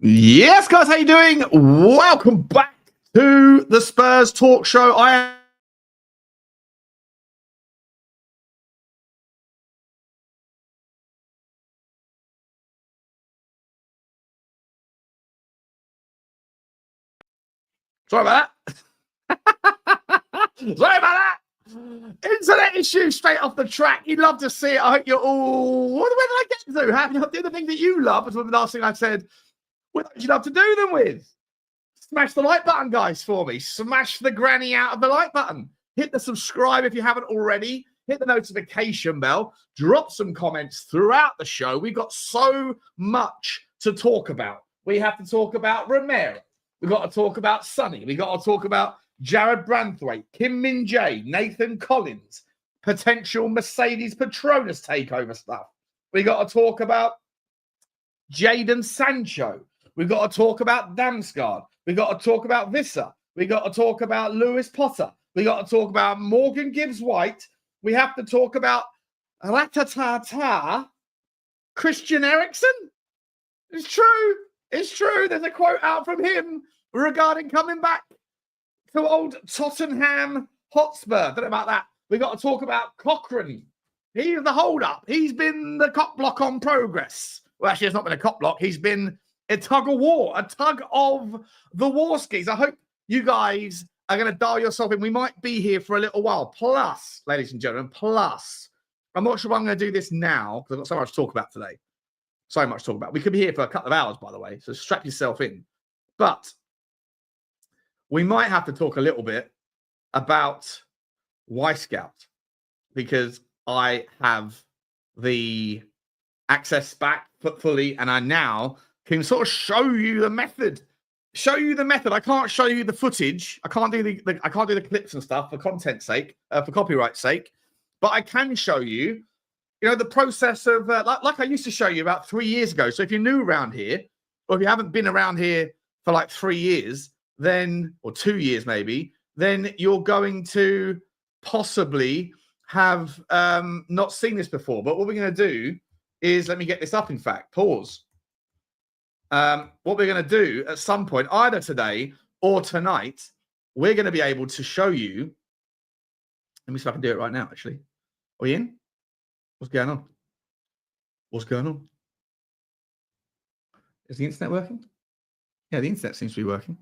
Yes, guys, how you doing? Welcome back to the Spurs Talk Show. Sorry about that. Sorry about that. Internet issue straight off the track. You'd love to see it. I hope you're all... Where did I get to? How can you do the thing that you love? Was the last thing I said. What would you love to do them with? Smash the like button, guys, for me. Smash the granny out of the like button. Hit the subscribe if you haven't already. Hit the notification bell. Drop some comments throughout the show. We've got so much to talk about. We have to talk about Romero. We've got to talk about Sonny. We've got to talk about Jared Branthwaite, Kim Min-jae, Nathan Collins, potential Mercedes Petronas takeover stuff. We've got to talk about Jadon Sancho. We've got to talk about Damsgaard. We've got to talk about Vissa. We've got to talk about Lewis Potter. We've got to talk about Morgan Gibbs White. We have to talk about Ratatata, Christian Eriksen. It's true. It's true. There's a quote out from him regarding coming back to old Tottenham Hotspur. Don't know about that. We've got to talk about Cochrane. He's the hold-up. He's been the cock block on progress. Well, actually, it's not been a cock block. He's been a tug of war, a tug of the war skis. I hope you guys are going to dial yourself in. We might be here for a little while. Plus, ladies and gentlemen, I'm not sure I'm going to do this now because I've got so much to talk about today. So much to talk about. We could be here for a couple of hours, by the way, so strap yourself in. But we might have to talk a little bit about Y-Scout because I have the access back fully and I now can sort of show you the method. I can't show you the footage. I can't do the clips and stuff for content's sake, for copyright's sake. But I can show you, the process of like I used to show you about 3 years ago. So if you're new around here, or if you haven't been around here for like 3 years, then or 2 years maybe, then you're going to possibly have not seen this before. But what we're going to do is let me get this up. In fact, pause. What we're going to do at some point, either today or tonight, we're going to be able to show you. Let me see if I can do it right now, actually. Are we in? What's going on? What's going on? Is the internet working? Yeah, the internet seems to be working.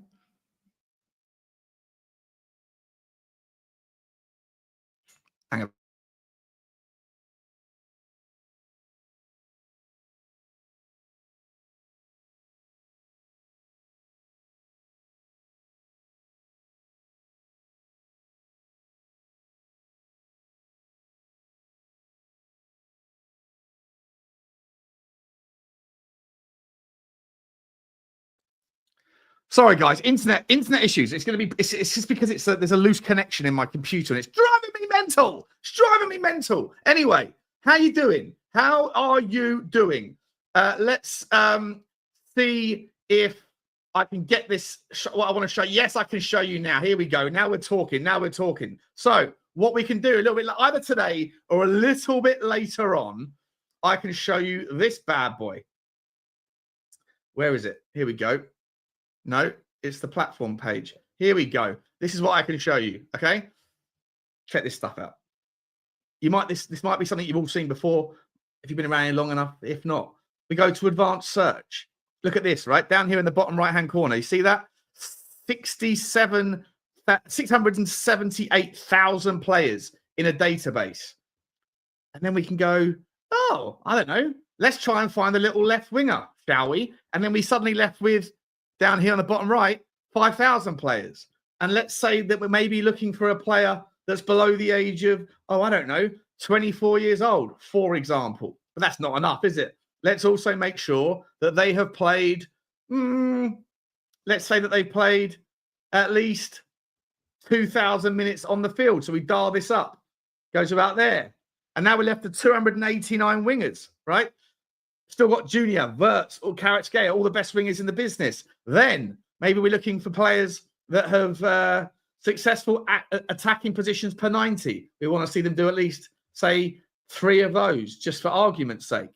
Hang on. Sorry, guys. Internet issues. It's going to be. It's just because there's a loose connection in my computer, and it's driving me mental. It's driving me mental. Anyway, how you doing? How are you doing? Let's see if I can get this. What I want to show. Yes, I can show you now. Here we go. Now we're talking. So what we can do a little bit either today or a little bit later on, I can show you this bad boy. Where is it? Here we go. No, it's the platform page. Here we go. This is what I can show you. Okay, check this stuff out. This might be something you've all seen before if you've been around here long enough. If not, we go to advanced search. Look at this right down here in the bottom right hand corner. You see that 678,000 players in a database, and then we can go. Oh, I don't know. Let's try and find the little left winger, shall we? And then we suddenly left with. Down here on the bottom right, 5,000 players. And let's say that we're maybe looking for a player that's below the age of, 24 years old, for example. But that's not enough, is it? Let's also make sure that they have played, let's say that they've played at least 2,000 minutes on the field. So we dial this up. Goes about there. And now we're left with 289 wingers, right? Still got Junior, Wirtz, or Kvaratskhelia, all the best wingers in the business. Then maybe we're looking for players that have successful attacking positions per 90. We want to see them do at least, say, 3 of those, just for argument's sake.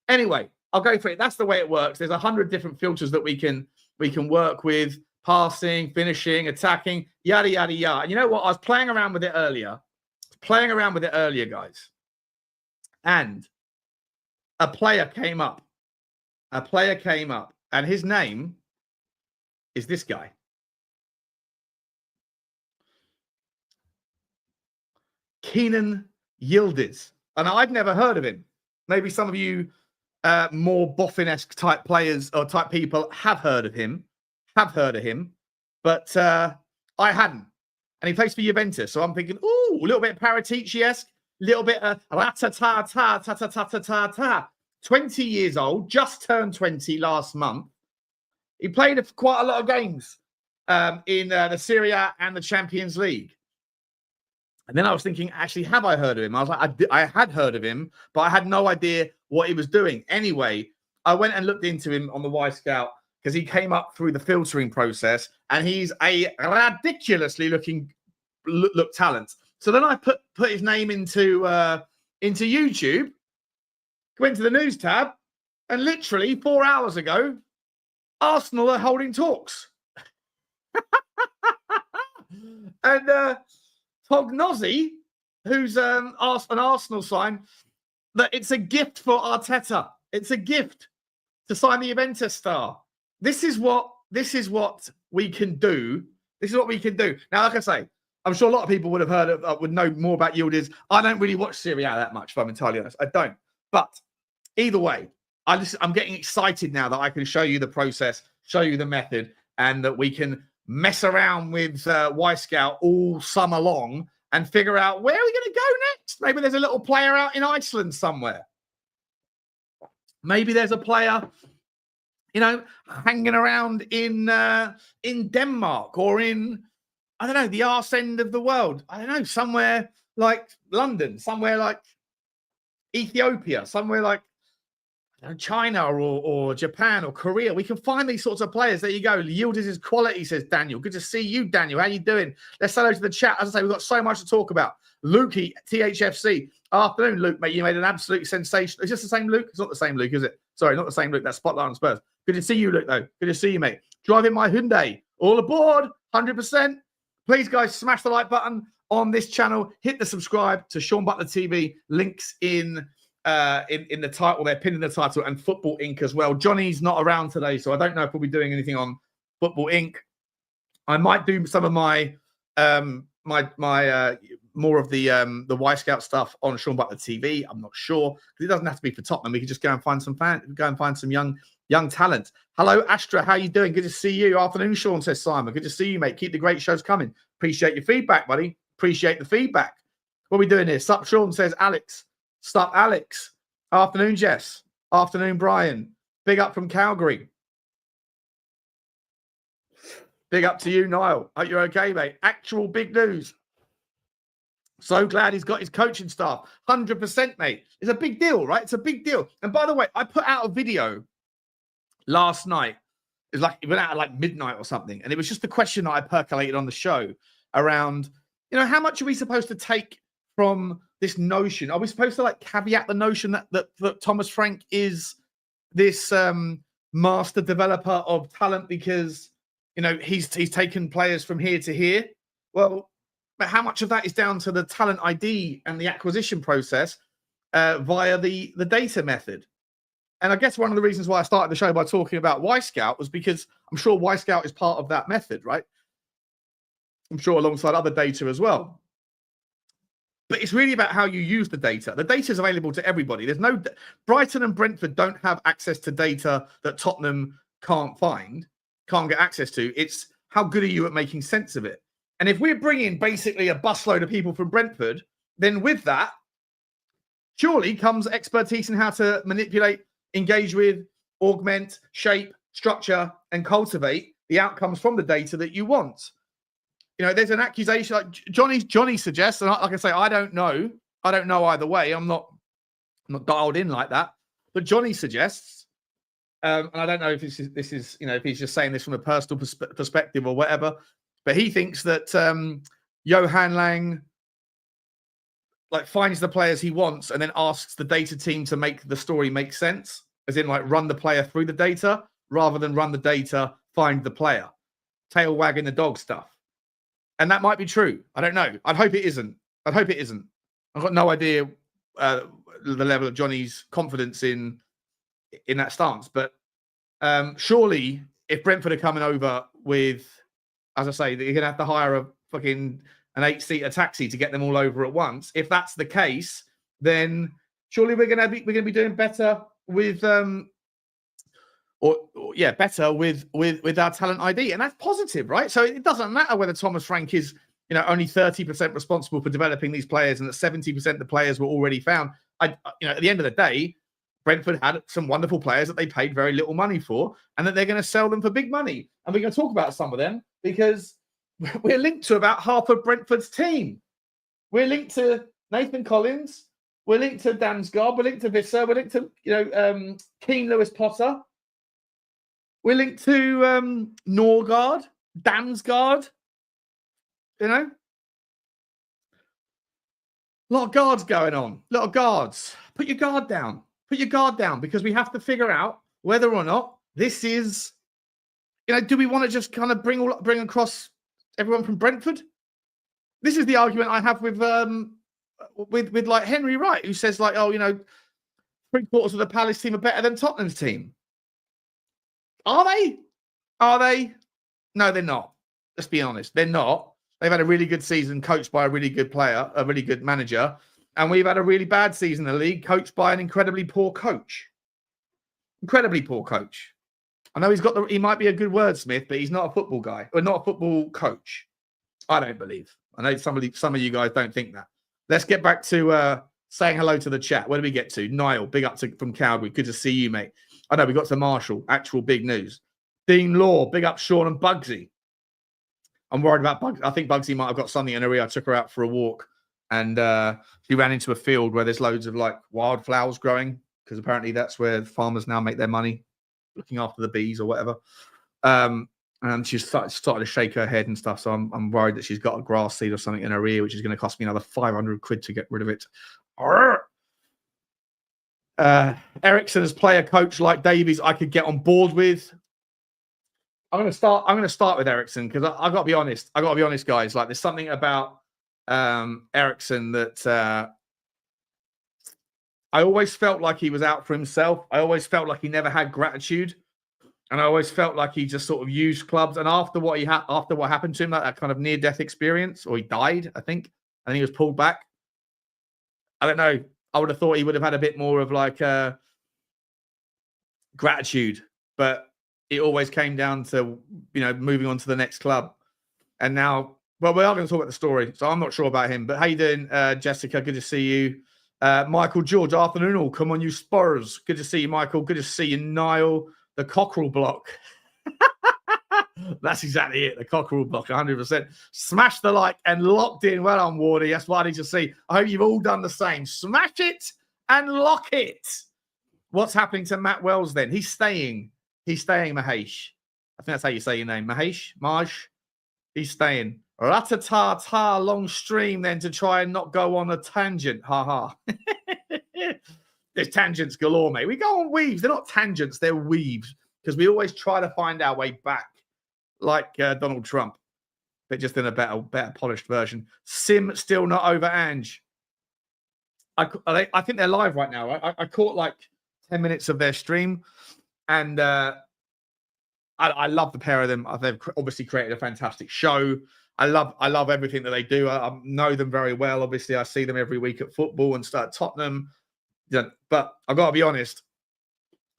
Anyway, I'll go for it. That's the way it works. There's 100 different filters that we can work with: passing, finishing, attacking, yada yada yada. And you know what? I was playing around with it earlier. Guys. And a player came up. And his name is this guy. Kenan Yildiz. And I'd never heard of him. Maybe some of you more Boffin-esque type players or type people have heard of him. But I hadn't. And he plays for Juventus. So I'm thinking, ooh, a little bit Paratici-esque, a little bit ta-ta-ta-ta-ta-ta-ta-ta. 20 years old, just turned 20 last month. He played quite a lot of games in the Serie A and the Champions League. And then I was thinking, actually, have I heard of him? I was like, I had heard of him, but I had no idea what he was doing. Anyway, I went and looked into him on the Y Scout because he came up through the filtering process, and he's a ridiculously look talent. So then I put his name into YouTube, went to the news tab, and literally 4 hours ago, Arsenal are holding talks. And Tognozzi, who's an Arsenal sign, that it's a gift for Arteta. It's a gift to sign the Juventus star. This is what we can do. Now, like I say, I'm sure a lot of people would have would know more about Yildiz. I don't really watch Serie A that much, if I'm entirely honest. I don't. But either way, I'm getting excited now that I can show you the process, show you the method, and that we can mess around with Y Scout all summer long and figure out where are we going to go next. Maybe there's a little player out in Iceland somewhere. Maybe there's a player, hanging around in Denmark or in, I don't know, the arse end of the world. I don't know, somewhere like London, somewhere like Ethiopia, somewhere like China or Japan or Korea. We can find these sorts of players. There you go. Yildiz is quality, says Daniel. Good to see you, Daniel. How you doing? Let's say hello to the chat. As I say, we've got so much to talk about. Lukey, THFC. Afternoon, Luke, mate. You made an absolute sensation. Is this the same Luke? It's not the same Luke, is it? Sorry, not the same Luke. That's Spotlight on Spurs. Good to see you, Luke, though. Good to see you, mate. Driving my Hyundai. All aboard. 100%. Please, guys, smash the like button on this channel. Hit the subscribe to Sean Butler TV. Links in the title. They're pinned in the title, and Football Inc. as well. Johnny's not around today, so I don't know if we'll be doing anything on Football Inc. I might do some of my more of the Y Scout stuff on Sean Butler TV. I'm not sure, because it doesn't have to be for Tottenham. We can just go and find some young talent. Hello, Astra. How you doing? Good to see you. Afternoon, Sean, says Simon. Good to see you, mate. Keep the great shows coming. Appreciate your feedback, buddy. Appreciate the feedback. What are we doing here? Sup, Sean, says Alex. Sup, Alex. Afternoon, Jess. Afternoon, Brian. Big up from Calgary. Big up to you, Niall. Hope you're okay, mate. Actual big news. So glad he's got his coaching staff. 100%, mate. It's a big deal, right? It's a big deal. And by the way, I put out a video last night. It went out at like midnight or something. And it was just the question that I percolated on the show around, how much are we supposed to take from this notion? Are we supposed to caveat the notion that Thomas Frank is this master developer of talent because, he's taken players from here to here? Well, but how much of that is down to the talent ID and the acquisition process via the data method? And I guess one of the reasons why I started the show by talking about Y Scout was because I'm sure Y Scout is part of that method, right? I'm sure alongside other data as well. But it's really about how you use the data. The data is available to everybody. Brighton and Brentford don't have access to data that Tottenham can't get access to. It's how good are you at making sense of it? And if we're bringing basically a busload of people from Brentford, then with that, surely comes expertise in how to manipulate, engage with, augment, shape, structure, and cultivate the outcomes from the data that you want. There's an accusation like Johnny suggests, and like I say, I don't know either way. I'm not dialed in like that. But Johnny suggests, and I don't know if this is if he's just saying this from a personal perspective or whatever, but he thinks that Johan Lang finds the players he wants and then asks the data team to make the story make sense. as in like run the player through the data rather than run the data, find the player, tail wagging the dog stuff. And that might be true. I don't know. I'd hope it isn't. I've got no idea the level of Johnny's confidence in that stance. But surely if Brentford are coming over with, as I say, you're going to have to hire an 8-seater taxi to get them all over at once. If that's the case, then surely we're going to be doing better with better with our talent ID, and that's positive, right? So it doesn't matter whether Thomas Frank is only 30% responsible for developing these players, and that 70% of the players were already found. At the end of the day, Brentford had some wonderful players that they paid very little money for, and that they're going to sell them for big money. And we're going to talk about some of them because we're linked to about half of Brentford's team. We're linked to Nathan Collins. We're linked to Damsgaard. We're linked to Visser. We're linked to Keane Lewis Potter. We're linked to Norgard, Damsgaard. A lot of guards going on. A lot of guards. Put your guard down. Put your guard down, because we have to figure out whether or not this is, do we want to just kind of bring across everyone from Brentford? This is the argument I have with like Henry Wright, who says like, 3/4 of the Palace team are better than Tottenham's team. Are they? No, they're not. Let's be honest. They're not. They've had a really good season coached by a really good player, a really good manager. And we've had a really bad season in the league coached by an incredibly poor coach. Incredibly poor coach. I know he might be a good wordsmith, but he's not a football guy or not a football coach. I don't believe. I know some of you guys don't think that. Let's get back to saying hello to the chat. Where do we get to? Niall, big up from Calgary. Good to see you, mate. I know we got to Marshall. Actual big news. Dean Law, big up Sean and Bugsy. I'm worried about Bugsy. I think Bugsy might have got something in her ear. I took her out for a walk, and she ran into a field where there's loads of like wildflowers growing, because apparently that's where farmers now make their money, looking after the bees or whatever. And she started to shake her head and stuff. So I'm worried that she's got a grass seed or something in her ear, which is going to cost me another 500 quid to get rid of it. Eriksen as player coach like Davies, I could get on board with. I'm going to start with Eriksen, because I got to be honest. I got to be honest, guys. Like, there's something about Eriksen that I always felt like he was out for himself. I always felt like he never had gratitude, and I always felt like he just sort of used clubs. And after what happened to him, that kind of near-death experience, or he died, I think, and he was pulled back. I don't know. I would have thought he would have had a bit more of like gratitude, but it always came down to, moving on to the next club. And now, well, we are going to talk about the story, so I'm not sure about him. But how you doing, Jessica? Good to see you. Michael George, afternoon all. Come on, you Spurs. Good to see you, Michael. Good to see you, Niall. The Cockerel block. That's exactly it. The Cockerel block, 100%. Smash the like and locked in. Well on, Wardy. That's what I need to see. I hope you've all done the same. Smash it and lock it. What's happening to Matt Wells then? He's staying. He's staying, Mahesh. I think that's how you say your name. Mahesh? Maj? He's staying. Rat-a-ta-ta, long stream then to try and not go on a tangent. Ha ha. There's tangents galore, mate. We go on weaves. They're not tangents, they're weaves. Because we always try to find our way back, like Donald Trump, but just in a better polished version. Sim still not over Ange. I think they're live right now. I caught like 10 minutes of their stream, and I love the pair of them. They've obviously created a fantastic show. I love everything that they do. I know them very well. Obviously, I see them every week at football and start Tottenham. But I've got to be honest,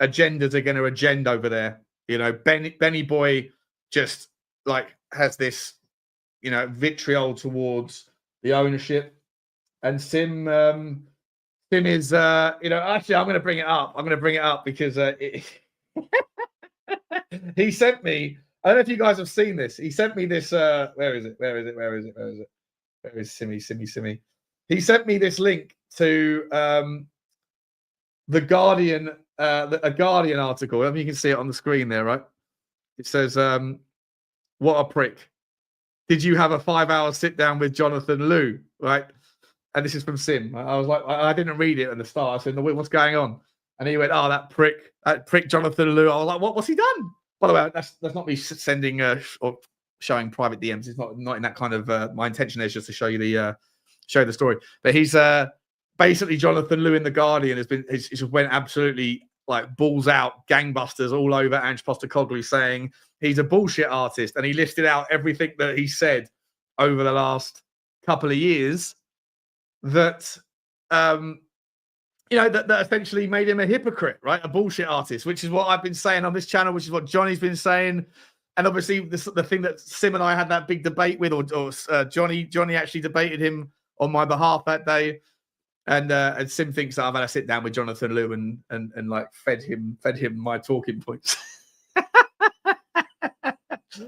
agendas are going to agenda over there. Benny Boy just like has this, vitriol towards the ownership, and Sim is, actually, I'm going to bring it up. Because he sent me. I don't know if you guys have seen this. He sent me this. Where is it? Where is Simmy? He sent me this link to the Guardian, a Guardian article. I mean, you can see it on the screen there, right? It says, "What a prick! Did you have a 5-hour sit down with Jonathan Liu?" Right? And this is from Sim. I was like, I didn't read it at the start. I said, "No, what's going on?" And he went, "Oh, that prick Jonathan Liu." I was like, "What's he done?" By the way, that's not me sending or showing private DMs. It's not in that kind of. My intention is just to show you the story. But he's basically Jonathan Liu in the Guardian has just went absolutely like balls out, gangbusters all over Ange Postecoglou, saying he's a bullshit artist, and he listed out everything that he said over the last couple of years that that essentially made him a hypocrite, right? A bullshit artist, which is what I've been saying on this channel, which is what Johnny's been saying. And obviously the thing that Sim and I had that big debate with, or Johnny actually debated him on my behalf that day. And Sim thinks that I've had a sit down with Jonathan Liu and like fed him my talking points.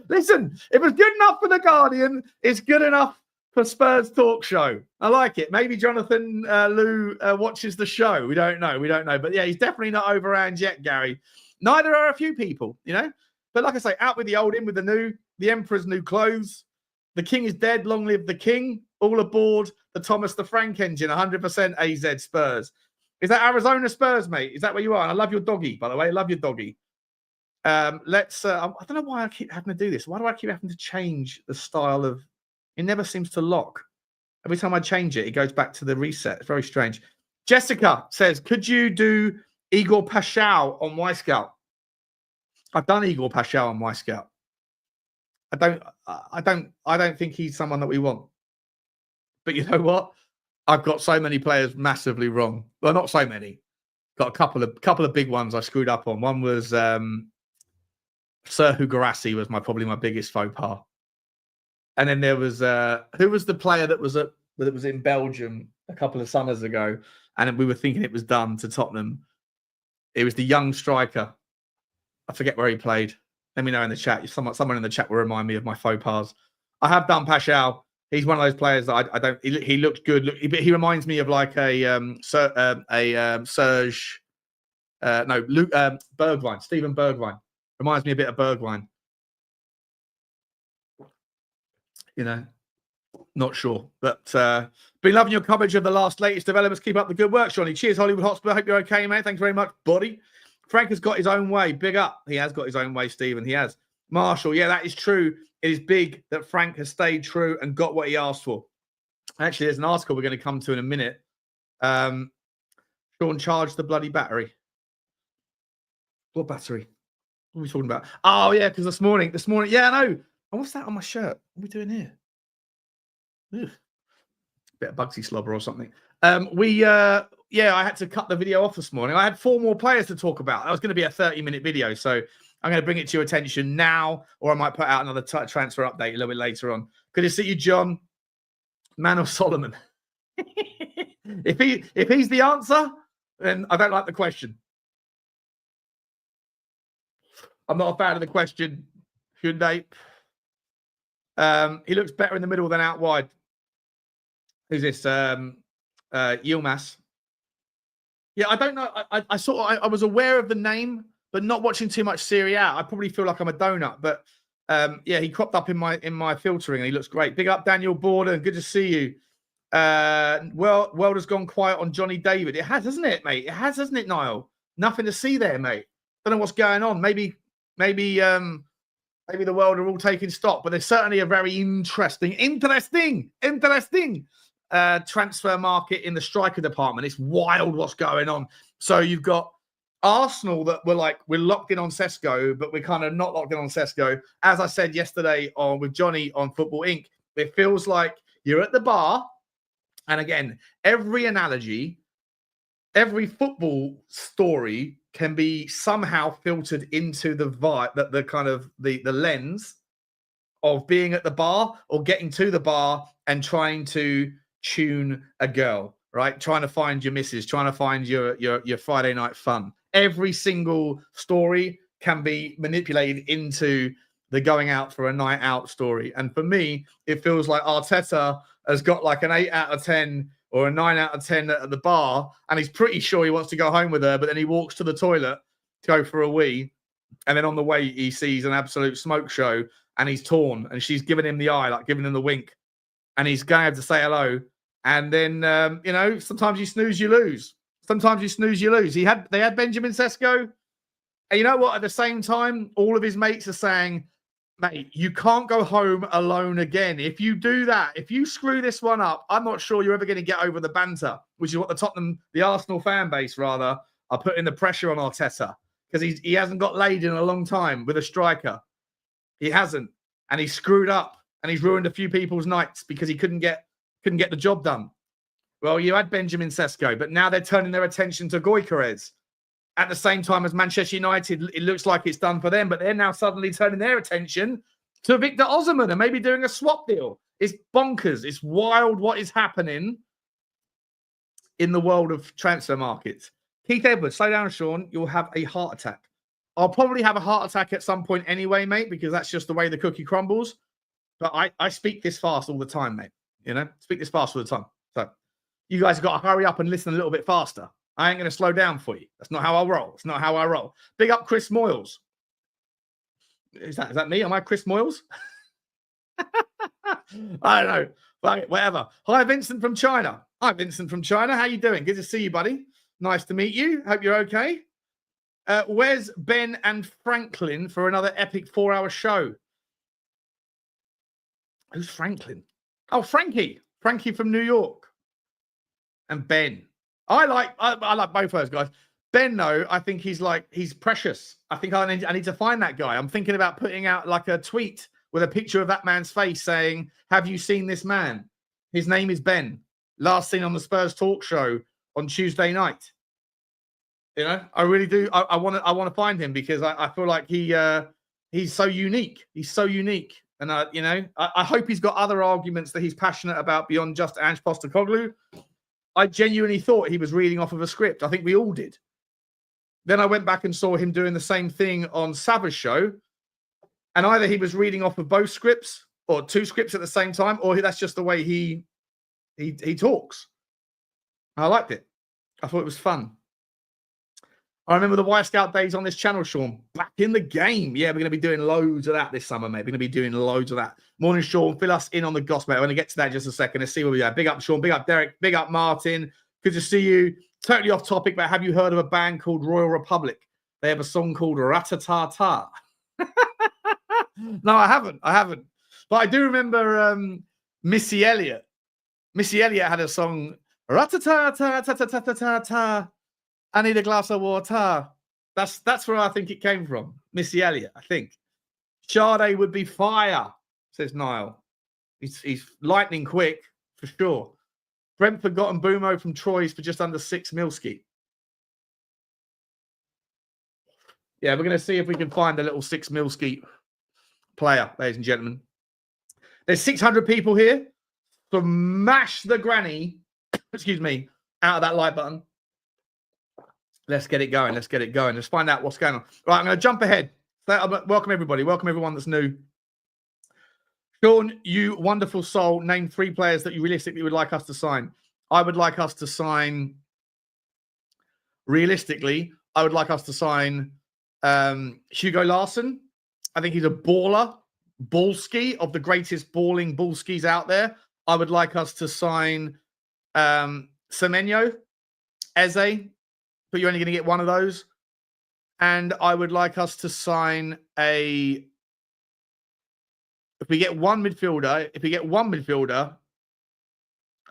Listen, if it's good enough for the Guardian, it's good enough for Spurs Talk Show. I like it. Maybe Jonathan Liu watches the show. We don't know. But yeah, he's definitely not overhand yet, Gary. Neither are a few people, But like I say, out with the old, in with the new. The Emperor's new clothes. The King is dead. Long live the King. All aboard the Thomas the Frank engine. 100% AZ Spurs. Is that Arizona Spurs, mate? Is that where you are? And I love your doggy, by the way. I love your doggy. I don't know why I keep having to do this. Why do I keep having to change the style of... It never seems to lock. Every time I change it, it goes back to the reset. It's very strange. Jessica says, could you do Igor Paschal on Y-Scout? I've done Igor Paschal on Y-Scout. I don't think he's someone that we want. But you know what? I've got so many players massively wrong. Well, not so many. Got a couple of big ones I screwed up on. One was Serhou Guirassy was probably my biggest faux pas. And then there was who was the player that was in Belgium a couple of summers ago, and we were thinking it was done to Tottenham. It was the young striker. I forget where he played. Let me know in the chat. Someone in the chat will remind me of my faux pas. I have done Paschal. He's one of those players that I don't. He looks good. He reminds me of like Serge. Bergwijn. Steven Bergwijn reminds me a bit of Bergwijn. Not sure. But been loving your coverage of the latest developments. Keep up the good work, Johnny. Cheers, Hollywood Hotspur. Hope you're okay, mate. Thanks very much, buddy. Frank has got his own way. Big up. He has got his own way, Stephen. He has. Marshall, yeah, that is true. It is big that Frank has stayed true and got what he asked for. Actually, there's an article we're going to come to in a minute. Sean charged the bloody battery. What battery? What are we talking about? Oh, yeah, because this morning, yeah, I know. Oh, what's that on my shirt? What are we doing here? Ugh. Bit of Bugsy slobber or something. I had to cut the video off this morning. I had 4 more players to talk about. That was going to be a 30-minute video, so I'm going to bring it to your attention now, or I might put out another transfer update a little bit later on. Good to see you, John. Man of Solomon. If he's the answer, then I don't like the question. I'm not a fan of the question, Hyundai. He looks better in the middle than out wide. Who's this? Yilmaz. Yeah, I don't know. I was aware of the name, but not watching too much Serie A. I probably feel like I'm a donut, but yeah, he cropped up in my filtering and he looks great. Big up Daniel Borden. Good to see you. World has gone quiet on Johnny David. It has, hasn't it, mate? It has, hasn't it, Niall? Nothing to see there, mate. Don't know what's going on. Maybe the world are all taking stock, but there's certainly a very interesting transfer market in the striker department. It's wild what's going on. So you've got Arsenal that we're locked in on Sesko, but we're kind of not locked in on Sesko. As I said yesterday with Johnny on Football Inc., it feels like you're at the bar. And again, every analogy, every football story can be somehow filtered into the lens of being at the bar or getting to the bar and trying to tune a girl, right? Trying to find your missus, trying to find your Friday night fun. Every single story can be manipulated into the going out for a night out story. And for me, it feels like Arteta has got like an 8 out of 10 or a 9 out of 10 at the bar, and he's pretty sure he wants to go home with her, but then he walks to the toilet to go for a wee, and then on the way he sees an absolute smoke show, and he's torn, and she's giving him the eye, like giving him the wink, and he's going to say hello, and then, sometimes you snooze, you lose. Sometimes you snooze, you lose. They had Benjamin Sesko. And you know what? At the same time, all of his mates are saying, mate, you can't go home alone again. If you do that, if you screw this one up, I'm not sure you're ever going to get over the banter, which is what the Arsenal fan base, rather, are putting the pressure on Arteta because he hasn't got laid in a long time with a striker. He hasn't. And he's screwed up and he's ruined a few people's nights because he couldn't get the job done. Well, you had Benjamin Sesko, but now they're turning their attention to Gyökeres. At the same time as Manchester United, it looks like it's done for them, but they're now suddenly turning their attention to Victor Osimhen and maybe doing a swap deal. It's bonkers. It's wild what is happening in the world of transfer markets. Keith Edwards, slow down, Sean. You'll have a heart attack. I'll probably have a heart attack at some point anyway, mate, because that's just the way the cookie crumbles. But I speak this fast all the time, mate. You know, speak this fast all the time. So you guys have got to hurry up and listen a little bit faster. I ain't going to slow down for you. That's not how I roll. It's not how I roll. Big up Chris Moyles. Is that me? Am I Chris Moyles? I don't know. But whatever. Hi, Vincent from China. Hi, Vincent from China. How you doing? Good to see you, buddy. Nice to meet you. Hope you're okay. Where's Ben and Franklin for another epic 4-hour show? Who's Franklin? Oh, Frankie. Frankie from New York. And Ben. I like both those guys. Ben, though, I think he's precious. I think I need to find that guy. I'm thinking about putting out like a tweet with a picture of that man's face saying, have you seen this man? His name is Ben. Last seen on the Spurs Talk Show on Tuesday night. You know, I really do. I want to find him because I feel like he's so unique. He's so unique. And, I hope he's got other arguments that he's passionate about beyond just Ange Postecoglou. I genuinely thought he was reading off of a script. I think we all did. Then I went back and saw him doing the same thing on Savage Show. And either he was reading off of both scripts or two scripts at the same time, or that's just the way he talks. I liked it. I thought it was fun. I remember the Y Scout days on this channel, Sean. Back in the game. Yeah, we're going to be doing loads of that this summer, mate. We're going to be doing loads of that. Morning, Sean. Fill us in on the gossip, mate. I'm going to get to that in just a second. Let's see where we are. Big up, Sean. Big up, Derek. Big up, Martin. Good to see you. Totally off topic, but have you heard of a band called Royal Republic? They have a song called Ratatata. No, I haven't. But I do remember Missy Elliott. Missy Elliott had a song, Ratatata. I need a glass of water. That's where I think it came from. Missy Elliott, I think. Sade would be fire, says Niall. He's lightning quick, for sure. Brentford got Mbumo from Troyes for just under 6 milski. Yeah, we're going to see if we can find a little 6 milski player, ladies and gentlemen. There's 600 people here. So mash the granny, excuse me, out of that like button. Let's get it going. Let's find out what's going on. Right, I'm going to jump ahead. Welcome, everybody. Welcome, everyone that's new. Sean, you wonderful soul, name 3 players that you realistically would like us to sign. I would like us to sign, realistically, I would like us to sign Hugo Larsson. I think he's a baller, ballski, of the greatest balling ballskis out there. I would like us to sign Semenyo, Eze, but you're only going to get one of those. And I would like us to sign if we get one midfielder,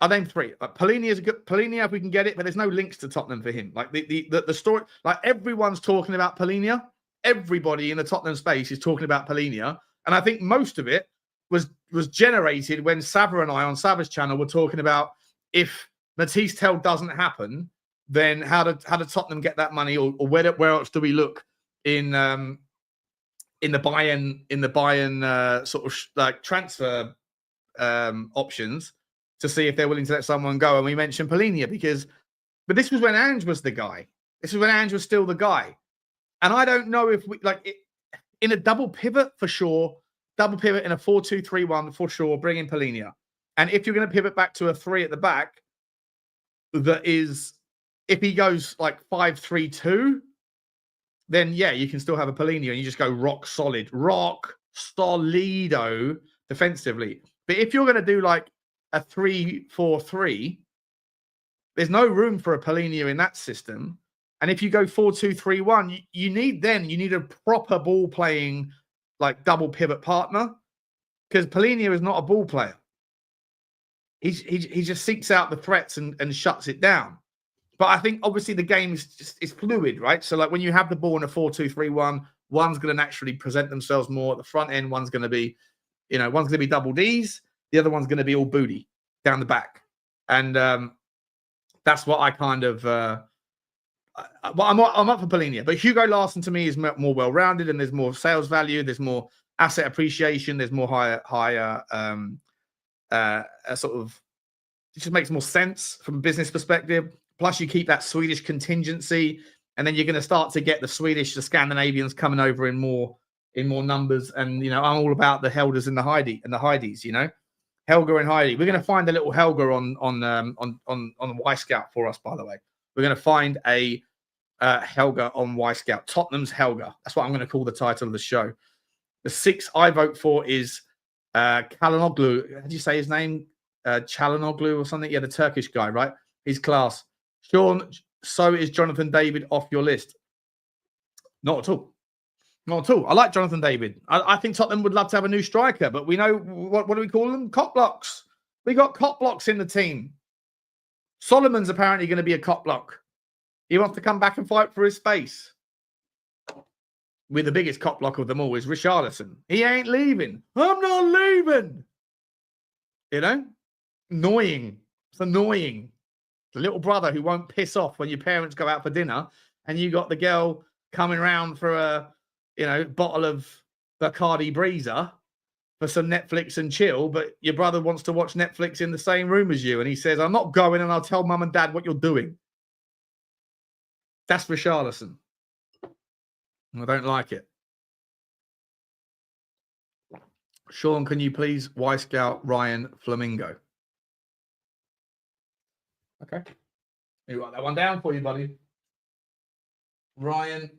I'll name 3. Polini is a good Polini if we can get it, but there's no links to Tottenham for him. Like the story, like everyone's talking about Polini. Everybody in the Tottenham space is talking about Polini. And I think most of it was generated when Sava and I on Sava's channel were talking about if Matisse Tell doesn't happen, then how did Tottenham get that money, or where else do we look in the buy-in sort of like transfer options to see if they're willing to let someone go? And we mentioned Polini but this was when Ange was the guy. This is when Ange was still the guy. And I don't know if we in a double pivot for sure, double pivot in a 4-2-3-1 for sure, bring in Polini. And if you're going to pivot back to a 3 at the back, that is, if he goes like 5-3-2, then yeah, you can still have a Polini and you just go rock solido defensively. But if you're going to do like a 3-4-3, There's no room for a Palhinha in that system. And if you go 4-2-3-1, you need a proper ball playing, like double pivot partner, because Palhinha is not a ball player. He just seeks out the threats and shuts it down. But I think obviously the game is fluid, right? So like when you have the ball in a 4-2-3-1, one's going to naturally present themselves more at the front end. One's going to be, one's going to be double Ds. The other one's going to be all booty down the back. And that's what I kind of, I'm up for Palhinha. But Hugo Larsson to me is more well-rounded, and there's more sales value. There's more asset appreciation. There's more higher sort of, it just makes more sense from a business perspective. Plus, you keep that Swedish contingency, and then you're going to start to get the Scandinavians coming over in more numbers. And I'm all about the Helders and the Heidies. Helga and Heidi. We're going to find a little Helga on Y Scout for us. By the way, we're going to find a Helga on Y Scout. Tottenham's Helga. That's what I'm going to call the title of the show. The 6 I vote for is Çalhanoğlu. How do you say his name? Çalhanoğlu or something? Yeah, the Turkish guy, right? He's class. Sean, so is Jonathan David off your list? Not at all. Not at all. I like Jonathan David. I think Tottenham would love to have a new striker, but we know, what do we call them? Cock blocks. We got cock blocks in the team. Solomon's apparently going to be a cock block. He wants to come back and fight for his space. With the biggest cock block of them all is Richarlison. He ain't leaving. I'm not leaving. Annoying. It's annoying. The little brother who won't piss off when your parents go out for dinner, and you got the girl coming round for a bottle of Bacardi Breezer for some Netflix and chill, but your brother wants to watch Netflix in the same room as you, and he says, I'm not going, and I'll tell mum and dad what you're doing. That's Richarlison. I don't like it. Sean, can you please Y Scout Ryan Flamingo? Okay. You write that one down for you, buddy. Ryan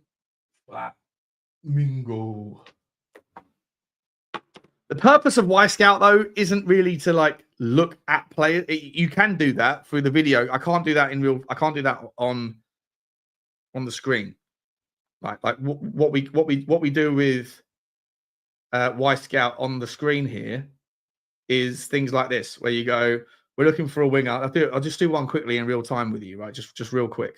Flamingo. The purpose of Y Scout, though, isn't really to look at players. You can do that through the video. I can't do that I can't do that on the screen. Like what we do with Y Scout on the screen here is things like this, where you go, we're looking for a winger. I'll just do one quickly in real time with you, right? Just real quick.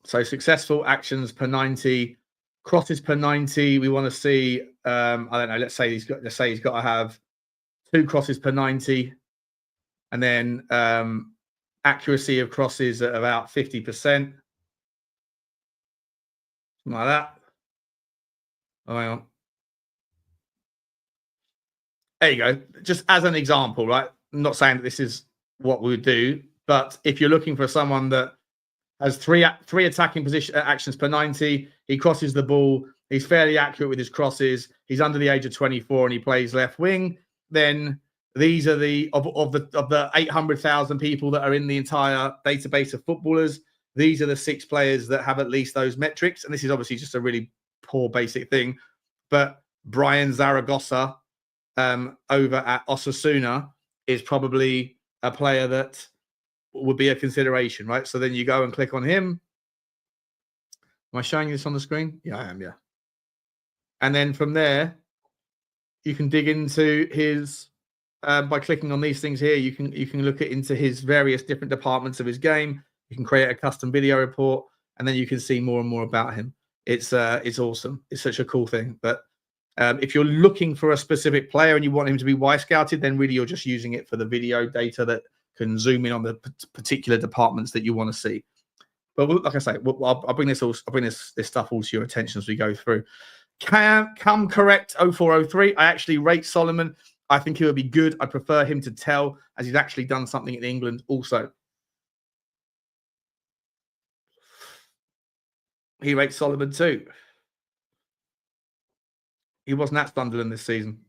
So successful actions per 90, crosses per 90. We want to see, I don't know. Let's say he's got to have 2 crosses per 90, and then accuracy of crosses at about 50%, something like that. Oh, hang on. There you go. Just as an example, right? I'm not saying that this is what we would do, but if you're looking for someone that has three attacking position actions per 90, he crosses the ball, he's fairly accurate with his crosses, he's under the age of 24, and he plays left wing, then these are the of the 800,000 people that are in the entire database of footballers. These are the 6 players that have at least those metrics, and this is obviously just a really poor basic thing. But Brian Zaragoza over at Osasuna is probably a player that would be a consideration, right? So then you go and click on him. Am I showing you this on the screen? Yeah, I am, yeah. And then from there, you can dig into his, by clicking on these things here, you can look into his various different departments of his game. You can create a custom video report, and then you can see more and more about him. It's awesome. It's such a cool thing. But if you're looking for a specific player and you want him to be Y-scouted, then really you're just using it for the video data that can zoom in on the particular departments that you want to see. But like I say, I'll bring this stuff all to your attention as we go through. Come correct 0403. I actually rate Solomon. I think he would be good. I prefer him to Tell, as he's actually done something in England also. He rates Solomon too. He wasn't at Sunderland this season.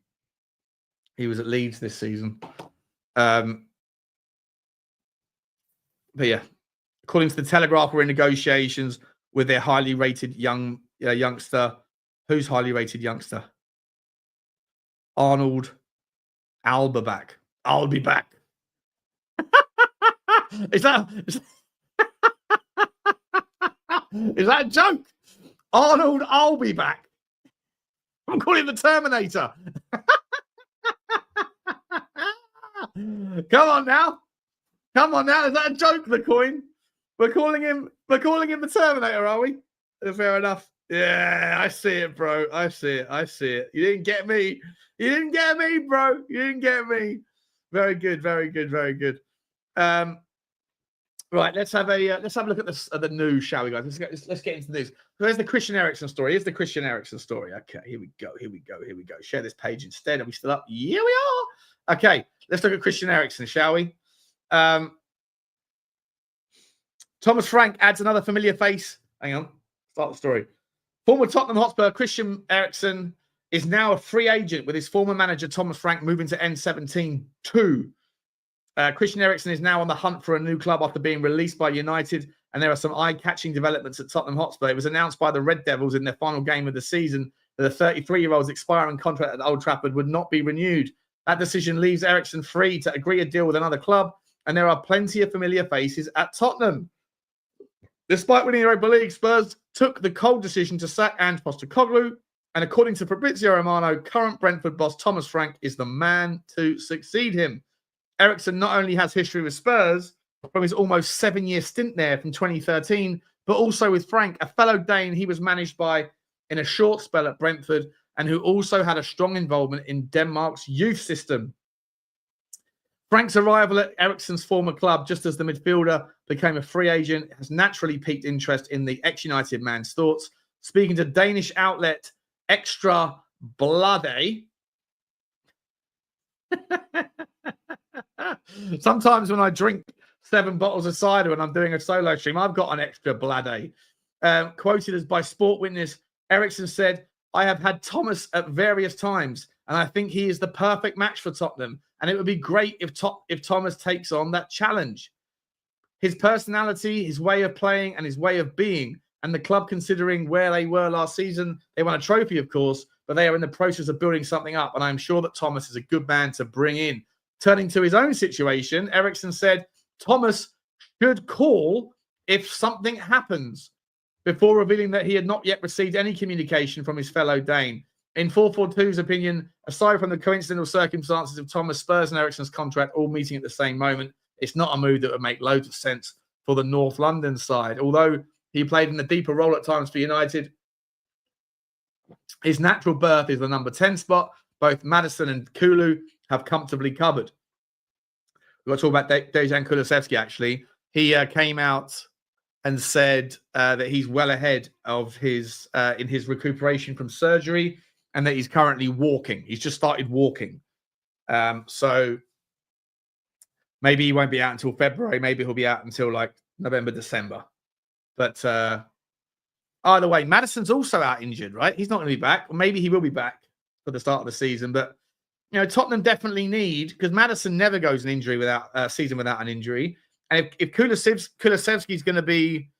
He was at Leeds this season. But yeah, according to the Telegraph, we're in negotiations with their highly rated youngster. Who's highly rated youngster? Arnold Albabak. I'll be back. Is that a joke? Arnold, I'll be back. I'm calling the Terminator. Come on now. Is that a joke, the coin? We're calling him the Terminator, are we? Fair enough. Yeah, I see it, bro. I see it. You didn't get me. Bro. You didn't get me. Very good. Right, let's have a look at the news, shall we, guys? Let's get into the news. So there's the Christian Eriksen story. Here's the Christian Eriksen story. Okay, here we go. Share this page instead. Are we still up? Yeah, we are. Okay, let's look at Christian Eriksen, shall we? Thomas Frank adds another familiar face. Hang on, start the story. Former Tottenham Hotspur Christian Eriksen is now a free agent, with his former manager Thomas Frank moving to N17-2. Christian Eriksen is now on the hunt for a new club after being released by United, and there are some eye-catching developments at Tottenham Hotspur. It was announced by the Red Devils in their final game of the season that the 33-year-old's expiring contract at Old Trafford would not be renewed. That decision leaves Eriksen free to agree a deal with another club, and there are plenty of familiar faces at Tottenham. Despite winning the Europa League, Spurs took the cold decision to sack Antoine Postecoglou, and according to Fabrizio Romano, current Brentford boss Thomas Frank is the man to succeed him. Eriksen not only has history with Spurs from his almost 7-year stint there from 2013, but also with Frank, a fellow Dane he was managed by in a short spell at Brentford, and who also had a strong involvement in Denmark's youth system. Frank's arrival at Eriksen's former club, just as the midfielder became a free agent, has naturally piqued interest in the ex-United man's thoughts. Speaking to Danish outlet Extra Bladet, sometimes when I drink 7 bottles of cider and I'm doing a solo stream, I've got an Extra Bladet. Quoted as by Sport Witness, Eriksen said, "I have had Thomas at various times, and I think he is the perfect match for Tottenham. And it would be great if Thomas takes on that challenge. His personality, his way of playing, and his way of being, and the club considering where they were last season, they won a trophy, of course, but they are in the process of building something up, and I'm sure that Thomas is a good man to bring in." Turning to his own situation, Eriksen said Thomas should call if something happens, before revealing that he had not yet received any communication from his fellow Dane. In 442's opinion, aside from the coincidental circumstances of Thomas, Spurs and Eriksen's contract all meeting at the same moment, it's not a move that would make loads of sense for the North London side. Although he played in a deeper role at times for United, his natural berth is the number 10 spot. Both Maddison and Kulu have comfortably covered. We've got to talk about Dejan Kulusevski, actually. He came out and said that he's well ahead of his in his recuperation from surgery, and that he's currently walking. He's just started walking. So maybe he won't be out until February. Maybe he'll be out until like November, December. But either way, Maddison's also out injured, right? He's not going to be back. Or maybe he will be back for the start of the season. But, you know, Tottenham definitely need, because Maddison never goes an injury without season without an injury. And if Kulusevski's going to be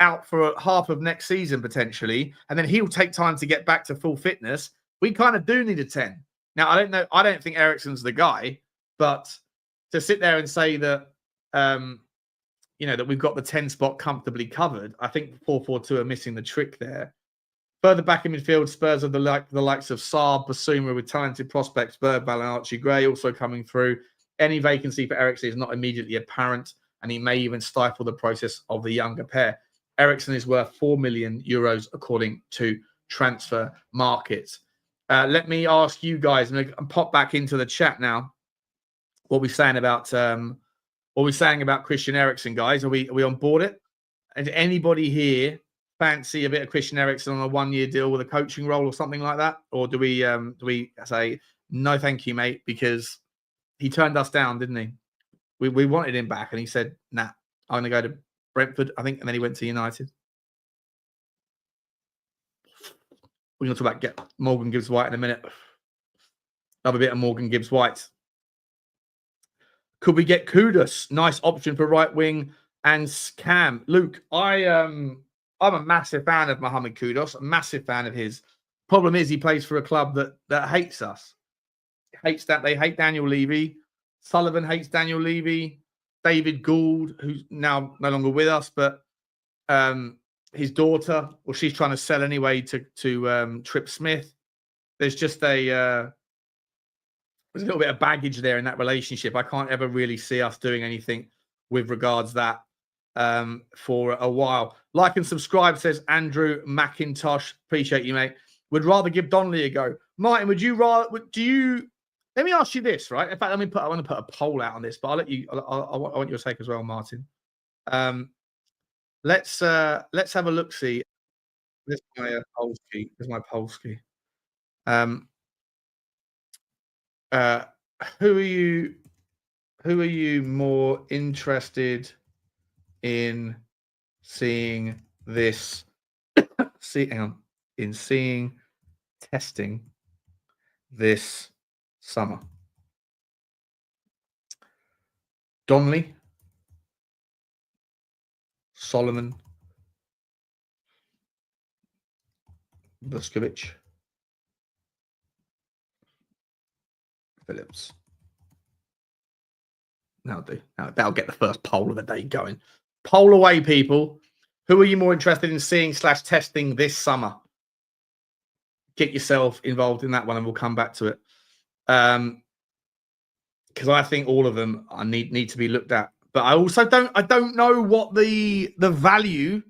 out for half of next season potentially, and then he'll take time to get back to full fitness, we kind of do need a 10. Now, I don't think Eriksen's the guy, but to sit there and say that, you know, that we've got the 10 spot comfortably covered, I think 4-4-2 are missing the trick there. Further back in midfield, Spurs have the likes of Sarr, Bissouma with talented prospects, Berghvall and Archie Gray also coming through. Any vacancy for Eriksen is not immediately apparent, and he may even stifle the process of the younger pair. Eriksen is worth €4 million according to Transfer Markets. Let me ask you guys, and pop back into the chat now, what we're saying about Christian Eriksen, guys. Are we on board it? And anybody here fancy a bit of Christian Eriksen on a 1-year deal with a coaching role or something like that? Or do we say no thank you, mate, because he turned us down, didn't he? We wanted him back and he said, nah, I'm going to go to Brentford, I think, and then he went to United. We're going to talk about Morgan Gibbs White in a minute. Another bit of Morgan Gibbs White. Could we get Kudus? Nice option for right wing and Cam. Luke, I'm a massive fan of Mohamed Kudus, a massive fan of his. Problem is he plays for a club that hates us. They hate Daniel Levy. Sullivan hates Daniel Levy. David Gould, who's now no longer with us, but his daughter, well, she's trying to sell anyway to Trip Smith. There's just there's a little bit of baggage there in that relationship. I can't ever really see us doing anything with regards that for a while. Like and subscribe, says Andrew McIntosh. Appreciate you, mate. Would rather give Donnelly a go. Martin, would you rather? Let me ask you this, right? In fact, I want to put a poll out on this, but I'll let you. I want your take as well, Martin. Let's have a look. See, this is my Polski. This is my Polski. Who are you more interested in seeing this? Seeing testing this summer? Donnelly, Solomon, Vuskovic, Phillips. Now that'll get the first poll of the day going. Poll away, people. Who are you more interested in seeing / testing this summer? Get yourself involved in that one, and we'll come back to it. Because I think all of them need to be looked at. But I also don't know what the value.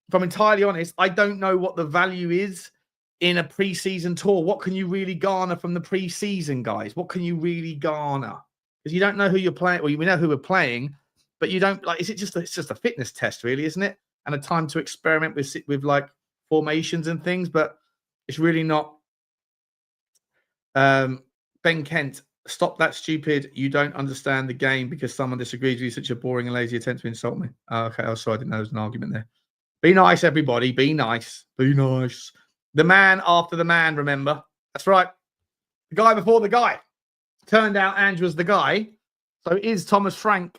If I'm entirely honest, I don't know what the value is in a preseason tour. What can you really garner from the preseason, guys? What can you really garner? Because you don't know who you're playing. Well, we know who we're playing, but you don't like. It's just a fitness test, really, isn't it? And a time to experiment with like formations and things. But it's really not. Ben Kent, stop that stupid. You don't understand the game because someone disagrees with you. Such a boring and lazy attempt to insult me. Oh, okay, I sorry, I didn't know there was an argument there. Be nice, everybody. Be nice. Be nice. The man after the man, remember? That's right. The guy before the guy. Turned out Ange was the guy. So is Thomas Frank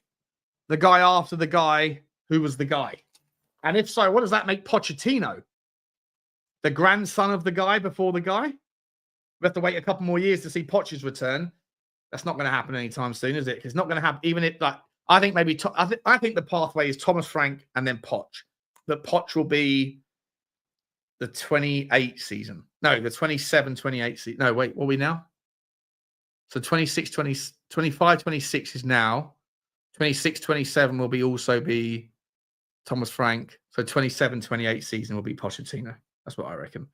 the guy after the guy who was the guy? And if so, what does that make Pochettino? The grandson of the guy before the guy? We have to wait a couple more years to see Poch's return. That's not going to happen anytime soon, is it? Because it's not going to happen. Even if, like, I think maybe I think the pathway is Thomas Frank and then Poch. But Poch will be the 28 season. No, the 27, 28 season. No, wait, what are we now? So 26, 20, 25, 26 is now. 26, 27 will also be Thomas Frank. So 27, 28 season will be Pochettino. That's what I reckon.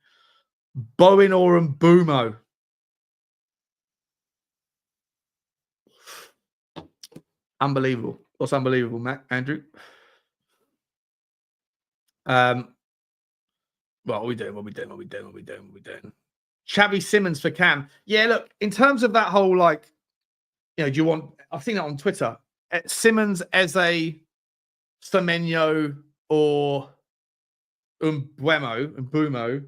Bowen or Mbeumo? Unbelievable. What's unbelievable, Matt? Andrew? What are we doing? What are we doing? Xavi Simons for Cam. Yeah, look, in terms of that whole, like, do you want, I've seen that on Twitter. Simons as a Semenyo or Mbeumo.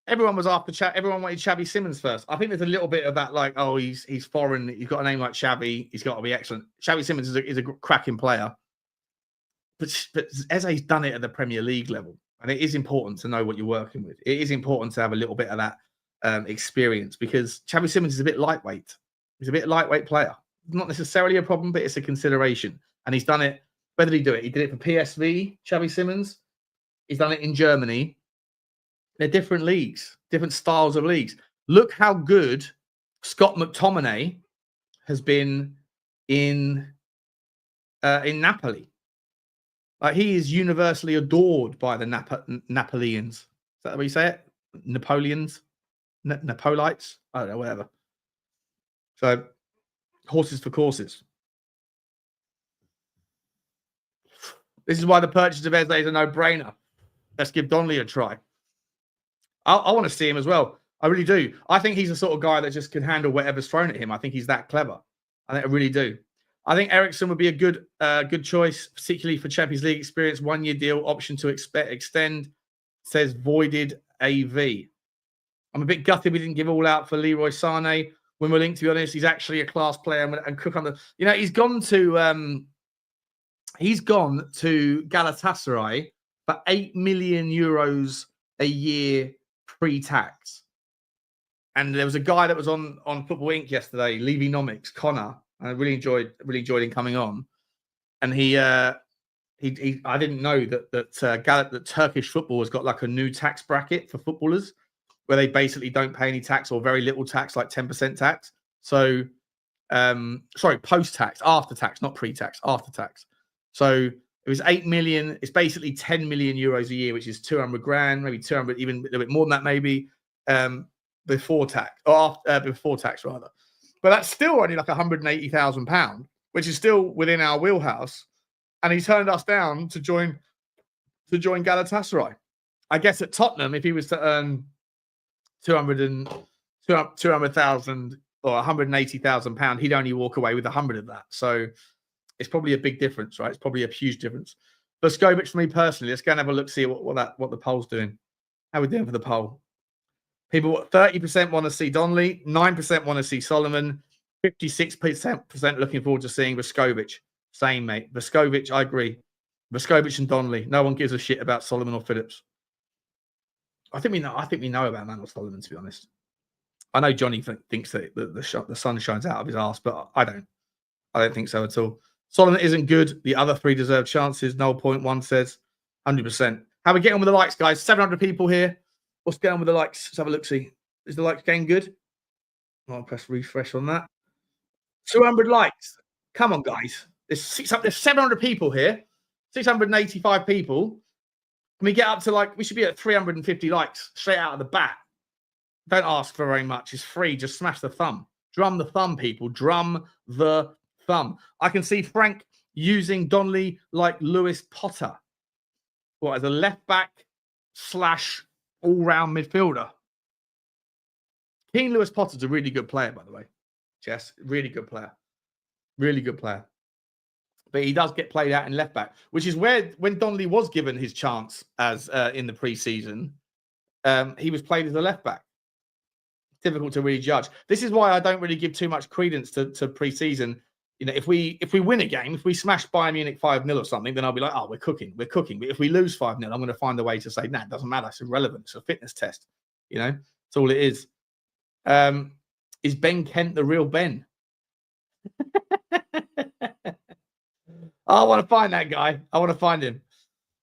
Everyone was after everyone wanted Xavi Simons first. I think there's a little bit of that, like, oh, he's foreign. He's got a name like Xavi. He's got to be excellent. Xavi Simons is a cracking player. But Eze's done it at the Premier League level. And it is important to know what you're working with. It is important to have a little bit of that experience because Xavi Simons is a bit lightweight. He's a bit lightweight player. Not necessarily a problem, but it's a consideration. And he's done it. Where did he do it? He did it for PSV, Xavi Simons. He's done it in Germany. They're different leagues, different styles of leagues. Look how good Scott McTominay has been in Napoli. Like, he is universally adored by the Napoleons. Is that how you say it? Napoleons? Napolites? I don't know, whatever. So, horses for courses. This is why the purchase of Eze is a no-brainer. Let's give Donnelly a try. I want to see him as well. I really do. I think he's the sort of guy that just can handle whatever's thrown at him. I think he's that clever. I really do. I think Eriksen would be a good choice, particularly for Champions League experience. 1-year deal, option to extend. Says Voided AV. I'm a bit gutted we didn't give all out for Leroy Sané. When we're linked, to be honest, he's actually a class player and cook on the. He's gone to Galatasaray for €8 million a year pre-tax. And there was a guy that was on Football Inc. yesterday, Levy Nomics, Connor. I really enjoyed him coming on. and I didn't know that Turkish football has got like a new tax bracket for footballers, where they basically don't pay any tax or very little tax, like 10% tax. So, sorry, post-tax, after tax, not pre-tax, after tax. So it was 8 million. It's basically 10 million euros a year, which is 200 grand, maybe 200, even a little bit more than that, maybe before tax, or after, before tax rather. But that's still only like £180,000, which is still within our wheelhouse. And he turned us down to join Galatasaray. I guess at Tottenham, if he was to earn 200,000 or £180,000, he'd only walk away with 100 of that. So it's probably a big difference, right? It's probably a huge difference. Vuskovic, for me personally, let's go and have a look, see what the poll's doing. How are we doing for the poll? People, 30% want to see Donnelly, 9% want to see Solomon, 56% looking forward to seeing Vuskovic. Same, mate. Vuskovic, I agree. Vuskovic and Donnelly. No one gives a shit about Solomon or Phillips. I think we know about Manuel Solomon, to be honest. I know Johnny thinks that the sun shines out of his ass, but I don't. I don't think so at all. Solomon isn't good. The other three deserve chances. No point one says 100%. How we get on with the likes, guys? 700 people here. What's going on with the likes? Let's have a look. See, is the likes getting good? I'll press refresh on that. 200 likes. Come on, guys. There's 700 people here. 685 people. Can we get up to we should be at 350 likes straight out of the bat. Don't ask for very much. It's free. Just smash the thumb. Drum the thumb, people. Drum the thumb. I can see Frank using Donnelly like Lewis Potter. As a left back / all-round midfielder. King Lewis Potter's a really good player, by the way. Jess, really good player. Really good player. But he does get played out in left back, which is where, when Donnelly was given his chance as in the preseason, he was played as a left back. Difficult to really judge. This is why I don't really give too much credence to preseason. You know, if we win a game, if we smash Bayern Munich 5-0 or something, then I'll be like, oh, we're cooking. But if we lose 5-0, I'm going to find a way to say, nah, it doesn't matter. It's irrelevant. It's a fitness test. You know, that's all it is. Is Ben Kent the real Ben? I want to find that guy. I want to find him.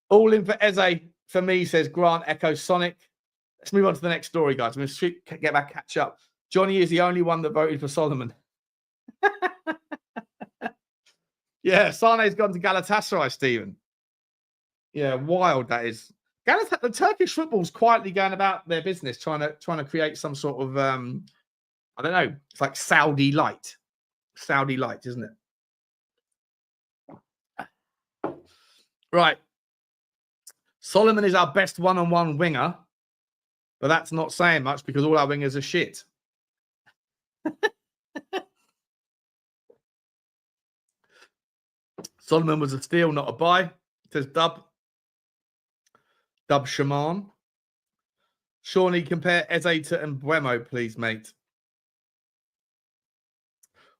All in for Eze for me, says Grant Echo Sonic. Let's move on to the next story, guys. Let's get back, catch up. Johnny is the only one that voted for Solomon. Yeah, Sane's gone to Galatasaray, Stephen. Yeah, wild that is. The Turkish football's quietly going about their business, trying to create some sort of I don't know. It's like Saudi light. Saudi light, isn't it? Right. Solomon is our best one-on-one winger, but that's not saying much because all our wingers are shit. Solomon was a steal, not a buy, says Dub Shaman. Shawnee, compare Eze to Mbeumo, please, mate.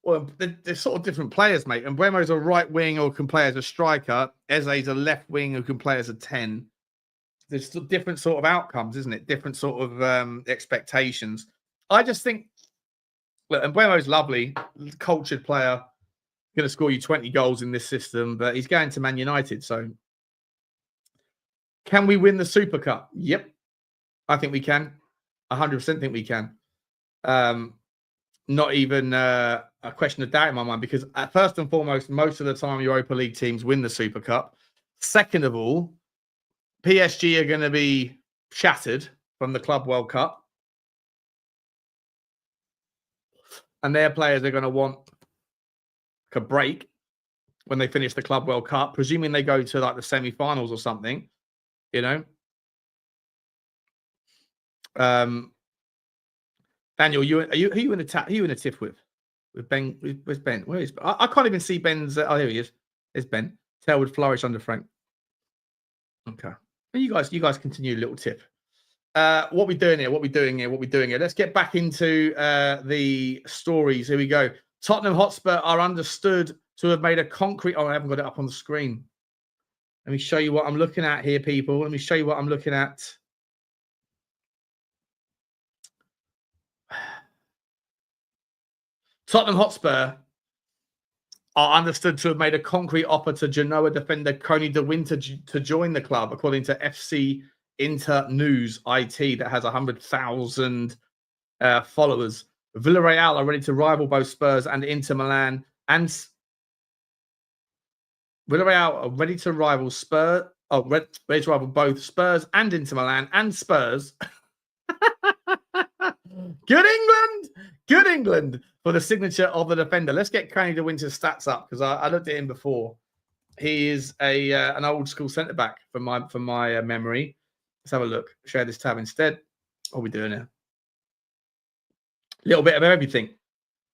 Well, they're sort of different players, mate. Mbeumo's a right wing or can play as a striker. Eze's a left wing who can play as a 10. There's different sort of outcomes, isn't it? Different sort of expectations. I just think, look, Mbeumo's lovely, cultured player, going to score you 20 goals in this system, but he's going to Man United. So, can we win the Super Cup? Yep, I think we can. 100% think we can. Not even a question of doubt in my mind, because first and foremost, most of the time Europa League teams win the Super Cup. Second of all, PSG are going to be shattered from the Club World Cup. And their players are going to want a break when they finish the Club World Cup, presuming they go to like the semi-finals or something, you know. Daniel, who are you in a tiff with? With Ben? Where's Ben? Where is Ben? I can't even see Ben's. Oh, here he is. There's Ben. Tail would flourish under Frank. Okay. You guys continue a little tip. What we doing here? Let's get back into the stories. Here we go. Tottenham Hotspur are understood to have made a concrete. Oh, I haven't got it up on the screen. Let me show you what I'm looking at here, people. Let me show you what I'm looking at. Tottenham Hotspur are understood to have made a concrete offer to Genoa defender Koni de Winter to join the club, according to FC Inter News IT, that has 100,000 followers. Villarreal are ready to rival both Spurs and Inter Milan, and Villarreal are ready to rival Spurs. Oh, ready to rival both Spurs and Inter Milan and Spurs. Good England! Good England for the signature of the defender. Let's get Koni de Winter's stats up, because I looked at him before. He is an old school centre back from my memory. Let's have a look. Share this tab instead. What are we doing here? A little bit of everything.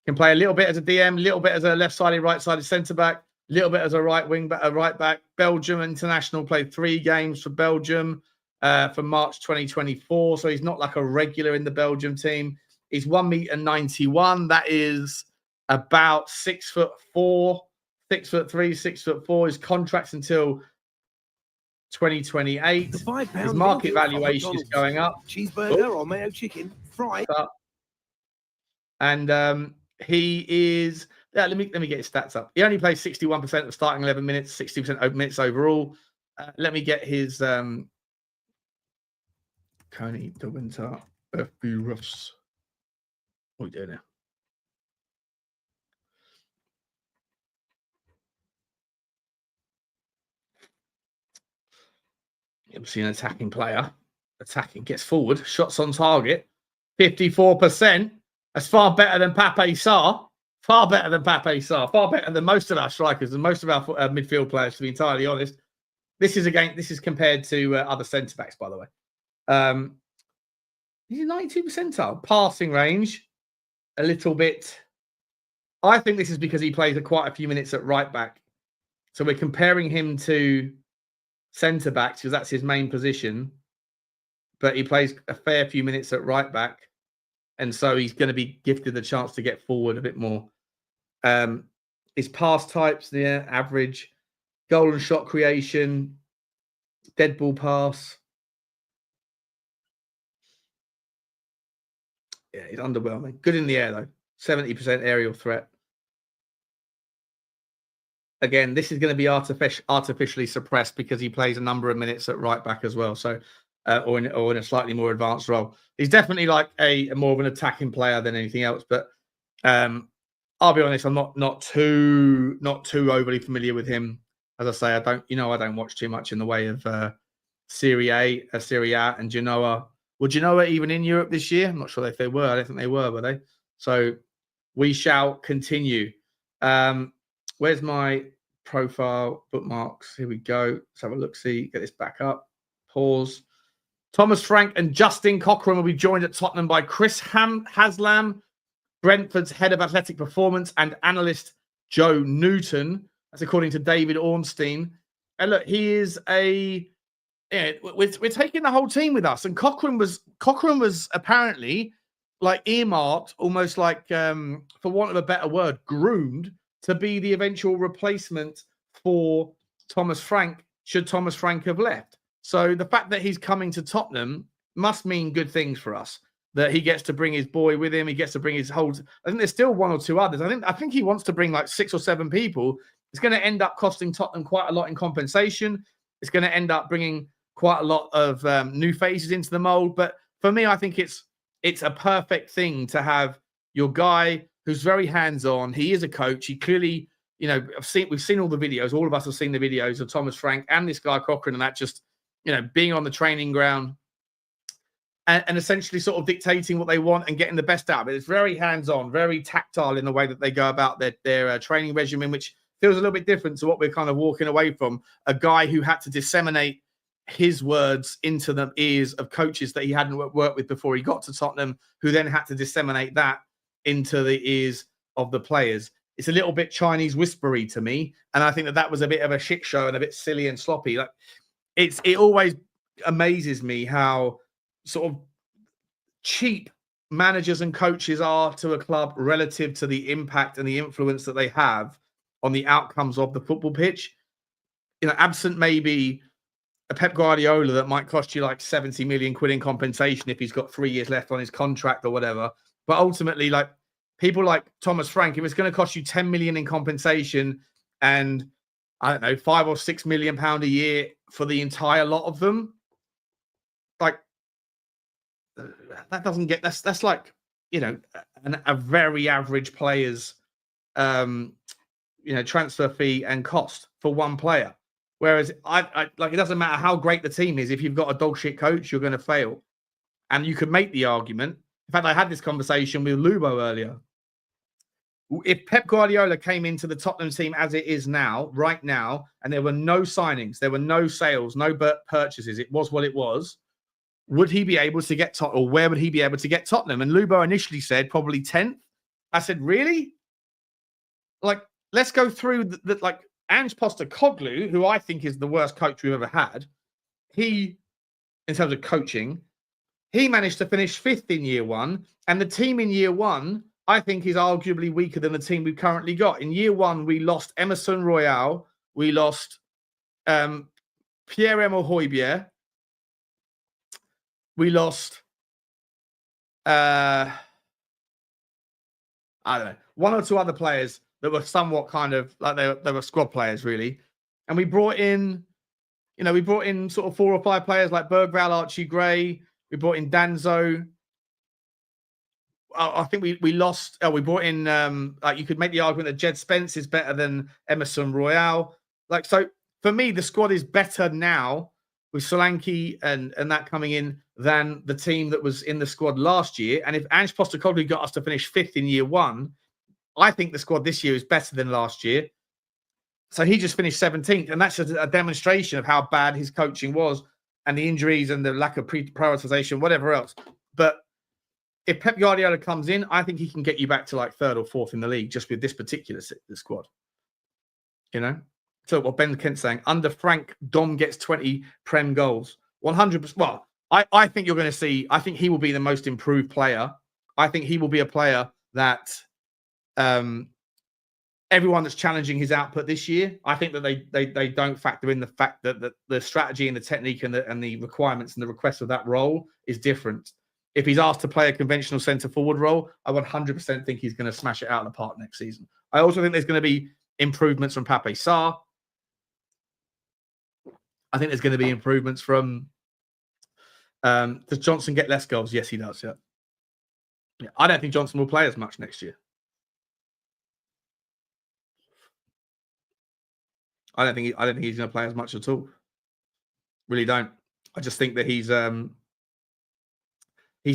Can play a little bit as a DM, a little bit as a left-sided, right-sided centre back, a little bit as a right wing back, a right back. Belgium international, played 3 games for Belgium from March 2024. So he's not like a regular in the Belgium team. He's 1.91 meters. That is about 6'4", 6'3", 6'4". His contract's until 2028. His market valuation is going up. Cheeseburger or mayo chicken, fried. And he is. Yeah, let me get his stats up. He only plays 61% of starting 11 minutes, 60% minutes overall. Let me get his Koni de Winter FB Ruffs. What are we doing now? You'll see an attacking player. Attacking, gets forward, shots on target, 54%. That's far better than Pape Sarr. Far better than Pape Sarr. Far better than most of our strikers and most of our midfield players, to be entirely honest. This is compared to other centre backs, by the way. He's 92 percentile. Passing range, a little bit. I think this is because he plays quite a few minutes at right back. So we're comparing him to centre backs because that's his main position. But he plays a fair few minutes at right back. And so he's going to be gifted the chance to get forward a bit more. His pass types, the average, goal and shot creation, dead ball pass. Yeah, he's underwhelming. Good in the air, though. 70% aerial threat. Again, this is going to be artificially suppressed because he plays a number of minutes at right back as well. So, or in a slightly more advanced role. He's definitely like a more of an attacking player than anything else. But I'll be honest, I'm not too overly familiar with him. As I say, I don't watch too much in the way of Serie A and Genoa. Were Genoa even in Europe this year? I'm not sure if they were. I don't think they were they? So we shall continue. Where's my profile bookmarks? Here we go. Let's have a look. See, get this back up. Pause. Thomas Frank and Justin Cochrane will be joined at Tottenham by Chris Haslam, Brentford's head of athletic performance, and analyst Joe Newton. That's according to David Ornstein. And look, he is we're taking the whole team with us. And Cochrane was apparently like earmarked, almost like, for want of a better word, groomed to be the eventual replacement for Thomas Frank, should Thomas Frank have left. So the fact that he's coming to Tottenham must mean good things for us. That he gets to bring his boy with him. He gets to bring his whole. I think there's still 1 or 2 others. I think he wants to bring like 6 or 7 people. It's going to end up costing Tottenham quite a lot in compensation. It's going to end up bringing quite a lot of new faces into the mold. But for me, I think it's a perfect thing to have your guy who's very hands-on. He is a coach. He clearly, we've seen all the videos. All of us have seen the videos of Thomas Frank and this guy Cochrane, and that just, being on the training ground and essentially sort of dictating what they want and getting the best out of it. It's very hands-on, very tactile in the way that they go about their training regimen, which feels a little bit different to what we're kind of walking away from. A guy who had to disseminate his words into the ears of coaches that he hadn't worked with before he got to Tottenham, who then had to disseminate that into the ears of the players. It's a little bit Chinese whispery to me, and I think that was a bit of a shit show and a bit silly and sloppy. Like it always amazes me how sort of cheap managers and coaches are to a club relative to the impact and the influence that they have on the outcomes of the football pitch. Absent maybe a Pep Guardiola that might cost you like 70 million quid in compensation if he's got 3 years left on his contract or whatever. But ultimately, like, people like Thomas Frank, if it's going to cost you 10 million in compensation and I don't know, £5 or £6 million a year for the entire lot of them, like that doesn't get that's like, you know, a very average player's transfer fee and cost for one player. Whereas I like, it doesn't matter how great the team is, if you've got a dog shit coach, you're going to fail. And you could make the argument. In fact, I had this conversation with Lubo earlier. If Pep Guardiola came into the Tottenham team as it is now, right now, and there were no signings, there were no sales, no purchases, it was what it was, would he be able to get Tottenham, or where would he be able to get Tottenham? And Lubo initially said probably 10th. I said, really? Like, let's go through like Ange Postecoglou, who I think is the worst coach we've ever had. He, in terms of coaching, he managed to finish 5th in year one, and the team in year one, I think, is arguably weaker than the team we've currently got. In year one, we lost Emerson Royal, we lost Pierre-Emile Højbjerg, we lost I don't know, one or two other players that were somewhat kind of like they were squad players, really. And we brought in, sort of 4 or 5 players like Berghvall, Archie Gray. We brought in Danzo. I think we lost. We brought in, you could make the argument that Jed Spence is better than Emerson Royal. Like, so for me, the squad is better now with Solanke and that coming in than the team that was in the squad last year. And if Ange Postecoglou got us to finish 5th in year one, I think the squad this year is better than last year. So he just finished 17th. And that's just a demonstration of how bad his coaching was and the injuries and the lack of prioritization, whatever else. But if Pep Guardiola comes in, I think he can get you back to like 3rd or 4th in the league just with this particular squad. So what Ben Kent's saying, under Frank, Dom gets 20 Prem goals. 100%. Well, I think you're going to see, I think he will be the most improved player. I think he will be a player that everyone that's challenging his output this year, I think that they don't factor in the fact that the strategy and the technique and the requirements and the requests of that role is different. If he's asked to play a conventional centre-forward role, I 100% think he's going to smash it out of the park next season. I also think there's going to be improvements from Pape Sarr. I think there's going to be improvements from... does Johnson get less goals? Yes, he does, yeah. I don't think Johnson will play as much next year. I don't think he's going to play as much at all. Really don't. I just think that he's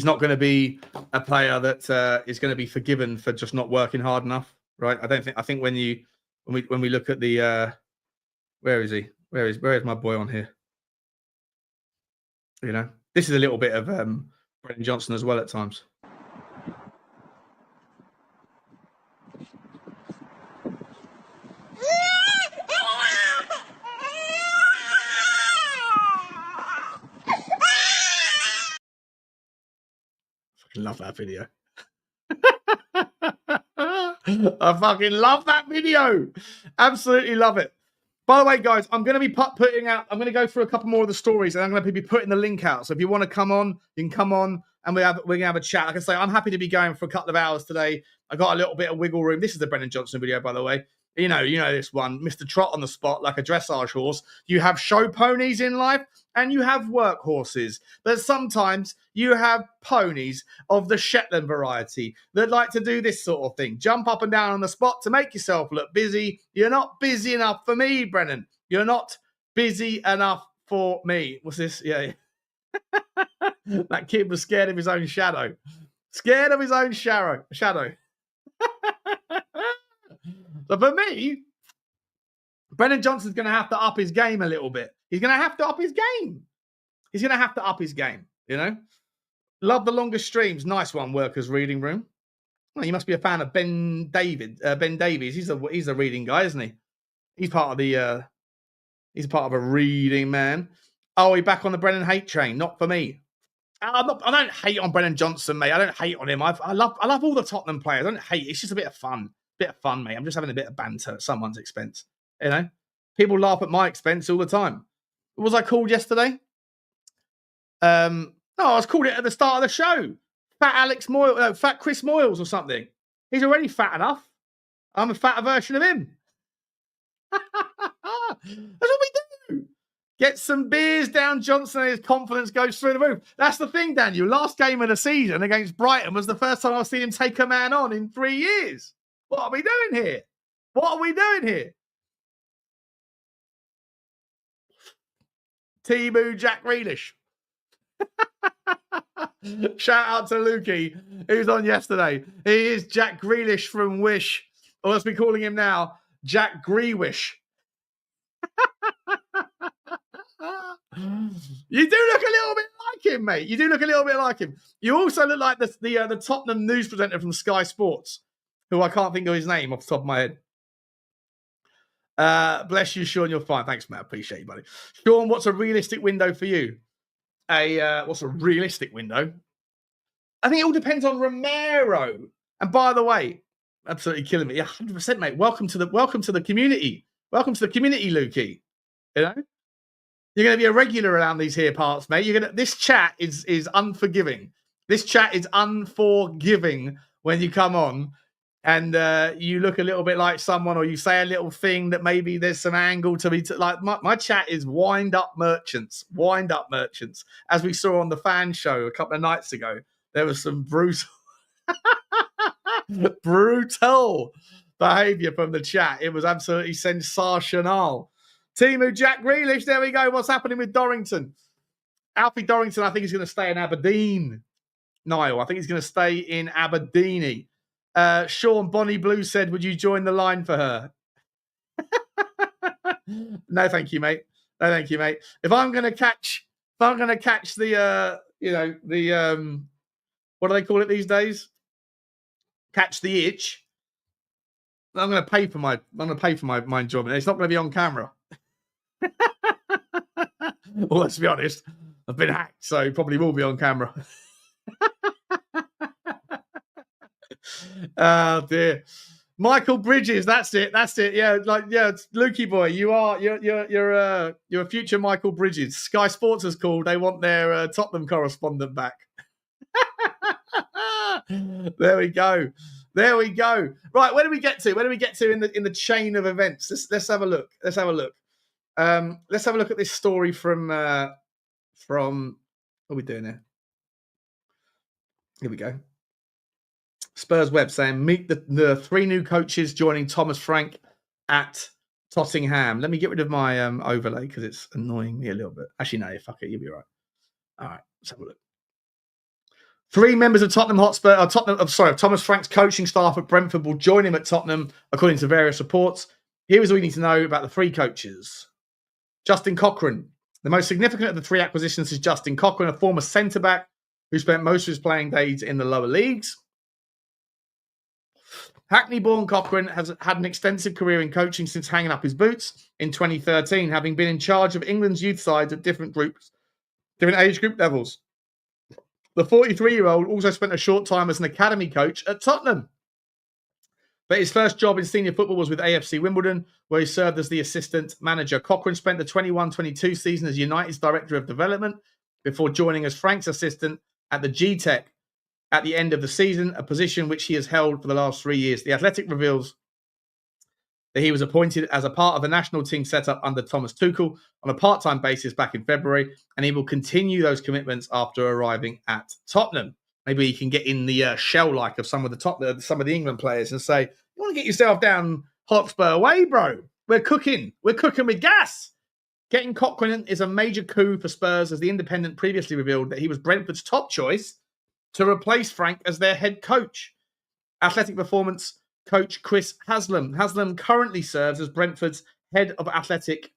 not going to be a player that is going to be forgiven for just not working hard enough, right? I think when we look at the where is he? Where is my boy on here? This is a little bit of Brennan Johnson as well at times. Love that video. I fucking love that video. Absolutely love it. By the way, guys, I'm going to be putting out, I'm going to go through a couple more of the stories and I'm going to be putting the link out. So if you want to come on, you can come on and we're going to have a chat. Like I say, I'm happy to be going for a couple of hours today. I got a little bit of wiggle room. This is the Brennan Johnson video, by the way. You know this one, Mr. Trot on the spot like a dressage horse. You have show ponies in life and you have work horses. But sometimes you have ponies of the Shetland variety that like to do this sort of thing. Jump up and down on the spot to make yourself look busy. You're not busy enough for me, Brennan. You're not busy enough for me. What's this? Yeah. That kid was scared of his own shadow. Scared of his own shadow. So for me, Brennan Johnson's going to have to up his game a little bit. He's going to have to up his game. Love the longest streams. Nice one, Workers Reading Room. Well, you must be a fan of Ben Davies. He's a reading guy, isn't he? He's part of a reading man. Oh, we're back on the Brennan hate train. Not for me. I don't hate on Brennan Johnson, mate. I don't hate on him. I love all the Tottenham players. I don't hate. It's just a bit of fun. Mate. I'm just having a bit of banter at someone's expense. People laugh at my expense all the time. What was I called yesterday? No, I was called it at the start of the show. Fat Chris Moyles or something. He's already fat enough. I'm a fatter version of him. That's what we do. Get some beers down Johnson and his confidence goes through the roof. That's the thing, Daniel. Last game of the season against Brighton was the first time I've seen him take a man on in 3 years. What are we doing here? What are we doing here? Timu Jack Grealish. Shout out to Lukey, who's on yesterday. He is Jack Grealish from Wish. Or let's be calling him now, Jack Greewish. You do look a little bit like him, mate. You do look a little bit like him. You also look like the Tottenham news presenter from Sky Sports, who I can't think of his name off the top of my head. Bless you, Sean. You're fine. Thanks, Matt. Appreciate you, buddy. Sean, what's a realistic window for you? What's a realistic window? I think it all depends on Romero. And by the way, absolutely killing me. 100%, mate. Welcome to the community. Welcome to the community, Lukey. You know? You're going to be a regular around these here parts, mate. This chat is unforgiving. This chat is unforgiving when you come on and you look a little bit like someone, or you say a little thing that maybe there's some angle to be like. My chat is wind up merchants. As we saw on the fan show a couple of nights ago, there was some brutal behavior from the chat. It was absolutely sensational. Timu Jack Grealish, there we go. What's happening with Dorrington? Alfie Dorrington, I think he's going to stay in Aberdeen. Niall, I think he's going to stay in Aberdeen. Sean Bonnie Blue said, would you join the line for her? No, thank you, mate. No, thank you, mate. If I'm going to catch the, what do they call it these days? Catch the itch. I'm going to pay for my enjoyment. It's not going to be on camera. Well, let's be honest. I've been hacked, so it probably will be on camera. Oh dear. Michael Bridges, that's it. Yeah, Lukey boy, you're a future Michael Bridges. Sky Sports has called. They want their Tottenham correspondent back. There we go. Right, where do we get to? In the chain of events? Let's have a look. Let's have a look at this story from what are we doing here? Here we go. Spurs web saying, meet the 3 new coaches joining Thomas Frank at Tottenham. Let me get rid of my overlay because it's annoying me a little bit. Actually, no, fuck it. You'll be right. All right, let's have a look. 3 members of Tottenham Hotspur, Thomas Frank's coaching staff at Brentford will join him at Tottenham, according to various reports. Here is all you need to know about the 3 coaches. Justin Cochrane. The most significant of the 3 acquisitions is Justin Cochrane, a former centre-back who spent most of his playing days in the lower leagues. Hackney-born Cochrane has had an extensive career in coaching since hanging up his boots in 2013, having been in charge of England's youth sides at different age group levels. The 43-year-old also spent a short time as an academy coach at Tottenham. But his first job in senior football was with AFC Wimbledon, where he served as the assistant manager. Cochrane spent the 21-22 season as United's director of development before joining as Frank's assistant at the G-Tech at the end of the season, a position which he has held for the last 3 years. The Athletic reveals that he was appointed as a part of the national team set up under Thomas Tuchel on a part-time basis back in February, and he will continue those commitments after arriving at Tottenham. Maybe he can get in the shell-like of some of the England players and say, you want to get yourself down Hotspur way, bro? We're cooking with gas. Getting Cochrane is a major coup for Spurs, as the Independent previously revealed that he was Brentford's top choice to replace Frank as their head coach. Athletic performance coach Chris Haslam. Haslam currently serves as Brentford's head of athletic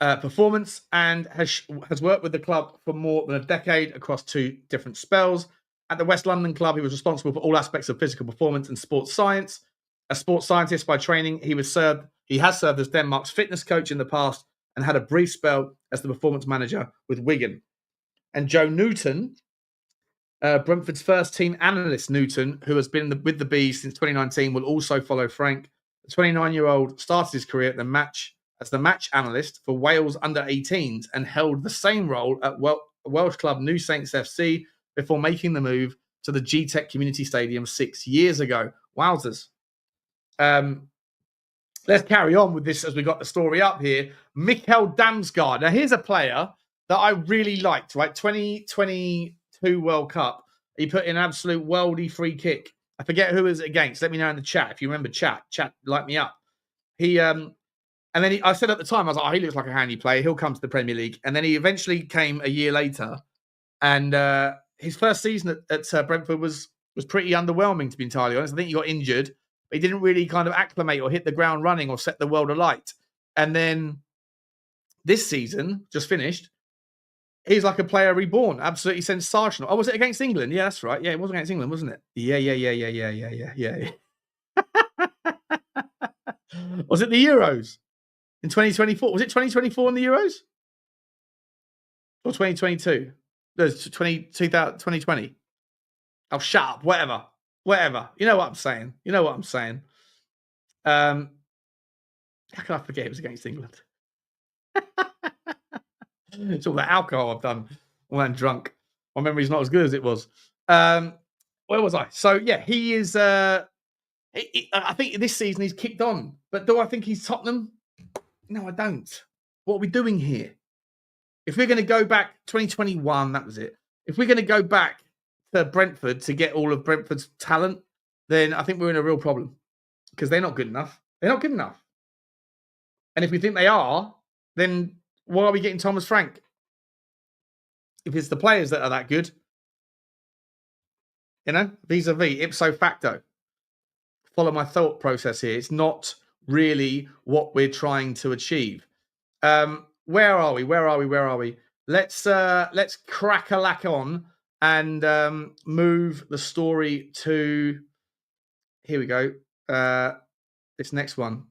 performance and has worked with the club for more than a decade across 2 different spells. At the West London club, he was responsible for all aspects of physical performance and sports science. A sports scientist by training, he has served as Denmark's fitness coach in the past and had a brief spell as the performance manager with Wigan. And Joe Newton, Brentford's first team analyst, Newton, who has been with the Bees since 2019, will also follow Frank. The 29-year-old started his career as the match analyst for Wales under-18s and held the same role at Welsh club New Saints FC before making the move to the G-Tech Community Stadium 6 years ago. Wowzers. Let's carry on with this as we got the story up here. Mikkel Damsgaard. Now, here's a player that I really liked, right? 2022 World Cup. He put in an absolute worldy free kick. I forget who it was against. Let me know in the chat if you remember. Chat, light me up. And then I said at the time, I was like, oh, he looks like a handy player. He'll come to the Premier League. And then he eventually came a year later. And his first season at Brentford was pretty underwhelming, to be entirely honest. I think he got injured. But he didn't really kind of acclimate or hit the ground running or set the world alight. And then this season, just finished, he's like a player reborn. Absolutely sensational. Oh, was it against England? Yeah, that's right. Yeah, it was against England, wasn't it? Yeah. Was it the Euros? In 2024. Was it 2024 in the Euros? Or 2022? No, 2020. Oh, shut up. Whatever. You know what I'm saying. How can I forget it was against England? It's all that alcohol I've done. All that drunk. My memory's not as good as it was. Where was I? So, yeah, he is... I think this season he's kicked on. But do I think he's Tottenham? No, I don't. What are we doing here? If we're going to go back 2021, that was it. If we're going to go back to Brentford to get all of Brentford's talent, then I think we're in a real problem because they're not good enough. They're not good enough. And if we think they are, then why are we getting Thomas Frank? If it's the players that are that good, vis-a-vis, ipso facto. Follow my thought process here. It's not really what we're trying to achieve. Where are we? Let's crack a lack on and move the story to... Here we go. This next one.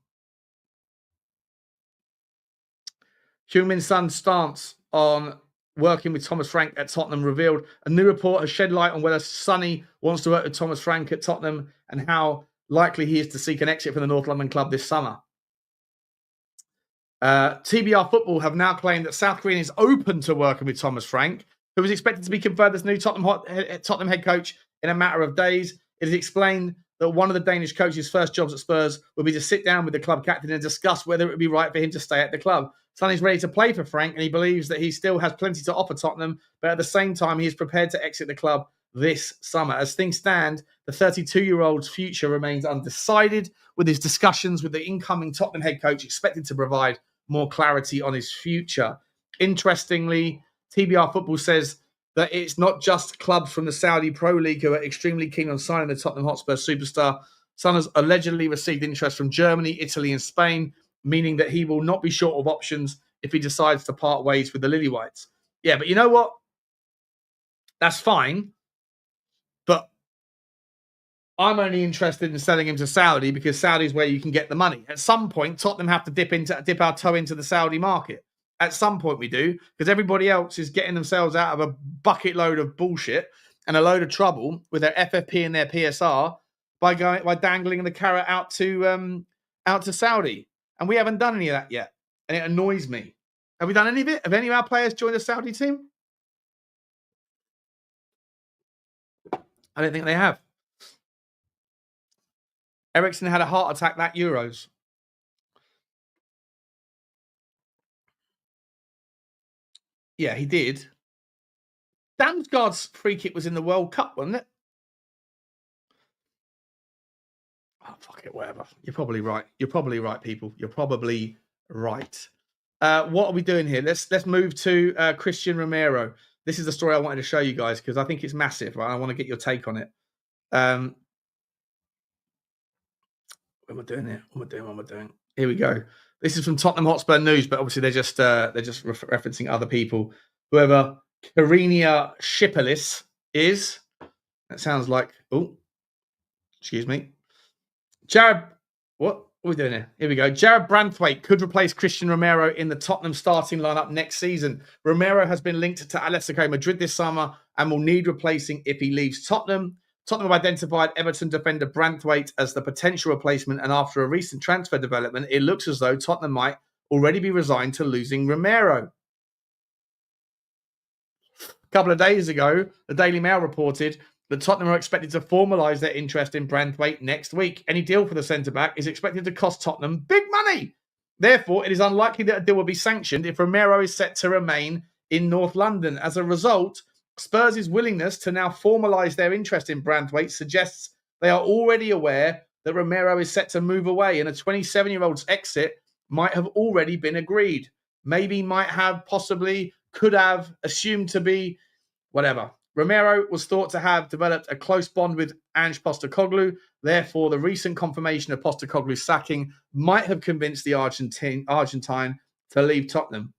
Heung-min Son's stance on working with Thomas Frank at Tottenham revealed. A new report has shed light on whether Sonny wants to work with Thomas Frank at Tottenham and how likely he is to seek an exit from the North London club this summer. TBR Football have now claimed that South Korean is open to working with Thomas Frank, who is expected to be confirmed as new Tottenham head coach in a matter of days. It is explained that one of the Danish coach's first jobs at Spurs will be to sit down with the club captain and discuss whether it would be right for him to stay at the club. Sonny's ready to play for Frank, and he believes that he still has plenty to offer Tottenham, but at the same time, he is prepared to exit the club this summer. As things stand, the 32-year-old's future remains undecided, with his discussions with the incoming Tottenham head coach expected to provide more clarity on his future. Interestingly, TBR Football says that it's not just clubs from the Saudi Pro League who are extremely keen on signing the Tottenham Hotspur superstar. Son has allegedly received interest from Germany, Italy and Spain, meaning that he will not be short of options if he decides to part ways with the Lily Whites. Yeah, but you know what? That's fine. But I'm only interested in selling him to Saudi because Saudi is where you can get the money. At some point, Tottenham have to dip our toe into the Saudi market. At some point we do, because everybody else is getting themselves out of a bucket load of bullshit and a load of trouble with their FFP and their PSR by dangling the carrot out to Saudi. And we haven't done any of that yet. And it annoys me. Have we done any of it? Have any of our players joined the Saudi team? I don't think they have. Eriksen had a heart attack that Euros. Yeah, he did. Damsgaard's free kick was in the World Cup, wasn't it? Oh, fuck it, whatever. You're probably right. You're probably right, people. You're probably right. What are we doing here? Let's move to Christian Romero. This is the story I wanted to show you guys because I think it's massive, right? I want to get your take on it. What am I doing here? What am I doing? Here we go. This is from Tottenham Hotspur News, but obviously they're just referencing other people. Whoever Karinia Shipalis is. That sounds like, oh, excuse me. What are we doing here? Here we go. Jared Branthwaite could replace Christian Romero in the Tottenham starting lineup next season. Romero has been linked to Atletico Madrid this summer and will need replacing if he leaves Tottenham. Tottenham have identified Everton defender Branthwaite as the potential replacement, and after a recent transfer development, it looks as though Tottenham might already be resigned to losing Romero. A couple of days ago, the Daily Mail reported that Tottenham are expected to formalise their interest in Branthwaite next week. Any deal for the centre-back is expected to cost Tottenham big money. Therefore, it is unlikely that a deal will be sanctioned if Romero is set to remain in North London. As a result, Spurs' willingness to now formalise their interest in Branthwaite suggests they are already aware that Romero is set to move away and a 27-year-old's exit might have already been agreed. Maybe, might have, possibly, could have, assumed to be, whatever. Romero was thought to have developed a close bond with Ange Postecoglou. Therefore, the recent confirmation of Postecoglou's sacking might have convinced the Argentine to leave Tottenham.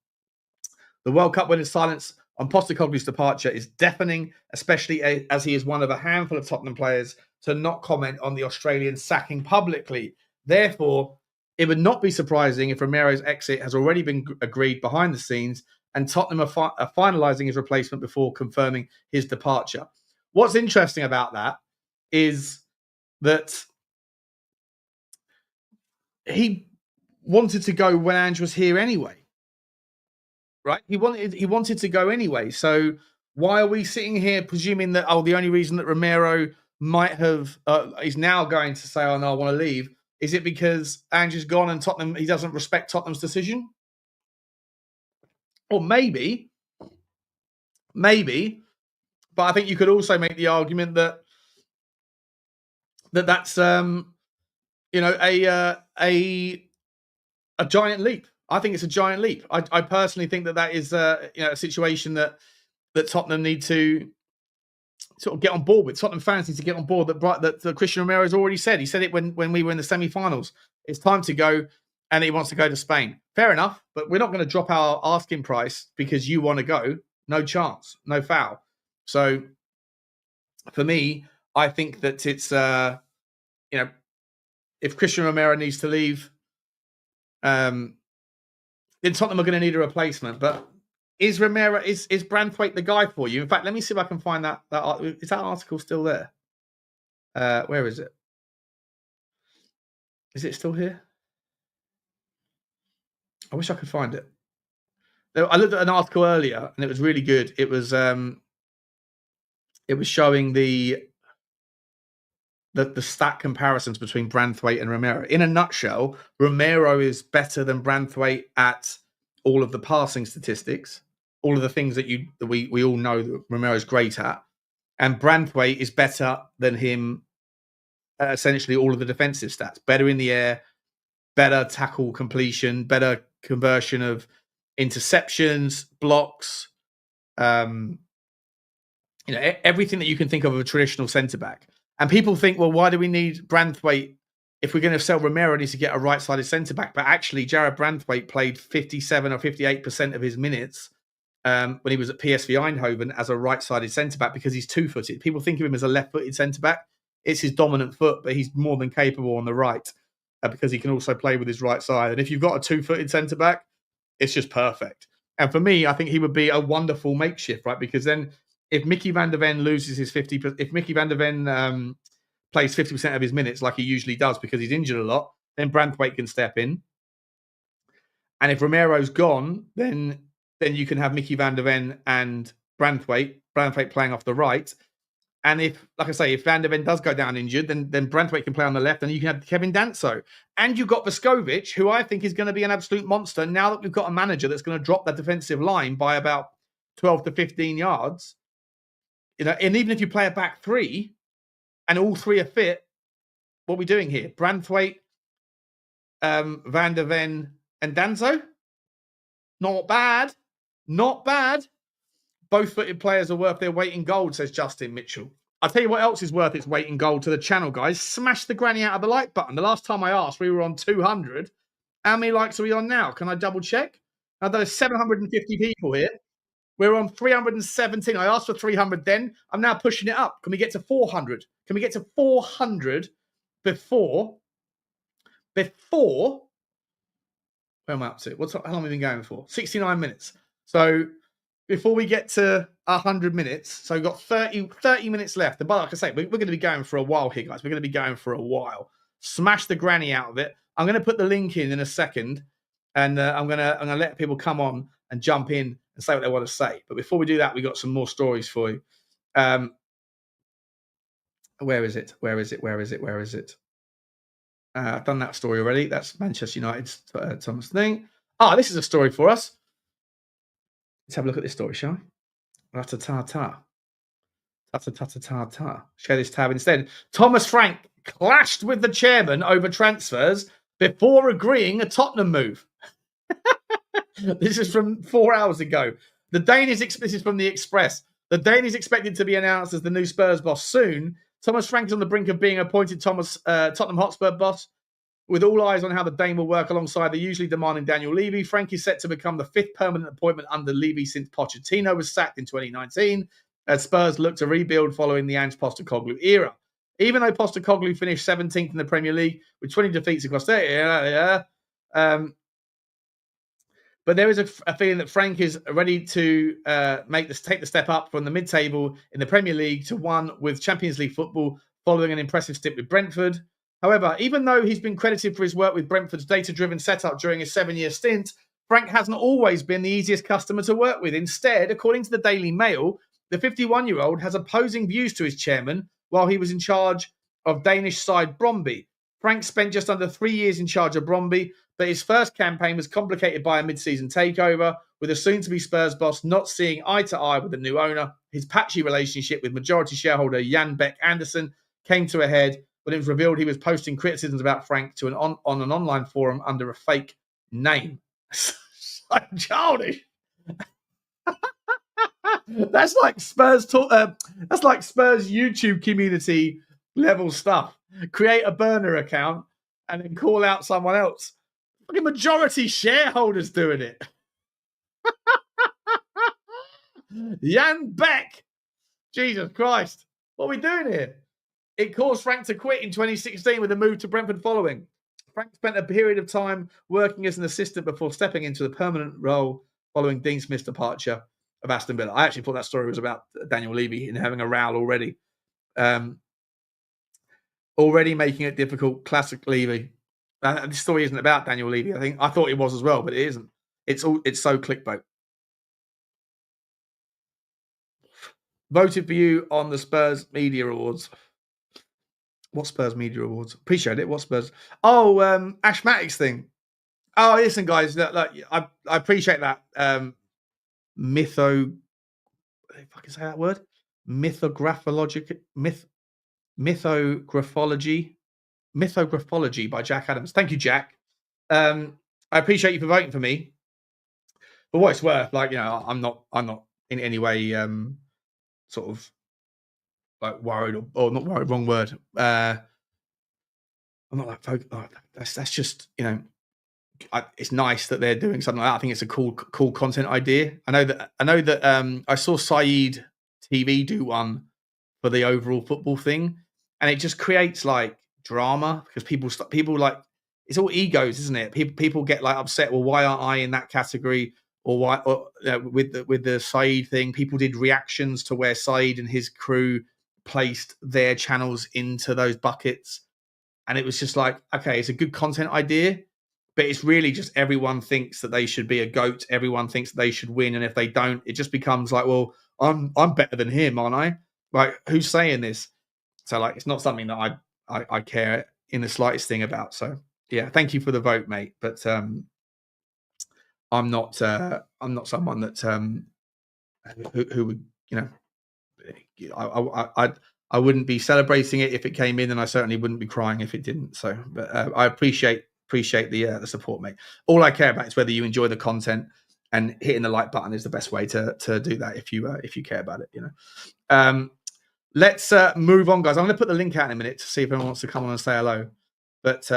The World Cup winner's silence on Postecoglou's departure is deafening, especially as he is one of a handful of Tottenham players to not comment on the Australian sacking publicly. Therefore, it would not be surprising if Romero's exit has already been agreed behind the scenes and Tottenham are finalising his replacement before confirming his departure. What's interesting about that is that he wanted to go when Ange was here anyway, right? He wanted to go anyway. So why are we sitting here presuming that, the only reason that Romero might have is now going to say, oh, no, I want to leave? Is it because Ange is gone and Tottenham, he doesn't respect Tottenham's decision? Or maybe, but I think you could also make the argument that's a giant leap. I think it's a giant leap. I personally think that is a situation that Tottenham need to sort of get on board with. Tottenham fans need to get on board that Christian Romero has already said. He said it when we were in the semi-finals. It's time to go, and he wants to go to Spain. Fair enough, but we're not going to drop our asking price because you want to go. No chance, no foul. So for me, I think that it's if Christian Romero needs to leave, then Tottenham are going to need a replacement. But is Branthwaite the guy for you? In fact, let me see if I can find that. Is that article still there? Where is it? Is it still here? I wish I could find it. I looked at an article earlier, and it was really good. It was showing the stat comparisons between Branthwaite and Romero. In a nutshell, Romero is better than Branthwaite at all of the passing statistics, all of the things that we all know that Romero's great at, and Branthwaite is better than him at essentially all of the defensive stats. Better in the air, better tackle completion, better conversion of interceptions, blocks, everything that you can think of a traditional centre-back. And people think, well, why do we need Branthwaite? If we're going to sell Romero, it needs to get a right-sided centre-back. But actually, Jared Branthwaite played 57 or 58% of his minutes when he was at PSV Eindhoven as a right-sided centre-back because he's two-footed. People think of him as a left-footed centre-back. It's his dominant foot, but he's more than capable on the right because he can also play with his right side. And if you've got a two-footed centre-back, it's just perfect. And for me, I think he would be a wonderful makeshift, right? Because then if Micky van der Ven loses his 50%, if Micky van der Ven plays 50% of his minutes like he usually does because he's injured a lot, then Branthwaite can step in. And if Romero's gone, then you can have Micky van der Ven and Branthwaite playing off the right. And if, like I say, if Van der Ven does go down injured, then Branthwaite can play on the left, and you can have Kevin Danso. And you've got Vuskovic, who I think is going to be an absolute monster now that we've got a manager that's going to drop that defensive line by about 12 to 15 yards. And even if you play a back three and all three are fit, what are we doing here? Branthwaite, Van der Ven, and Danso? Not bad. Not bad. Both-footed players are worth their weight in gold, says Justin Mitchell. I'll tell you what else is worth its weight in gold to the channel, guys. Smash the granny out of the like button. The last time I asked, we were on 200. How many likes are we on now? Can I double check? Now, there's 750 people here. We're on 317. I asked for 300 then. I'm now pushing it up. Can we get to 400? Can we get to 400 before... Where am I up to? How long have we been going for? 69 minutes. So... before we get to 100 minutes, so we've got 30 minutes left. And like I say, we're going to be going for a while here, guys. We're going to be going for a while. Smash the granny out of it. I'm going to put the link in a second, and I'm going to let people come on and jump in and say what they want to say. But before we do that, we've got some more stories for you. Where is it? I've done that story already. That's Manchester United's Thomas thing. This is a story for us. Let's have a look at this story, shall we? Ta-ta-ta-ta. Ta-ta-ta-ta-ta. Share this tab instead. Thomas Frank clashed with the chairman over transfers before agreeing a Tottenham move. This is from 4 hours ago. This is from the Express. The Dane is expected to be announced as the new Spurs boss soon. Thomas Frank is on the brink of being appointed Tottenham Hotspur boss. With all eyes on how the Dane will work alongside the usually demanding Daniel Levy, Frank is set to become the 5th permanent appointment under Levy since Pochettino was sacked in 2019, as Spurs look to rebuild following the Ange Postecoglou era. Even though Postecoglou finished 17th in the Premier League with 20 defeats across there, but there is a feeling that Frank is ready to take the step up from the mid-table in the Premier League to one with Champions League football following an impressive stint with Brentford. However, even though he's been credited for his work with Brentford's data-driven setup during his 7-year stint, Frank hasn't always been the easiest customer to work with. Instead, according to the Daily Mail, the 51-year-old has opposing views to his chairman while he was in charge of Danish side Brøndby. Frank spent just under 3 years in charge of Brøndby, but his first campaign was complicated by a mid-season takeover, with a soon-to-be Spurs boss not seeing eye to eye with the new owner. His patchy relationship with majority shareholder Jan Beck Anderson came to a head when it was revealed he was posting criticisms about Frank on an online forum under a fake name. So childish. That's like Spurs that's like Spurs YouTube community level stuff. Create a burner account and then call out someone else. Fucking majority shareholders doing it. Jan Beck. Jesus Christ. What are we doing here? It caused Frank to quit in 2016 with a move to Brentford following. Frank spent a period of time working as an assistant before stepping into the permanent role following Dean Smith's departure of Aston Villa. I actually thought that story was about Daniel Levy and having a row already. Already making it difficult. Classic Levy. This story isn't about Daniel Levy. I thought it was as well, but it isn't. It's so clickbait. Voted for you on the Spurs Media Awards. What Spurs Media Awards? Appreciate it. What Spurs? Oh, Ashmatics thing. Oh, listen, guys. Look, I appreciate that. Mythographology by Jack Adams. Thank you, Jack. I appreciate you for voting for me. For what it's worth, I'm not in any way sort of like worried or not worried. Wrong word. I'm not like that's just it's nice that they're doing something like that. I think it's a cool content idea. I know that I saw Saeed TV do one for the overall football thing, and it just creates like drama because people like it's all egos, isn't it? People get like upset. Well, why aren't I in that category? Or why? Or, with the Saeed thing, people did reactions to where Saeed and his crew placed their channels into those buckets, and it was just like, okay, it's a good content idea. But it's really just everyone thinks that they should be a GOAT. Everyone thinks they should win. And if they don't, it just becomes like, well, I'm better than him, aren't I? Like, who's saying this? So, like, it's not something that I care in the slightest thing about. So, yeah, thank you for the vote, mate. But I'm not someone that who would, I wouldn't be celebrating it if it came in, and I certainly wouldn't be crying if it didn't. So, but I appreciate the support, mate. All I care about is whether you enjoy the content, and hitting the like button is the best way to do that if you care about it. Let's move on, guys. I'm going to put the link out in a minute to see if anyone wants to come on and say hello. But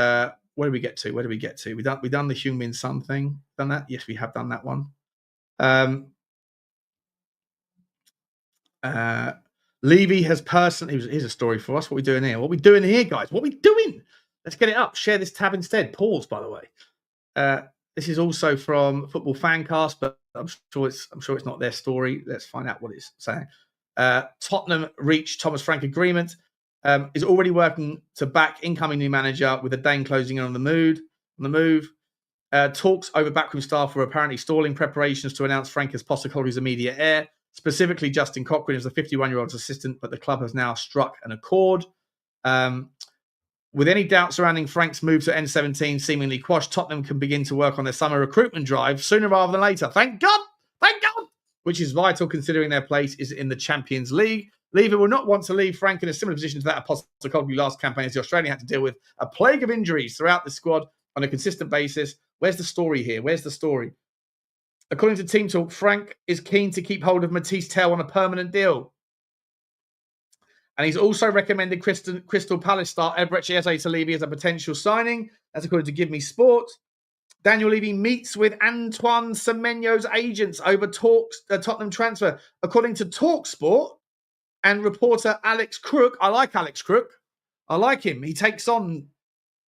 where do we get to? We done the Heung-min Son thing. Done that? Yes, we have done that one. Levy has personally. Here's a story for us. What are we doing here? What are we doing here, guys? What are we doing? Let's get it up. Share this tab instead. Pause, by the way. This is also from Football Fancast, but I'm sure it's not their story. Let's find out what it's saying. Tottenham reached Thomas Frank agreement. Is already working to back incoming new manager with a Dane closing in on the move. Talks over backroom staff were apparently stalling preparations to announce Frank as Postecoglou's immediate heir. Specifically, Justin Cochrane is a 51-year-old's assistant, but the club has now struck an accord. With any doubt surrounding Frank's move to N17 seemingly quashed, Tottenham can begin to work on their summer recruitment drive sooner rather than later. Thank God! Thank God! Which is vital considering their place is in the Champions League. Lever will not want to leave Frank in a similar position to that of Postecoglou last campaign, as the Australian had to deal with a plague of injuries throughout the squad on a consistent basis. Where's the story here? Where's the story? According to Team Talk, Frank is keen to keep hold of Matisse Tell on a permanent deal. And he's also recommended Crystal Palace star Eberechi Eze to Levy as a potential signing. That's according to Give Me Sport. Daniel Levy meets with Antoine Semenyo's agents over Tottenham transfer. According to TalkSport and reporter Alex Crook, I like Alex Crook. I like him. He takes on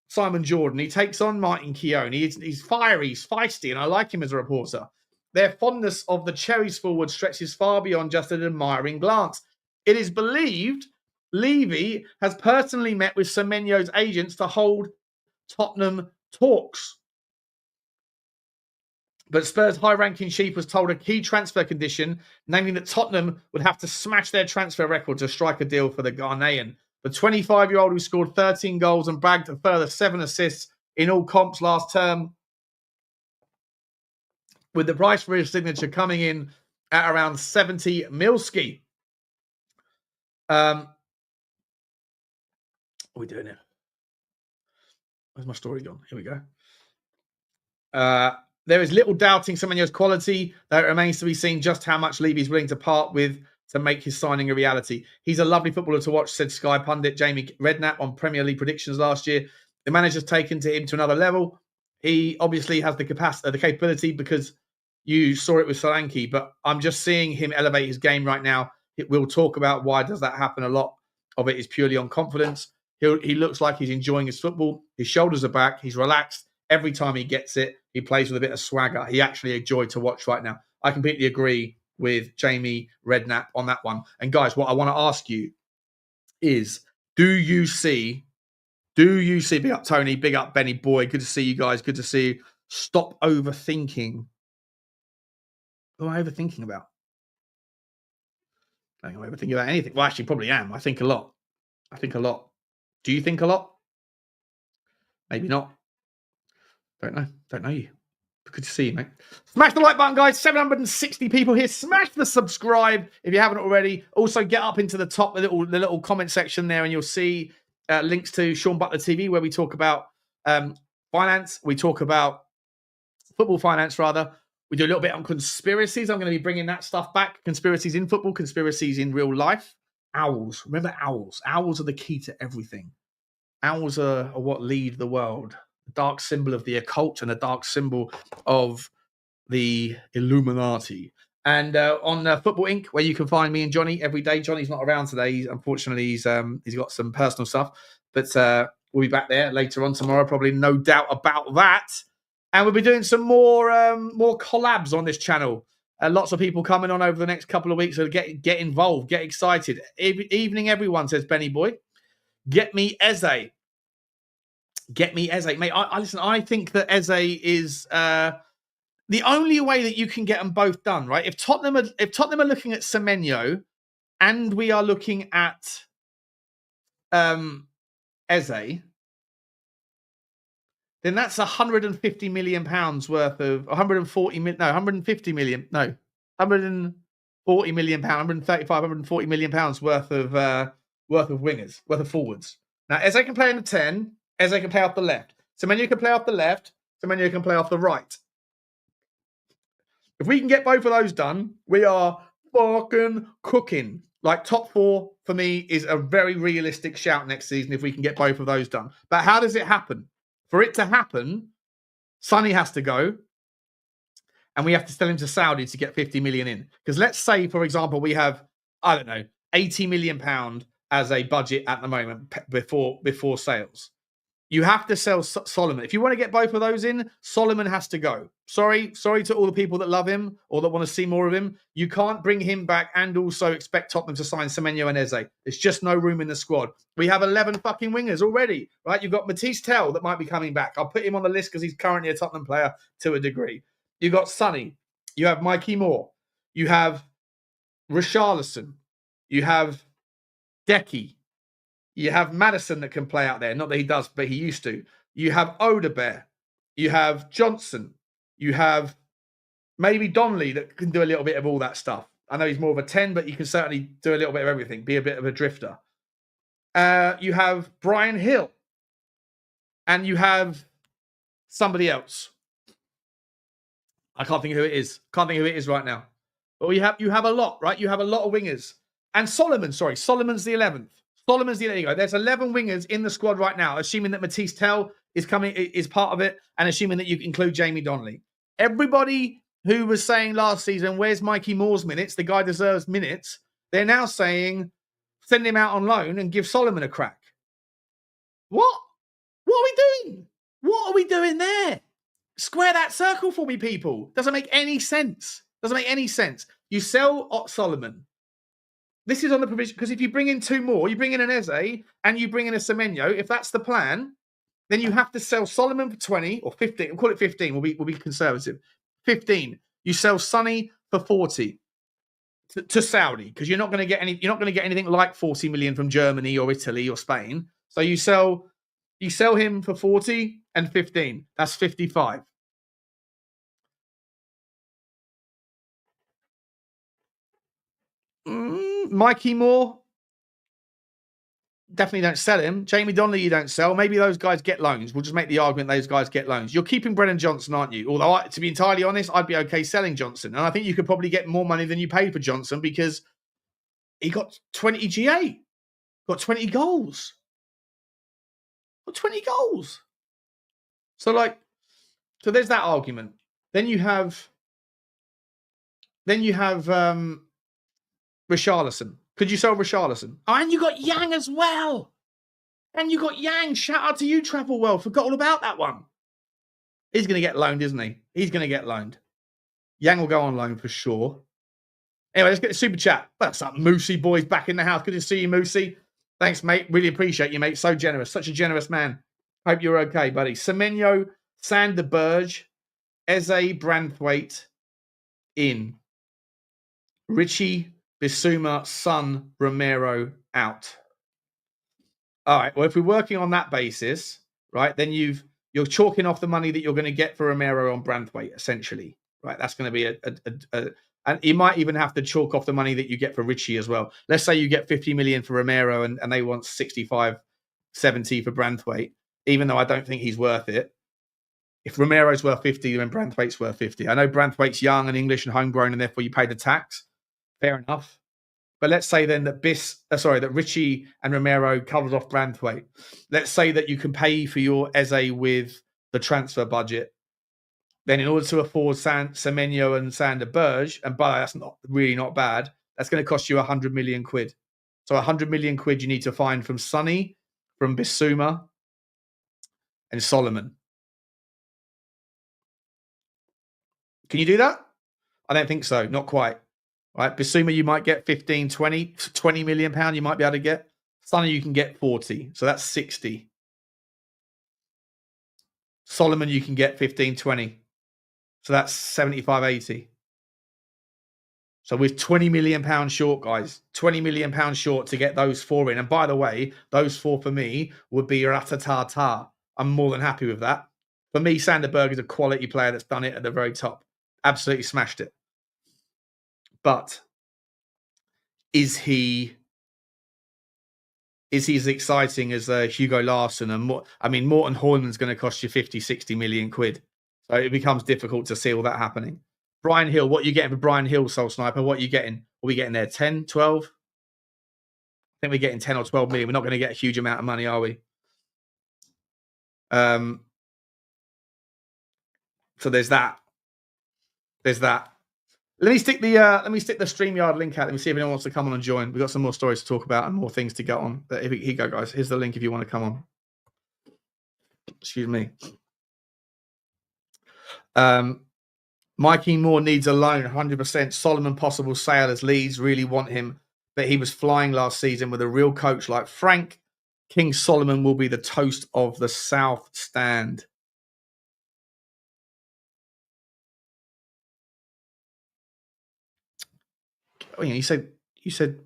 Simon Jordan. He takes on Martin Keown. He's fiery, he's feisty, and I like him as a reporter. Their fondness of the Cherries forward stretches far beyond just an admiring glance. It is believed Levy has personally met with Semenyo's agents to hold Tottenham talks. But Spurs' high-ranking chief was told a key transfer condition, namely that Tottenham would have to smash their transfer record to strike a deal for the Ghanaian. The 25-year-old who scored 13 goals and bagged a further 7 assists in all comps last term, with the price for his signature coming in at around 70 milski. What are we doing here? Where's my story gone? Here we go. There is little doubting Semenyo's quality, though it remains to be seen just how much Levy is willing to part with to make his signing a reality. He's a lovely footballer to watch, said Sky pundit Jamie Redknapp on Premier League predictions last year. The manager's taken to him to another level. He obviously has the capability, because you saw it with Solanke, but I'm just seeing him elevate his game right now. We'll talk about why does that happen. A lot of it is purely on confidence. He looks like he's enjoying his football. His shoulders are back. He's relaxed. Every time he gets it, he plays with a bit of swagger. He actually a joy to watch right now. I completely agree with Jamie Redknapp on that one. And guys, what I want to ask you is, do you see, big up Tony, big up Benny Boy, good to see you guys, good to see you. Stop overthinking. What am I overthinking about? I don't overthink about anything. Well, actually, probably am. I think a lot. Do you think a lot? Maybe not. Don't know you. Good to see you, mate. Smash the like button, guys. 760 people here. Smash the subscribe if you haven't already. Also, get up into the top, the little comment section there, and you'll see links to Sean Butler TV, where we talk about finance. We talk about football finance, rather. We do a little bit on conspiracies. I'm going to be bringing that stuff back. Conspiracies in football, conspiracies in real life. Owls. Remember owls. Owls are the key to everything. Owls are what lead the world. The dark symbol of the occult and a dark symbol of the Illuminati. And on Football Inc., where you can find me and Johnny every day. Johnny's not around today. Unfortunately, he's got some personal stuff. But we'll be back there later on tomorrow, probably, no doubt about that. And we'll be doing some more collabs on this channel. Lots of people coming on over the next couple of weeks. So get involved, get excited. Evening, everyone, says Benny Boy. Get me Eze. Mate. I think that Eze is the only way that you can get them both done, right? If Tottenham are looking at Semenyo, and we are looking at Eze, then that's 150 million pounds worth of 140 million, no, 150 million, no, 140 million pounds, 135, 140 million pounds worth of wingers, worth of forwards. Now, Eze can play in the 10, Eze can play off the left. Semenyo can play off the left, Semenyo can play off the right. If we can get both of those done, we are fucking cooking. Like, top 4 for me is a very realistic shout next season if we can get both of those done. But how does it happen? For it to happen, Sonny has to go, and we have to sell him to Saudi to get 50 million in. Because let's say, for example, we have, I don't know, 80 million pound as a budget at the moment before sales. You have to sell Solomon. If you want to get both of those in, Solomon has to go. Sorry to all the people that love him or that want to see more of him. You can't bring him back and also expect Tottenham to sign Semenyo and Eze. There's just no room in the squad. We have 11 fucking wingers already, right? You've got Matisse Tell that might be coming back. I'll put him on the list because he's currently a Tottenham player to a degree. You've got Sonny. You have Mikey Moore. You have Richarlison. You have Decky. You have Maddison that can play out there. Not that he does, but he used to. You have Odebear. You have Johnson. You have maybe Donnelly that can do a little bit of all that stuff. I know he's more of a 10, but you can certainly do a little bit of everything. Be a bit of a drifter. You have Brian Hill. And you have somebody else. I can't think of who it is. Can't think of who it is right now. But you have a lot, right? You have a lot of wingers. And Solomon's the 11th. There you go. There's 11 wingers in the squad right now, assuming that Matisse Tell is part of it, and assuming that you include Jamie Donnelly. Everybody who was saying last season, where's Mikey Moore's minutes? The guy deserves minutes. They're now saying, send him out on loan and give Solomon a crack. What? What are we doing? What are we doing there? Square that circle for me, people. Doesn't make any sense. You sell Solomon. This is on the provision, because if you bring in two more, you bring in an Eze and you bring in a Semenyo, if that's the plan, then you have to sell Solomon for 20 or 15. We'll call it 15. We'll be conservative. 15. You sell Sonny for 40 to Saudi, because you're not going to get anything like 40 million from Germany or Italy or Spain. So you sell him for 40 and 15. That's 55. Mikey Moore, definitely don't sell him. Jamie Donnelly, you don't sell. Maybe those guys get loans. We'll just make the argument those guys get loans. You're keeping Brennan Johnson, aren't you? Although, to be entirely honest, I'd be okay selling Johnson. And I think you could probably get more money than you paid for Johnson, because he got 20 GA. Got 20 goals. So there's that argument. Then you have Richarlison. Could you sell Richarlison? Oh, and you got Yang as well. Shout out to you, Travel World. Forgot all about that one. He's going to get loaned, isn't he? Yang will go on loan for sure. Anyway, let's get the super chat. That's up, Moosey boys back in the house. Good to see you, Moosey. Thanks, mate. Really appreciate you, mate. So generous. Such a generous man. Hope you're okay, buddy. Semenyo, Sander Berge, Eze, Branthwaite, in. Richie, Bissouma, Son, Romero, out. All right. Well, if we're working on that basis, right, then you're chalking off the money that you're going to get for Romero on Branthwaite, essentially. Right. That's going to be and you might even have to chalk off the money that you get for Richie as well. Let's say you get 50 million for Romero and they want 65, 70 for Branthwaite, even though I don't think he's worth it. If Romero's worth 50, then Branthwaite's worth 50. I know Branthwaite's young and English and homegrown, and therefore you pay the tax. Fair enough. But let's say then that that Richie and Romero covers off Branthwaite. Let's say that you can pay for your Eze with the transfer budget. Then in order to afford Semenyo and Sander Berge, and by that's not bad, that's going to cost you 100 million quid. So 100 million quid you need to find from Sonny, from Bissouma, and Solomon. Can you do that? I don't think so. Not quite. Right, Bissouma, you might get 15, 20 million pound. You might be able to get. Sonny, you can get 40. So that's 60. Solomon, you can get 15, 20. So that's 75, 80. So we're 20 million pounds short, guys. 20 million pounds short to get those four in. And by the way, those four for me would be ratatata. I'm more than happy with that. For me, Sander Berge is a quality player that's done it at the very top. Absolutely smashed it. But is he as exciting as Hugo Larsson and more? I mean, Morten Højlund's going to cost you 50, 60 million quid. So it becomes difficult to see all that happening. Brian Hill, what are you getting for Brian Hill, Soul Sniper? What are you getting? Are we getting there 10, 12? I think we're getting 10 or 12 million. We're not going to get a huge amount of money, are we? So there's that. Let me stick the StreamYard link out. Let me see if anyone wants to come on and join. We've got some more stories to talk about and more things to get on. But here you go, guys. Here's the link if you want to come on. Excuse me. Mikey Moore needs a loan, 100%. Solomon possible sale as Leeds really want him. But he was flying last season with a real coach like Frank. King Solomon will be the toast of the South Stand. You said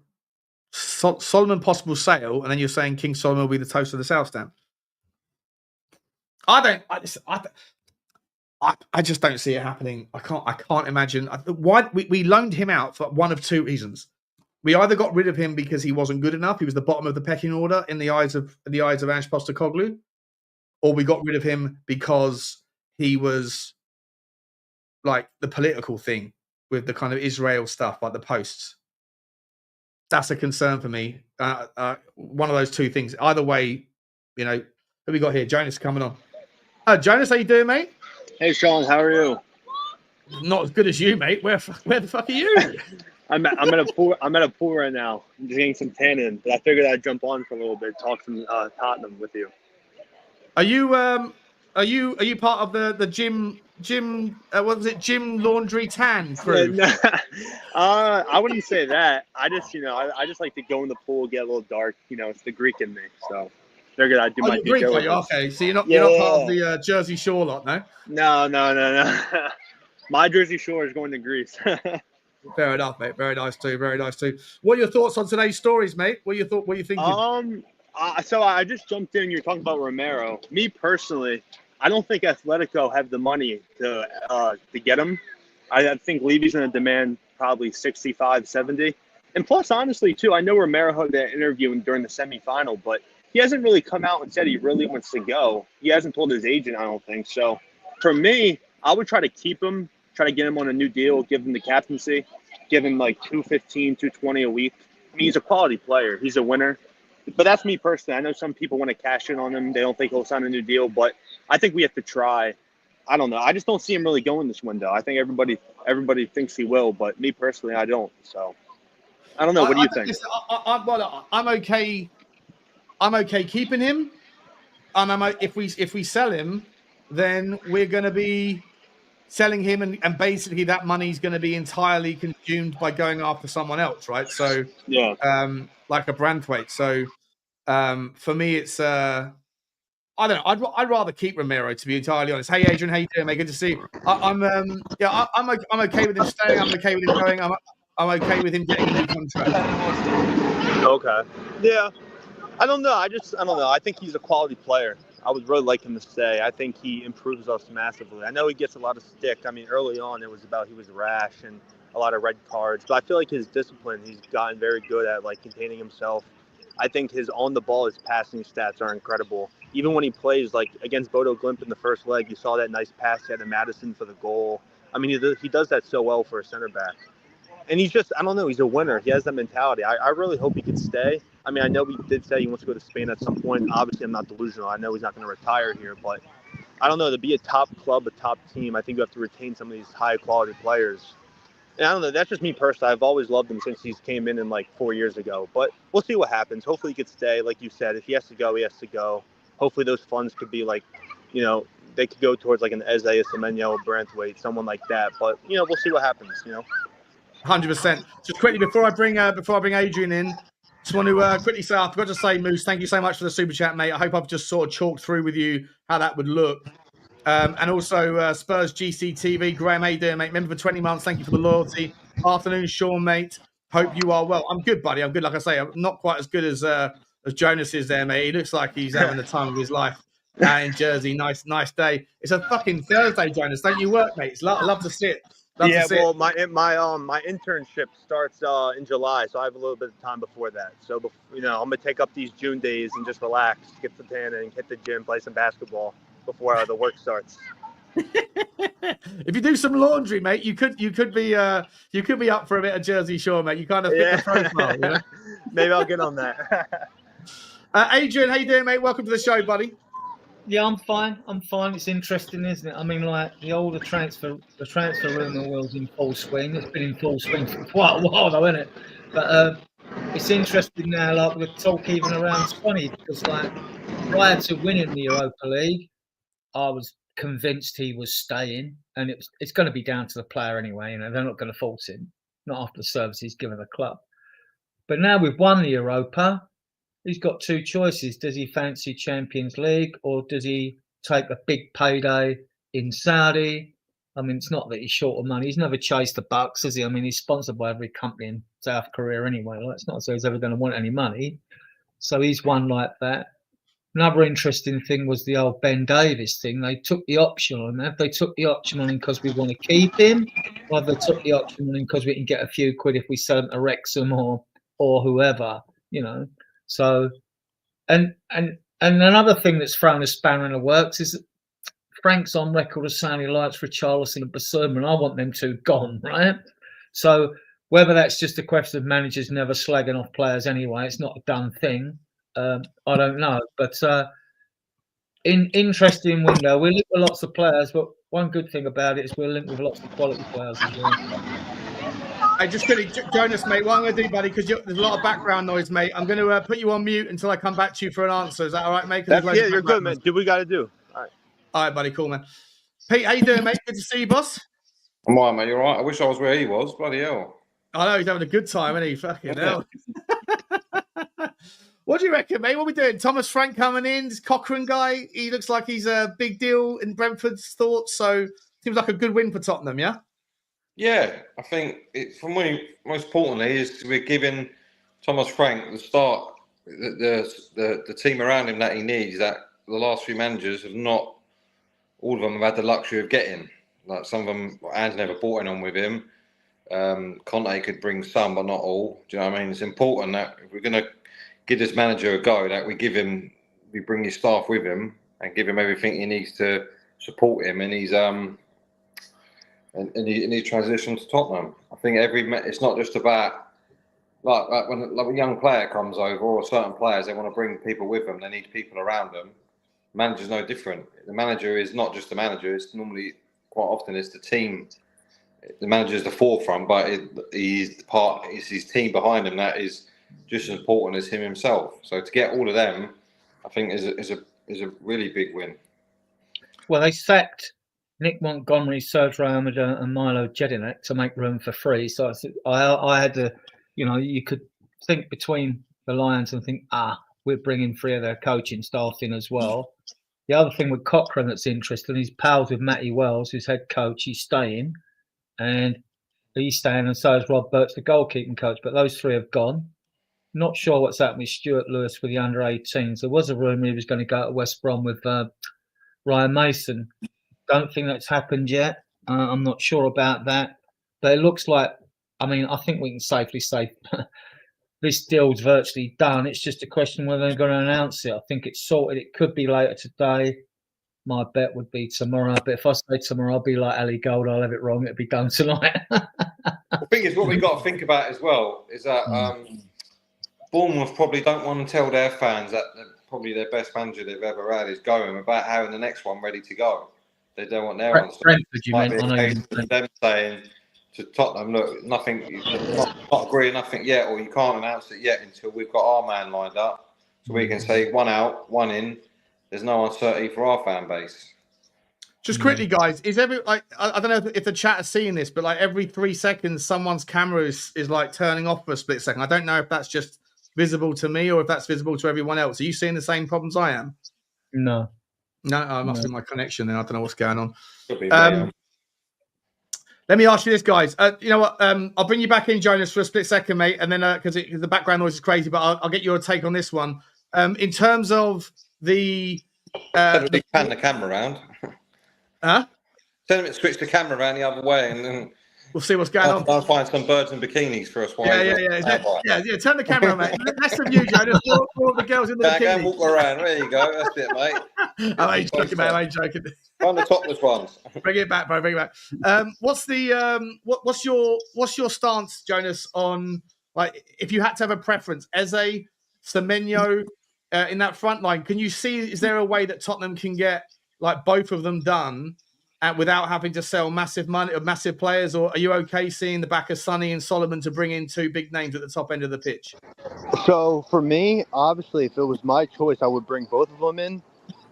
Solomon possible sale, and then you're saying King Solomon will be the toast of the South Stand. I just don't see it happening. I can't imagine why we loaned him out for one of two reasons. We either got rid of him because he wasn't good enough; he was the bottom of the pecking order in the eyes of Ange Postecoglou, or we got rid of him because he was like the political thing with the kind of Israel stuff, like the posts. That's a concern for me. One of those two things. Either way, who we got here? Jonas coming on. Jonas, how you doing, mate? Hey, Sean, how are you? Not as good as you, mate. Where the fuck are you? I'm at a pool right now. I'm just getting some tan in, but I figured I'd jump on for a little bit, talk some Tottenham with you. Are you part of the gym? What was it? Gym laundry tan crew? I wouldn't say that. I just I just like to go in the pool, get a little dark. It's the Greek in me, so figured I'd do my due diligence. Okay, so you're not part of the Jersey Shore lot, no? No. My Jersey Shore is going to Greece. Fair enough, mate. Very nice too. What are your thoughts on today's stories, mate? What are you thinking? So I just jumped in. You're talking about Romero. Me personally, I don't think Atletico have the money to get him. I think Levy's going to demand probably 65, 70. And plus, honestly, too, I know Romero had that interview during the semifinal, but he hasn't really come out and said he really wants to go. He hasn't told his agent, I don't think. So for me, I would try to keep him, try to get him on a new deal, give him the captaincy, give him like $215, $220 a week. I mean, he's a quality player. He's a winner. But that's me personally. I know some people want to cash in on him. They don't think he'll sign a new deal, but I think we have to try. I don't know. I just don't see him really going this window. I think everybody thinks he will, but me personally, I don't. So I don't know. What do you think? I'm okay. I'm okay keeping him, and if we sell him, then we're going to be selling him, and basically that money's going to be entirely consumed by going after someone else, right? So yeah, like a Branthwaite. So for me, it's I don't know. I'd rather keep Romero, to be entirely honest. Hey, Adrian, how you doing, mate? Good to see you. I'm okay with him staying. I'm okay with him going. I'm okay with him getting a new contract. Okay. Yeah. I don't know. I don't know. I think he's a quality player. I would really like him to stay. I think he improves us massively. I know he gets a lot of stick. I mean, early on it was about he was rash and a lot of red cards, but I feel like his discipline, he's gotten very good at like containing himself. I think his on the ball, his passing stats are incredible. Even when he plays like against Bodo Glimt in the first leg, you saw that nice pass he had to Maddison for the goal. I mean, he does that so well for a center back. And he's just, I don't know, he's a winner. He has that mentality. I really hope he could stay. I mean, I know he did say he wants to go to Spain at some point. Obviously, I'm not delusional. I know he's not going to retire here, but I don't know. To be a top club, a top team, I think you have to retain some of these high-quality players. And I don't know. That's just me personally. I've always loved him since he came in like 4 years ago. But we'll see what happens. Hopefully, he could stay. Like you said, if he has to go, he has to go. Hopefully, those funds could be like, they could go towards like an Eze, Semenyo, Branthwaite, someone like that. But, we'll see what happens, 100%. Just quickly before I bring Adrian in, just want to quickly say, I forgot to say, Moose, thank you so much for the super chat, mate. I hope I've just sort of chalked through with you how that would look. And also Spurs GCTV, Graham, how you doing, mate? Member for 20 months. Thank you for the loyalty. Afternoon, Sean, mate. Hope you are well. I'm good, buddy. I'm good. Like I say, I'm not quite as good as Jonas is there, mate. He looks like he's having the time of his life in Jersey. Nice day. It's a fucking Thursday, Jonas. Don't you work, mate? I love to see it. Well, my internship starts in July, so I have a little bit of time before that. So, I'm gonna take up these June days and just relax, get the tan and hit the gym, play some basketball before the work starts. If you do some laundry, mate, you could be up for a bit of Jersey Shore, mate. You kind of fit the profile. Maybe I'll get on that. Adrian, how you doing, mate? Welcome to the show, buddy. Yeah, I'm fine. It's interesting, isn't it? I mean, like the transfer rumour world's in full swing. It's been in full swing for quite a while, though, isn't it? But it's interesting now, like with talk even around 20, because like prior to winning the Europa League, I was convinced he was staying, and it's going to be down to the player anyway. They're not going to force him, not after the service he's given the club. But now we've won the Europa. He's got two choices. Does he fancy Champions League, or does he take a big payday in Saudi? I mean, it's not that he's short of money. He's never chased the bucks, has he? I mean, he's sponsored by every company in South Korea anyway. Like, it's not as though he's ever going to want any money. So he's one like that. Another interesting thing was the old Ben Davies thing. They took the option on that. They took the option on him because we want to keep him, or they took the option on him because we can get a few quid if we sell him to Wrexham or whoever, you know. So, and another thing that's thrown a spanner in the works is that Frank's on record as saying he likes Richarlison and Bissouma, and I want them two gone, right? So whether that's just a question of managers never slagging off players anyway, it's not a done thing. I don't know, but interesting window. We link with lots of players, but one good thing about it is we're linked with lots of quality players as well. Hey, just quickly, Jonas, mate, what I'm going to do, buddy, because there's a lot of background noise, mate. I'm going to put you on mute until I come back to you for an answer. Is that all right, mate? Yeah, you're good, man. Do what we got to do. All right, buddy, cool, man. Pete, how you doing, mate? Good to see you, boss. I'm all right, mate. You're all right. I wish I was where he was. Bloody hell. I know, he's having a good time, isn't he? Fucking hell. What do you reckon, mate? What are we doing? Thomas Frank coming in, this Cochrane guy. He looks like he's a big deal in Brentford's thoughts. So seems like a good win for Tottenham, yeah? Yeah, I think for me, most importantly, is we're giving Thomas Frank the start, the team around him that he needs. That the last few managers have not, all of them have had the luxury of getting. Like some of them, Anne's never brought on with him. Conte could bring some, but not all. Do you know what I mean? It's important that if we're going to give this manager a go, that we bring his staff with him and give him everything he needs to support him. And he's and he transition to Tottenham. I think it's not just about like when a young player comes over or certain players, they want to bring people with them. They need people around them. Manager's no different. The manager is not just the manager. It's normally quite often it's the team. The manager is the forefront, but it's his team behind him that is just as important as him himself. So to get all of them, I think is a really big win. Well, they sacked Nick Montgomery, Serge Ramadan, and Milo Jedinak to make room for free. So I had to, you could think between the Lions and think, we're bringing three of their coaching staff in as well. The other thing with Cochrane that's interesting, he's pals with Matty Wells, who's head coach. He's staying, and so is Rob Burks, the goalkeeping coach. But those three have gone. Not sure what's happened with Stuart Lewis with the under-18s. There was a rumour he was going to go to West Brom with Ryan Mason. Don't think that's happened yet. I'm not sure about that. But it looks like, I think we can safely say this deal's virtually done. It's just a question whether they're going to announce it. I think it's sorted. It could be later today. My bet would be tomorrow. But if I say tomorrow, I'll be like Ali Gold. I'll have it wrong. It'll be done tonight. The thing is, what we've got to think about as well is that Bournemouth probably don't want to tell their fans that probably their best manager they've ever had is going without having the next one ready to go. They don't want their ones. Brentford, you meant? Them saying to Tottenham, look, nothing, not agreeing nothing yet, or you can't announce it yet until we've got our man lined up, so we can say one out, one in. There's no uncertainty for our fan base. Just quickly, guys, is I don't know if the chat is seeing this, but like every 3 seconds, someone's camera is like turning off for a split second. I don't know if that's just visible to me or if that's visible to everyone else. Are you seeing the same problems I am? No. I must be my connection then. I don't know what's going on. Could be, Let me ask you this, guys. You know what? I'll bring you back in, Jonas, for a split second, mate, and then because the background noise is crazy, but I'll get your take on this one. In terms of the pan the camera around. Huh? Tell them to switch the camera around the other way, and then we'll see what's going on. I'll find some birds in bikinis for us. Yeah. Turn the camera on, mate. Less of you, Jonas. More of the girls in the bikini. Go and walk around. There you go. That's it, mate. I'm joking, mate. I'm joking. Find the topless ones. Bring it back, bro. Bring it back. What's your stance, Jonas, on like if you had to have a preference, Eze, Semenyo in that front line? Can you see? Is there a way that Tottenham can get like both of them done without having to sell massive money or massive players? Or are you okay seeing the back of Sonny and Solomon to bring in two big names at the top end of the pitch? So for me, obviously, if it was my choice, I would bring both of them in.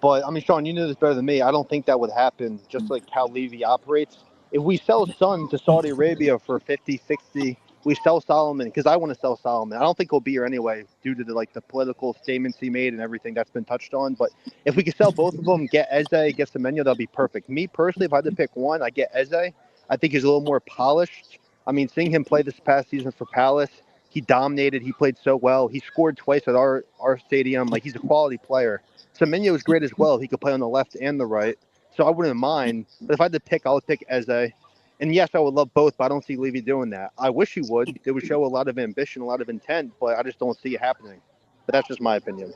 But I mean, Sean, you know this better than me. I don't think that would happen, just like how Levy operates. If we sell Son to Saudi Arabia for 50, 60, we sell Solomon, because I want to sell Solomon. I don't think he'll be here anyway due to the political statements he made and everything that's been touched on. But if we could sell both of them, get Eze, get Semenyo, that'll be perfect. Me personally, if I had to pick one, I get Eze. I think he's a little more polished. I mean, seeing him play this past season for Palace, he dominated. He played so well. He scored twice at our stadium. Like, he's a quality player. Semenyo is great as well. He could play on the left and the right. So I wouldn't mind. But if I had to pick, I would pick Eze. And yes, I would love both, but I don't see Levy doing that. I wish he would. It would show a lot of ambition, a lot of intent, but I just don't see it happening. But that's just my opinion.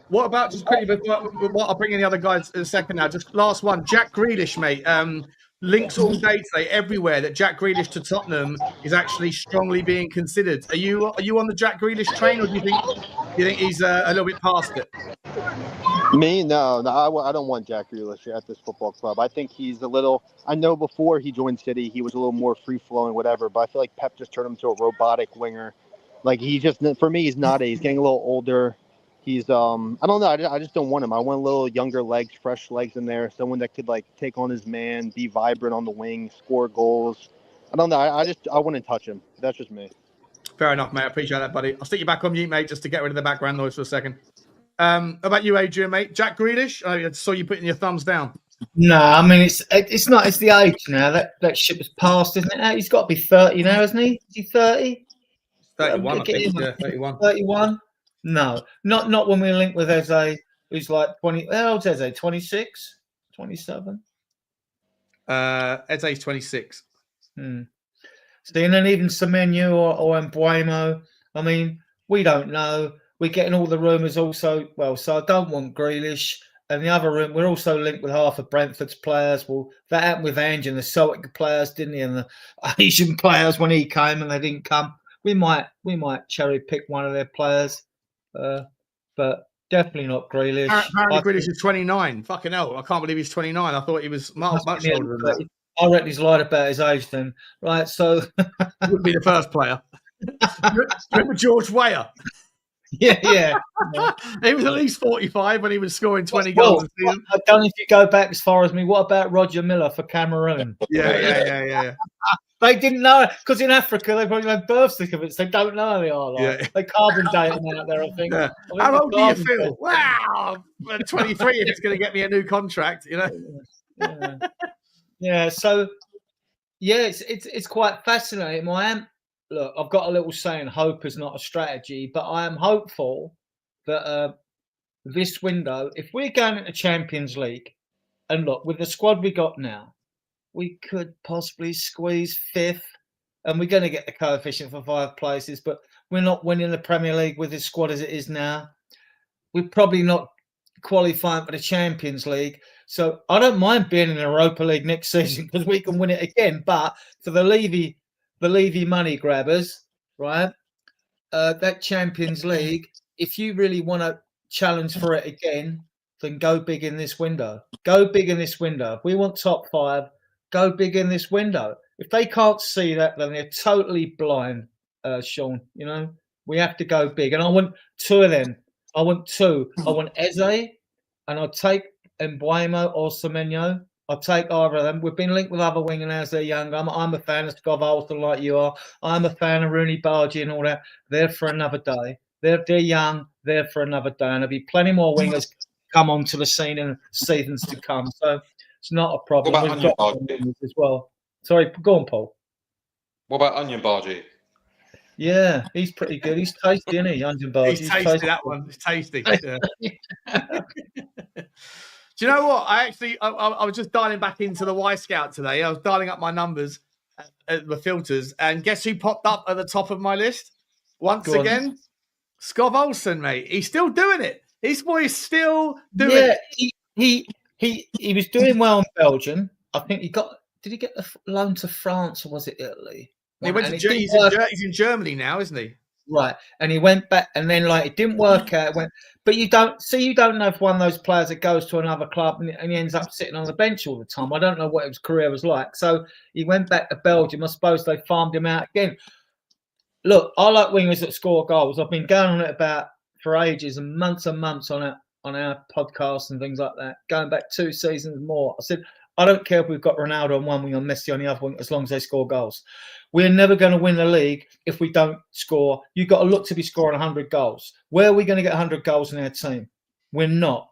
What about, just quickly before I'll bring in the other guys in a second now, just last one, Jack Grealish, mate. Links all day today everywhere that Jack Grealish to Tottenham is actually strongly being considered. Are you on the Jack Grealish train, or do you think he's a little bit past it? Me? No, I don't want Jack Grealish at this football club. I think he's a little, I know before he joined City, he was a little more free-flowing, whatever, but I feel like Pep just turned him into a robotic winger. Like, he just, for me, he's getting a little older. He's, I don't know, I just don't want him. I want a little younger legs, fresh legs in there, someone that could, like, take on his man, be vibrant on the wing, score goals. I don't know, I wouldn't touch him. That's just me. Fair enough, mate. I appreciate that, buddy. I'll stick you back on mute, mate, just to get rid of the background noise for a second. How about you, Adrian, mate? Jack Grealish? I saw you putting your thumbs down. No, I mean, it's not. It's the age now. That ship has passed, isn't it? He's got to be 30 now, isn't he? Is he 30? 31, I think. Yeah, 31. 31? No, not when we link with Eze, who's like 20. How old's Eze? 26? 27? Eze's 26. See, and then even Semenyo or Mbeumo, I mean, we don't know. We're getting all the rumours also. Well, so I don't want Grealish. And the other room, we're also linked with half of Brentford's players. Well, that happened with Ange and the Celtic players, didn't he? And the Asian players when he came and they didn't come. We might cherry pick one of their players, but definitely not Grealish. Apparently, Grealish is 29. Fucking hell! I can't believe he's 29. I thought he was much older than that. I reckon he's lied about his age then, right? So would be the first player. Remember George Weah? Yeah. He was at least 45 when he was scoring 20 goals a season. I don't know if you go back as far as me. What about Roger Miller for Cameroon? Yeah. They didn't know because in Africa they probably have birth certificates. They don't know who they are. Like. They carbon date them out there, I think. Yeah. How old do you feel? Wow, 23 if it's going to get me a new contract, you know. Yeah. So it's quite fascinating. Look, I've got a little saying, hope is not a strategy, but I am hopeful that this window, if we're going into Champions League, and look, with the squad we got now, we could possibly squeeze 5th, and we're going to get the coefficient for 5 places, but we're not winning the Premier League with this squad as it is now. We're probably not qualifying for the Champions League. So I don't mind being in the Europa League next season because we can win it again, but for the Levy money grabbers, right? That Champions League, if you really want to challenge for it again, then go big in this window. Go big in this window. If we want top 5, go big in this window. If they can't see that, then they're totally blind, Sean. You know, we have to go big. And I want 2 of them. I want 2. I want Eze, and I'll take Mbeumo or Semenyo. I'll take either of them. We've been linked with other wingers. They're young. I'm a fan of Scott like you are. I'm a fan of Rooney Berge and all that. They're for another day. They're young. They're for another day. And there'll be plenty more wingers come onto the scene in seasons to come. So it's not a problem. What about Onion Barge as well? Sorry, go on, Paul. What about Onion Barge? Yeah, he's pretty good. He's tasty, isn't he, Onion Barge? He's tasty, that one. It's tasty. Yeah. Do you know what? I was just dialing back into the Y Scout today. I was dialing up my numbers, the filters, and guess who popped up at the top of my list? Once again, Scott Olsen, mate. He's still doing it. This boy is still doing it. He was doing well in Belgium. I think did he get a loan to France or was it Italy? He went to he's in Germany now, isn't he? Right, and he went back, and then it didn't work out. But you don't know if one of those players that goes to another club and he ends up sitting on the bench all the time. I don't know what his career was like. So he went back to Belgium. I suppose they farmed him out again. Look, I like wingers that score goals. I've been going on it for ages and months on our podcast and things like that, going back 2 seasons more. I said I don't care if we've got Ronaldo on one wing and Messi on the other wing, as long as they score goals. We're never going to win the league if we don't score. You've got to look to be scoring 100 goals. Where are we going to get 100 goals in our team? We're not,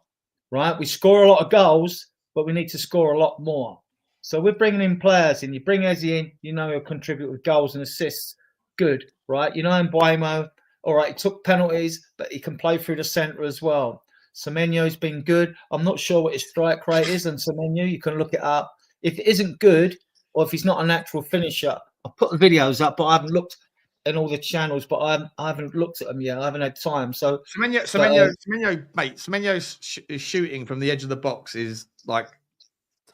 right? We score a lot of goals, but we need to score a lot more. So we're bringing in players in. You bring Eze in, you know he'll contribute with goals and assists. Good, right? You know Mbeumo, all right, he took penalties, but he can play through the centre as well. Semenyo's been good. I'm not sure what his strike rate is on Semenyo. You can look it up. If it isn't good, or if he's not a natural finisher, I'll put the videos up, but I haven't looked in all the channels, but I haven't looked at them yet. I haven't had time. So Semenyo, mate, Semenyo's shooting from the edge of the box is like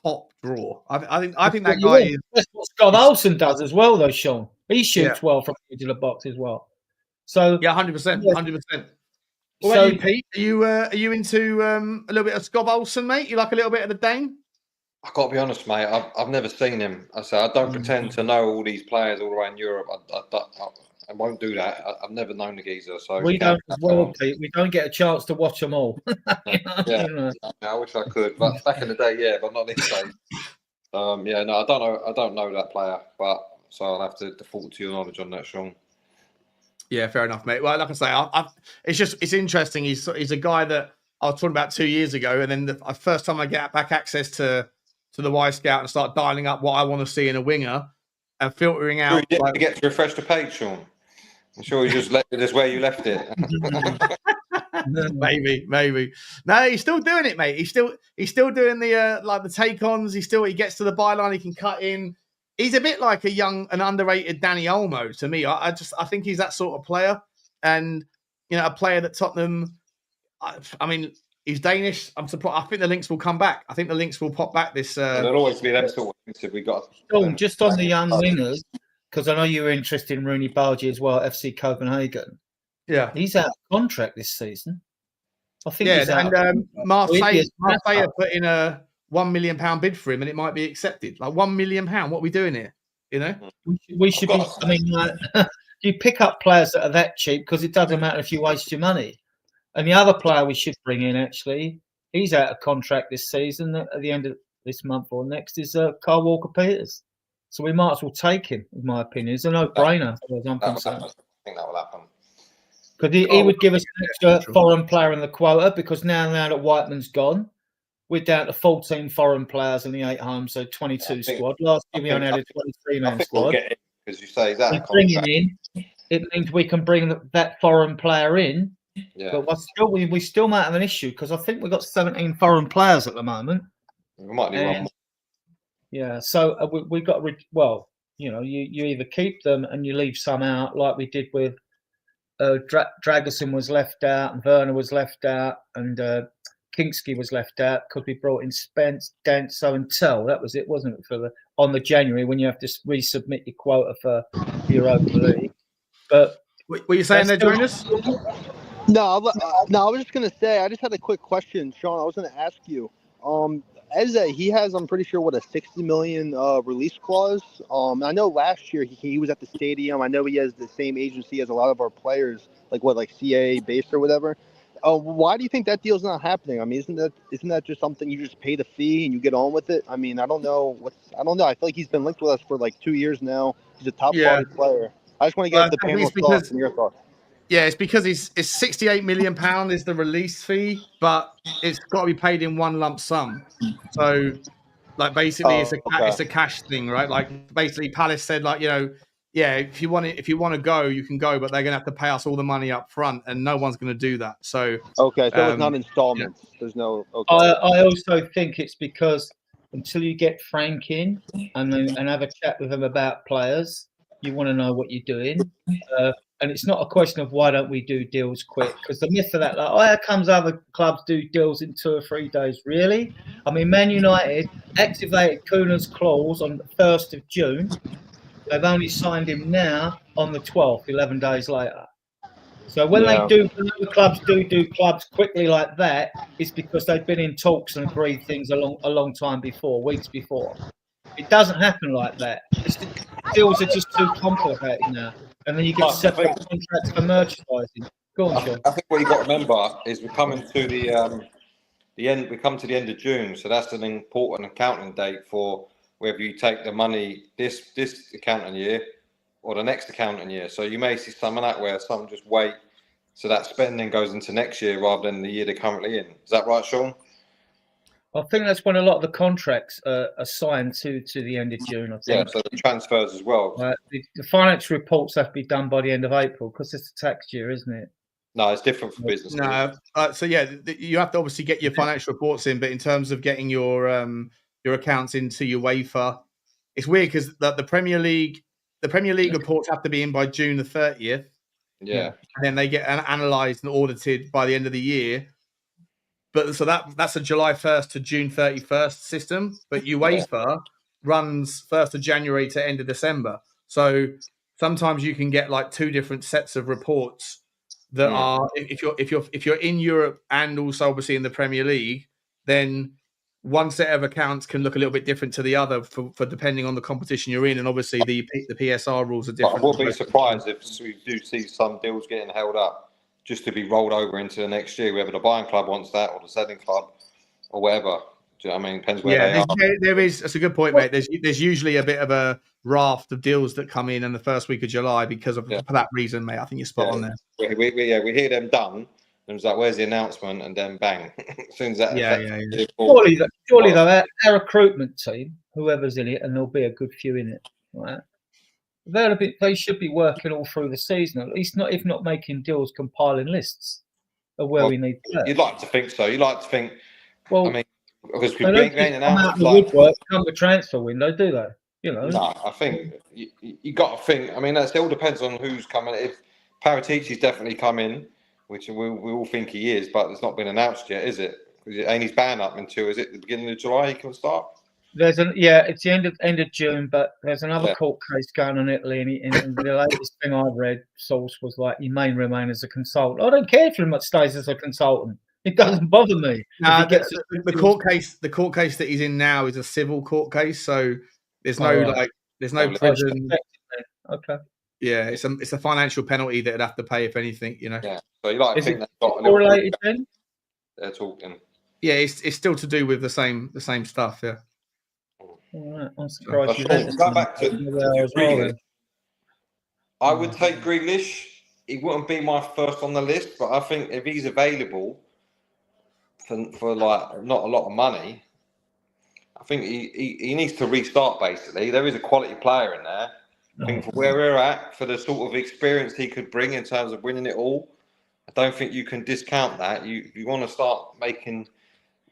top draw. I think that guy is. That's what Scott Olsen does as well, though, Sean. He shoots well from the edge of the box as well. So 100%, 100%. What about you, Pete? Are you into a little bit of Scott Olsen, mate? You like a little bit of the Dane? I got to be honest, mate. I've never seen him. I say I don't pretend to know all these players all around Europe. I won't do that. I've never known the geezer. So we don't as well, Pete. We don't get a chance to watch them all. Yeah, I wish I could, but back in the day, yeah, but not this day. Yeah, no, I don't know that player, but so I'll have to default to your knowledge on that, Sean. Yeah, fair enough, mate. Well, like I say, it's interesting. He's a guy that I was talking about 2 years ago, and then the first time I get back access to the Y Scout and start dialing up what I want to see in a winger and filtering out. You get to refresh the page, Sean. I'm sure you just left it as where you left it. maybe. No, he's still doing it, mate. He's still doing the like the take-ons. He gets to the byline. He can cut in. He's a bit like an underrated Danny Olmo to me. I think he's that sort of player, and a player that Tottenham. I mean, he's Danish. I'm surprised. I think the links will come back. I think the links will pop back this. There'll always be them sort of things if we got. Just on the young wingers, because I know you were interested in Rooney Berge as well, FC Copenhagen. Yeah, he's out of contract this season. I think. Yeah, he's out and Marseille put in a £1 million bid for him, and it might be accepted. Like £1 million. What are we doing here? We should be. I mean, you pick up players that are that cheap because it doesn't matter if you waste your money. And the other player we should bring in, actually, he's out of contract this season at the end of this month or next, is Kyle Walker-Peters. So we might as well take him, in my opinion. It's a no-brainer, as far as I'm concerned. I think that will happen. Because he would give us an extra foreign player in the quota, because now that Whiteman's gone, we're down to 14 foreign players in the 8 home, so 22 squad. Last year we only had a 23-man squad. We'll get him, because you say that. Bring him in. It means we can bring that foreign player in. Yeah. But we still might have an issue, because I think we've got 17 foreign players at the moment. We might need one more. Yeah, so we've got you either keep them and you leave some out, like we did with Dragerson was left out, and Werner was left out, and Kinsky was left out because we brought in Spence, Danso, and Tell. That was it, wasn't it? On the January, when you have to resubmit your quota for Europa League. But were you saying they're joining us? No, I was just going to say, I just had a quick question, Sean. I was going to ask you. Eze, he has, I'm pretty sure, a 60 million release clause. I know last year he was at the stadium. I know he has the same agency as a lot of our players, like CA based or whatever. Why do you think that deal's not happening? I mean, isn't that just something you just pay the fee and you get on with it? I mean, I don't know. I feel like he's been linked with us for like 2 years now. He's a top quality player. I just want to get the panel's thoughts and your thoughts. Yeah, it's because it's £68 million is the release fee, but it's got to be paid in one lump sum. So, like, basically, it's a cash thing, right? Like, basically, Palace said, like, if you want to go, you can go, but they're going to have to pay us all the money up front, and no one's going to do that. So, so it's not installments. Yeah. There's no. Okay. I also think it's because until you get Frank in and have a chat with him about players, you want to know what you're doing. And it's not a question of why don't we do deals quick, because the myth of that, how comes other clubs do deals in 2 or 3 days? Really? I mean, Man United activated Kuna's clause on the 1st of June. They've only signed him now on the 12th, 11 days later. So when the clubs do clubs quickly like that, it's because they've been in talks and agreed things a long time before, weeks before. It doesn't happen like that. Deals are just too complicated now. And then you get separate contracts for merchandising. Go on, Sean. I think what you've got to remember is we're coming to we come to the end of June, so that's an important accounting date for whether you take the money this accounting year or the next accounting year. So you may see some of that where some just wait, so that spending goes into next year rather than the year they're currently in. Is that right, Sean? I think that's when a lot of the contracts are signed to the end of June. I think. Yeah, so the transfers as well. The financial reports have to be done by the end of April because it's a tax year, isn't it? No, it's different for business. No, so yeah, you have to obviously get your financial reports in, but in terms of getting your accounts into your UEFA, it's weird because the Premier League reports have to be in by June the 30th. Yeah, and then they get analysed and audited by the end of the year. But so that's a July 1st to June 31st system. But UEFA runs 1st of January to end of December. So sometimes you can get like two different sets of reports that are if you're in Europe and also obviously in the Premier League, then one set of accounts can look a little bit different to the other for depending on the competition you're in, and obviously the PSR rules are different. I would be surprised if we do see some deals getting held up just to be rolled over into the next year, whether the buying club wants that or the selling club or whatever. Do you know what I mean? Depends where they are. There is. That's a good point, mate. There's usually a bit of a raft of deals that come in the first week of July because of for that reason, mate. I think you're spot on there. We hear them done, and it's like, where's the announcement? And then bang, as soon as that. Surely though, our recruitment team, whoever's in it, and there'll be a good few in it, right? They should be working all through the season, at least if not making deals, compiling lists of where we need players. You'd like to think so. You'd like to think. Well, I mean, because we don't come out of the woodwork come the transfer window, do they? You know. No, I think you got to think. I mean, it all depends on who's coming. If Paratici's definitely come in, which we all think he is, but it's not been announced yet, is it? Ain't his ban up until the beginning of July? He can start. It's the end of June, but there's another court case going on in Italy, and the latest thing I read, source was like, he may remain as a consultant. I don't care if he stays as a consultant. It doesn't bother me. The court case that he's in now is a civil court case, so there's no prison. Okay. Yeah, it's a financial penalty that they'd have to pay if anything, you know. Yeah. So you like to think they've got a little correlated then? They're talking. Yeah, it's still to do with the same stuff. Yeah. All right, I'm surprised you go back to Grealish. I would take Grealish. He wouldn't be my first on the list, but I think if he's available for like not a lot of money, I think he needs to restart. Basically, there is a quality player in there. I think for where we're at, for the sort of experience he could bring in terms of winning it all, I don't think you can discount that. You want to start making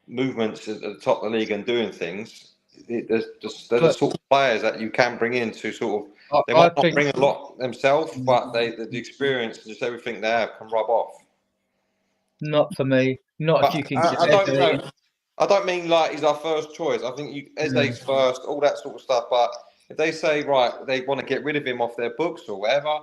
movements at the top of the league and doing things. There's the sort of players that you can bring in to sort of. They might not bring a lot themselves, but the experience and just everything they have can rub off. Not for me. If you can. I don't mean like he's our first choice. I think Eze's first, all that sort of stuff. But if they say they want to get rid of him off their books or whatever,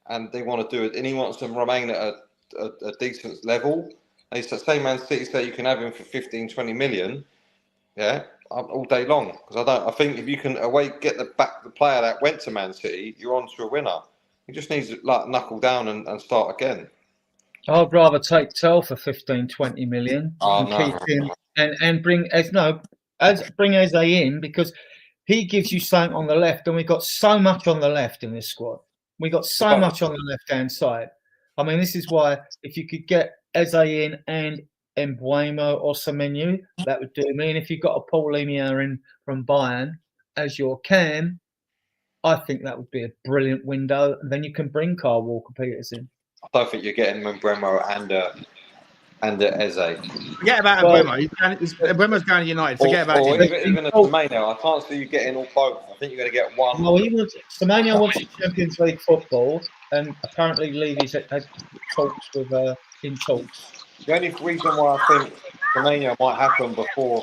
and they want to do it, and he wants to remain at a decent level, they say Man City say you can have him for 15, 20 million. Yeah. All day long, because I think if you can get the player that went to Man City, you're on to a winner. He just needs to knuckle down and start again. I'd rather take Tell for 15, 20 million keep him and bring Eze in, because he gives you something on the left, and we've got so much on the left in this squad. We got so much on the left hand side. I mean, this is why if you could get Eze in and Mbeumo or Semenyo, that would do me. And if you've got a Paulinho in from Bayern as your cam, I think that would be a brilliant window. And then you can bring Kyle Walker-Peters in. I don't think you're getting Mbeumo and Eze. Forget about Mbeumo. Mbeumo's going to United. Forget about him. Even a Semenyo, I can't see you getting all both. I think you're going to get one. Well, Semenyo wants Champions League football, and apparently Levy's has talks with in talks. The only reason why I think Semenyo might happen before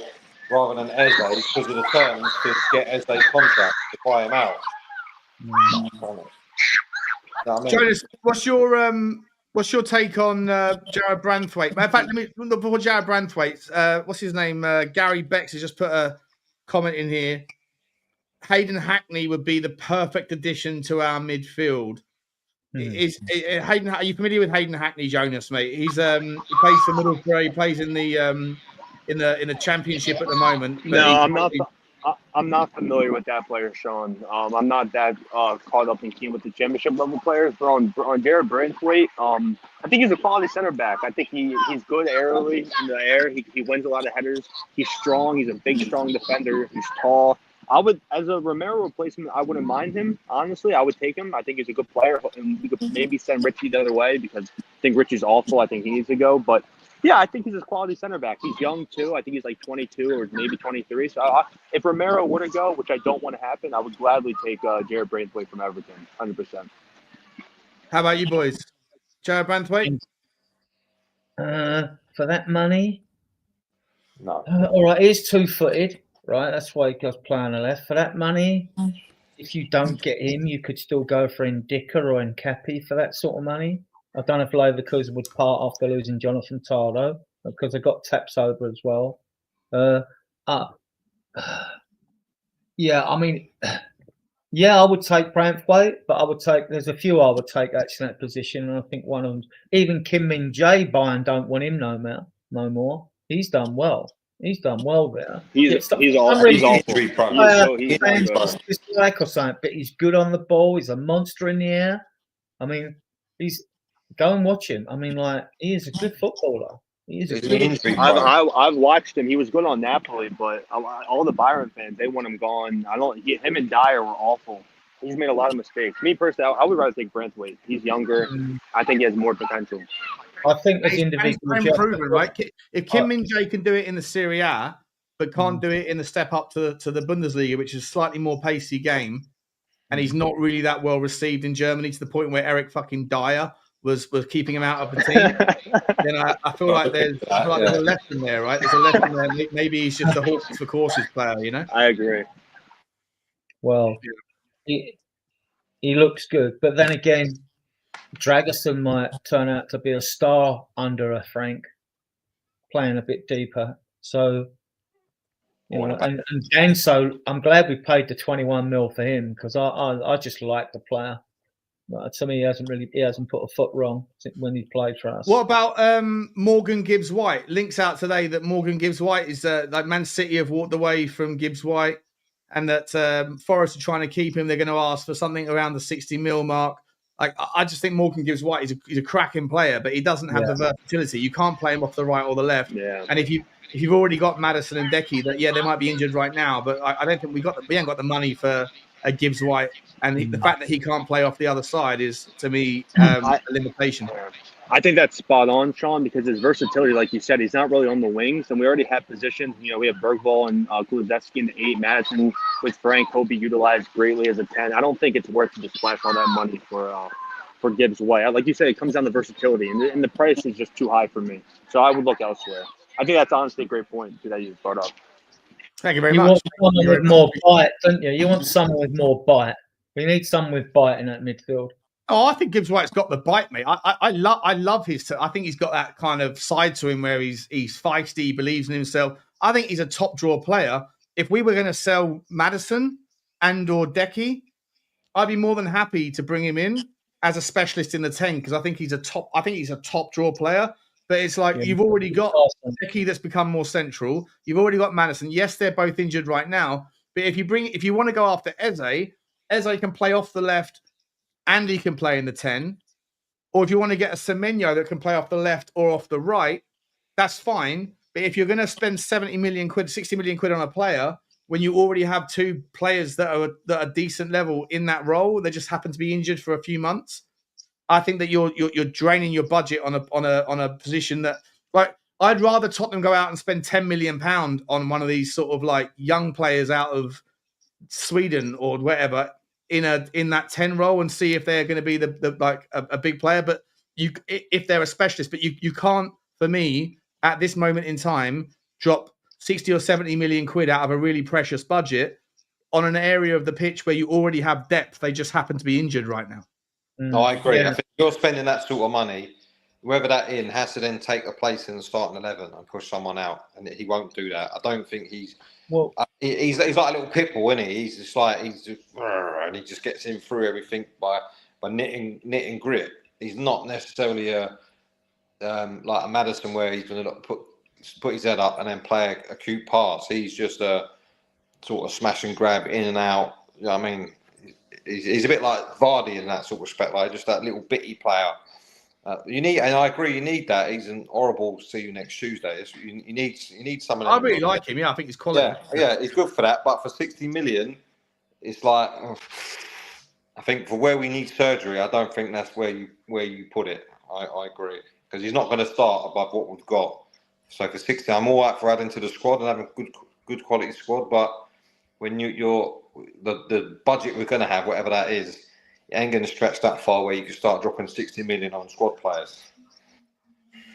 rather than Eze is because of the terms to get Eze's contract to buy him out. Jonas, what's your take on Jared Branthwaite? In fact, before Jared Branthwaite, what's his name? Gary Becks has just put a comment in here. Hayden Hackney would be the perfect addition to our midfield. Is Hayden? Are you familiar with Hayden Hackney, Jonas, mate? He's he plays for Middlesbrough. He plays in the in the championship at the moment. But No, he's I'm not. probably- I'm not familiar with that player, Sean. I'm not that caught up and keen with the championship level players. But on Jared Branthwaite, I think he's a quality center back. I think he's good aerially in the air. He wins a lot of headers. He's strong. He's a big, strong defender. He's tall. I would, as a Romero replacement, I wouldn't mind him. Honestly, I would take him. I think he's a good player, and we could maybe send Richie the other way because I think Richie's awful. I think he needs to go, but. Yeah, I think he's a quality center back. He's young, too. I think he's like 22 or maybe 23. So if Romero were to go, which I don't want to happen, I would gladly take Jared Branthwaite from Everton, 100%. How about you boys? Jared Branthwaite? For that money? No. All right, he's two-footed, right? That's why he goes play on the left. For that money, if you don't get him, you could still go for Ndicka or Nkapi for that sort of money. I don't know if Leverkusen would part after losing Jonathan Tah, though, because they got Taps over as well. Yeah, I mean, yeah, I would take Branthwaite, but there's a few I would take actually in that position, and I think one of them, even Heung-min Son, Bayern don't want him no more. He's done well. He's done well there. He's awful. He's prone. Dislike or something, but he's good on the ball. He's a monster in the air. I mean, go and watch him. I mean, like, he is a good footballer. I've watched him. He was good on Napoli, but all the Bayern fans, they want him gone. Him and Dyer were awful. He's made a lot of mistakes. Me personally, I would rather take Branthwaite. He's younger. I think he has more potential. I think as He's individual, proven, right? If Heung-min Son can do it in the Serie A, but can't do it in the step up to the Bundesliga, which is a slightly more pacey game, and he's not really that well received in Germany to the point where Eric fucking Dyer was keeping him out of the team. Then I feel like there's a lesson there, right? There's a lesson there. Maybe he's just a horses for courses player, you know? I agree. Well, he looks good, but then again, Dragerson might turn out to be a star under a Frank, playing a bit deeper. So, and Ganso, I'm glad we paid the 21 mil for him because I just like the player. To me, he hasn't put a foot wrong when he played for us. What about Morgan Gibbs White? Links out today that Morgan Gibbs White is like Man City have walked away from Gibbs White, and that Forest are trying to keep him. They're going to ask for something around the 60 mil mark. Like, I just think Morgan Gibbs White is a cracking player, but he doesn't have the versatility. You can't play him off the right or the left. Yeah. And if you've already got Maddison and Decky, that they might be injured right now, but I don't think we ain't got the money for a Gibbs White, and the fact that he can't play off the other side is, to me, a limitation. I think that's spot on, Sean, because his versatility, like you said, he's not really on the wings, and we already have positions. We have Berghvall and Kulusevski in the 8, Maddison with Frank. He'll be utilized greatly as a 10. I don't think it's worth to splash all that money for Gibbs White. Like you said, it comes down to versatility, and the price is just too high for me. So I would look elsewhere. I think that's honestly a great point that you brought up. Thank you very much. much. Want someone with more bite, don't you? You want someone with more bite. We need someone with bite in that midfield. Oh, I think Gibbs White's got the bite, mate. I love his. I think he's got that kind of side to him where he's feisty, he believes in himself. I think he's a top draw player. If we were going to sell Maddison and/or Decky, I'd be more than happy to bring him in as a specialist in the 10 because I think he's a top draw player. But it's like you've already got Decky that's become more central. You've already got Maddison. Yes, they're both injured right now. But if you want to go after Eze can play off the left and he can play in the 10. Or if you want to get a Semenyo that can play off the left or off the right, that's fine. But if you're going to spend 70 million quid, 60 million quid on a player when you already have 2 players that are decent level in that role, they just happen to be injured for a few months, I think that you're draining your budget on a position that, like, I'd rather Tottenham go out and spend £10 million on one of these sort of like young players out of Sweden or whatever in that 10 role and see if they're going to be the like a big player. But if they're a specialist, but you can't, for me, at this moment in time, drop 60 or 70 million quid out of a really precious budget on an area of the pitch where you already have depth. They just happen to be injured right now. No, I agree. I think you're spending that sort of money. Whoever that in has to then take a place in the starting 11 and push someone out, and he won't do that. I don't think he's like a little pit bull, isn't he? He's just and he just gets in through everything by knitting grit. He's not necessarily like a Maddison where he's going to put put his head up and then play a cute pass. He's just a sort of smash and grab in and out. You know what I mean? He's a bit like Vardy in that sort of respect, like just that little bitty player. You need, and I agree, you need that. He's an horrible see you next Tuesday. You need someone. I really like him. Yeah, I think he's quality. Yeah, he's good for that. But for 60 million, it's like I think for where we need surgery, I don't think that's where you put it. I agree, because he's not going to start above what we've got. So for 60, I'm all right for adding to the squad and having a good quality squad. But when the budget we're going to have, whatever that is, it ain't going to stretch that far where you can start dropping 60 million on squad players.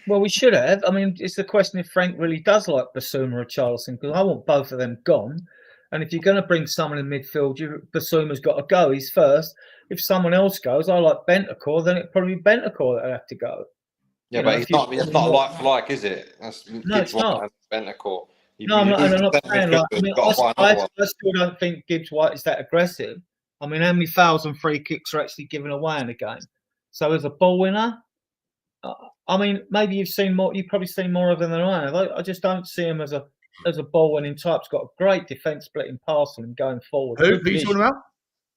Well, we should have. I mean, it's the question if Frank really does like Bissouma or Richarlison, because I want both of them gone. And if you're going to bring someone in midfield, Bissouma's got to go. He's first. If someone else goes, I like Bentancur, then it'd probably be Bentancur that'd have to go. Yeah, but it's not like for like, is it? No, it's not. Bentancur. No, I'm not saying like. I mean, I still don't think Gibbs White is that aggressive. I mean, how many fouls and free kicks are actually given away in a game? So as a ball winner, I mean, maybe you've seen more. You've probably seen more of him than I have. I just don't see him as a ball winning type. He's got a great defence splitting passing and going forward. Who are you talking about?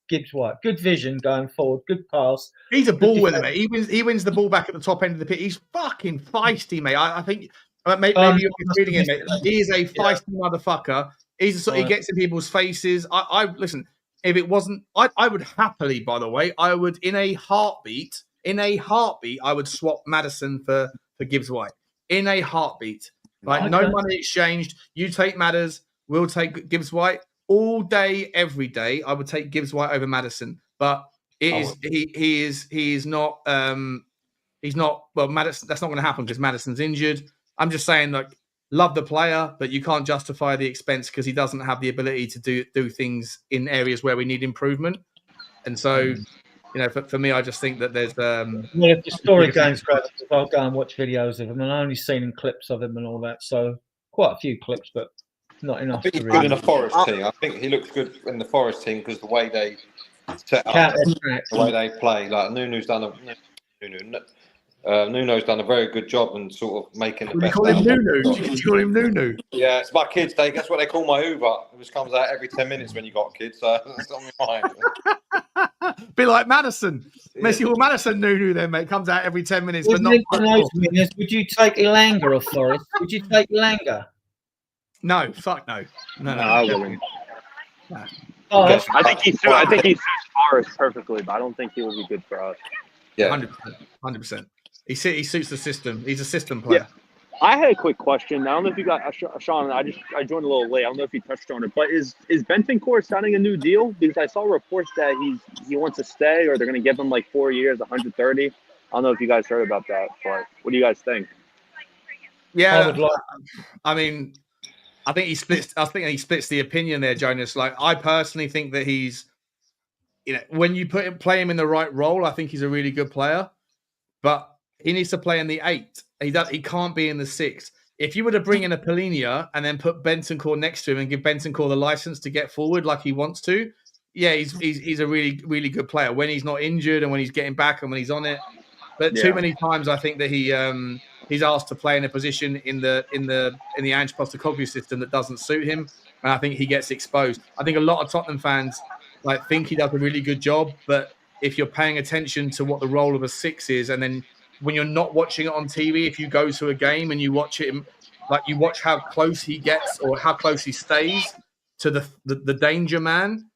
Gibbs White. Good vision going forward. Good pass. He's a ball winner, mate. He wins the ball back at the top end of the pitch. He's fucking feisty, mate. I think maybe you're misreading him, mate. He is a feisty motherfucker. He's a sort. He gets in people's faces. I listen. If it wasn't, I would happily. By the way, I would in a heartbeat. I would swap Maddison for Gibbs White in a heartbeat. Right, no money exchanged. You take Madders, we'll take Gibbs White all day, every day. I would take Gibbs White over Maddison, but he's not. Well, Maddison. That's not going to happen because Maddison's injured. I'm just saying, like, love the player, but you can't justify the expense because he doesn't have the ability to do things in areas where we need improvement. And so, for me, I just think that there's. Well, if the story game's great, I'll go and watch videos of him, and I've only seen in clips of him and all that. So quite a few clips, but not enough. I think he's good in the Forest team. I think he looks good in the Forest team because the way they set up, the way they play. Like Nuno's done a very good job and sort of making the best. You call him Nunu? Yeah, it's my kids. That's what they call my Hoover. It just comes out every 10 minutes when you got kids. So that's on my mind. Be like Maddison. Messi or Maddison Nunu then, mate. Comes out every 10 minutes. But not. Would you take Elanga or Forest? Would you take Elanga? No, fuck no. No, I wouldn't. No. Oh, I think he suits Forest perfectly, but I don't think he will be good for us. Yeah, 100%. He suits the system. He's a system player. Yeah. I had a quick question. I don't know if you got Sean. I joined a little late. I don't know if you touched on it, but is Bentancur signing a new deal? Because I saw reports that he wants to stay, or they're going to give him like 4 years, 130. I don't know if you guys heard about that, but what do you guys think? Yeah, I mean, I think he splits the opinion there, Jonas. Like, I personally think that he's, when you play him in the right role, I think he's a really good player, but he needs to play in the 8. He can't be in the 6. If you were to bring in a Polinia and then put Bentancur next to him and give Bentancur the license to get forward like he wants to, yeah, he's a really, really good player when he's not injured and when he's getting back and when he's on it. But too many times, I think that he's asked to play in a position in the Ange Postecoglou system that doesn't suit him, and I think he gets exposed. I think a lot of Tottenham fans think he does a really good job, but if you're paying attention to what the role of a 6 is, and then when you're not watching it on TV, if you go to a game and you watch it, you watch how close he gets or how close he stays to the danger man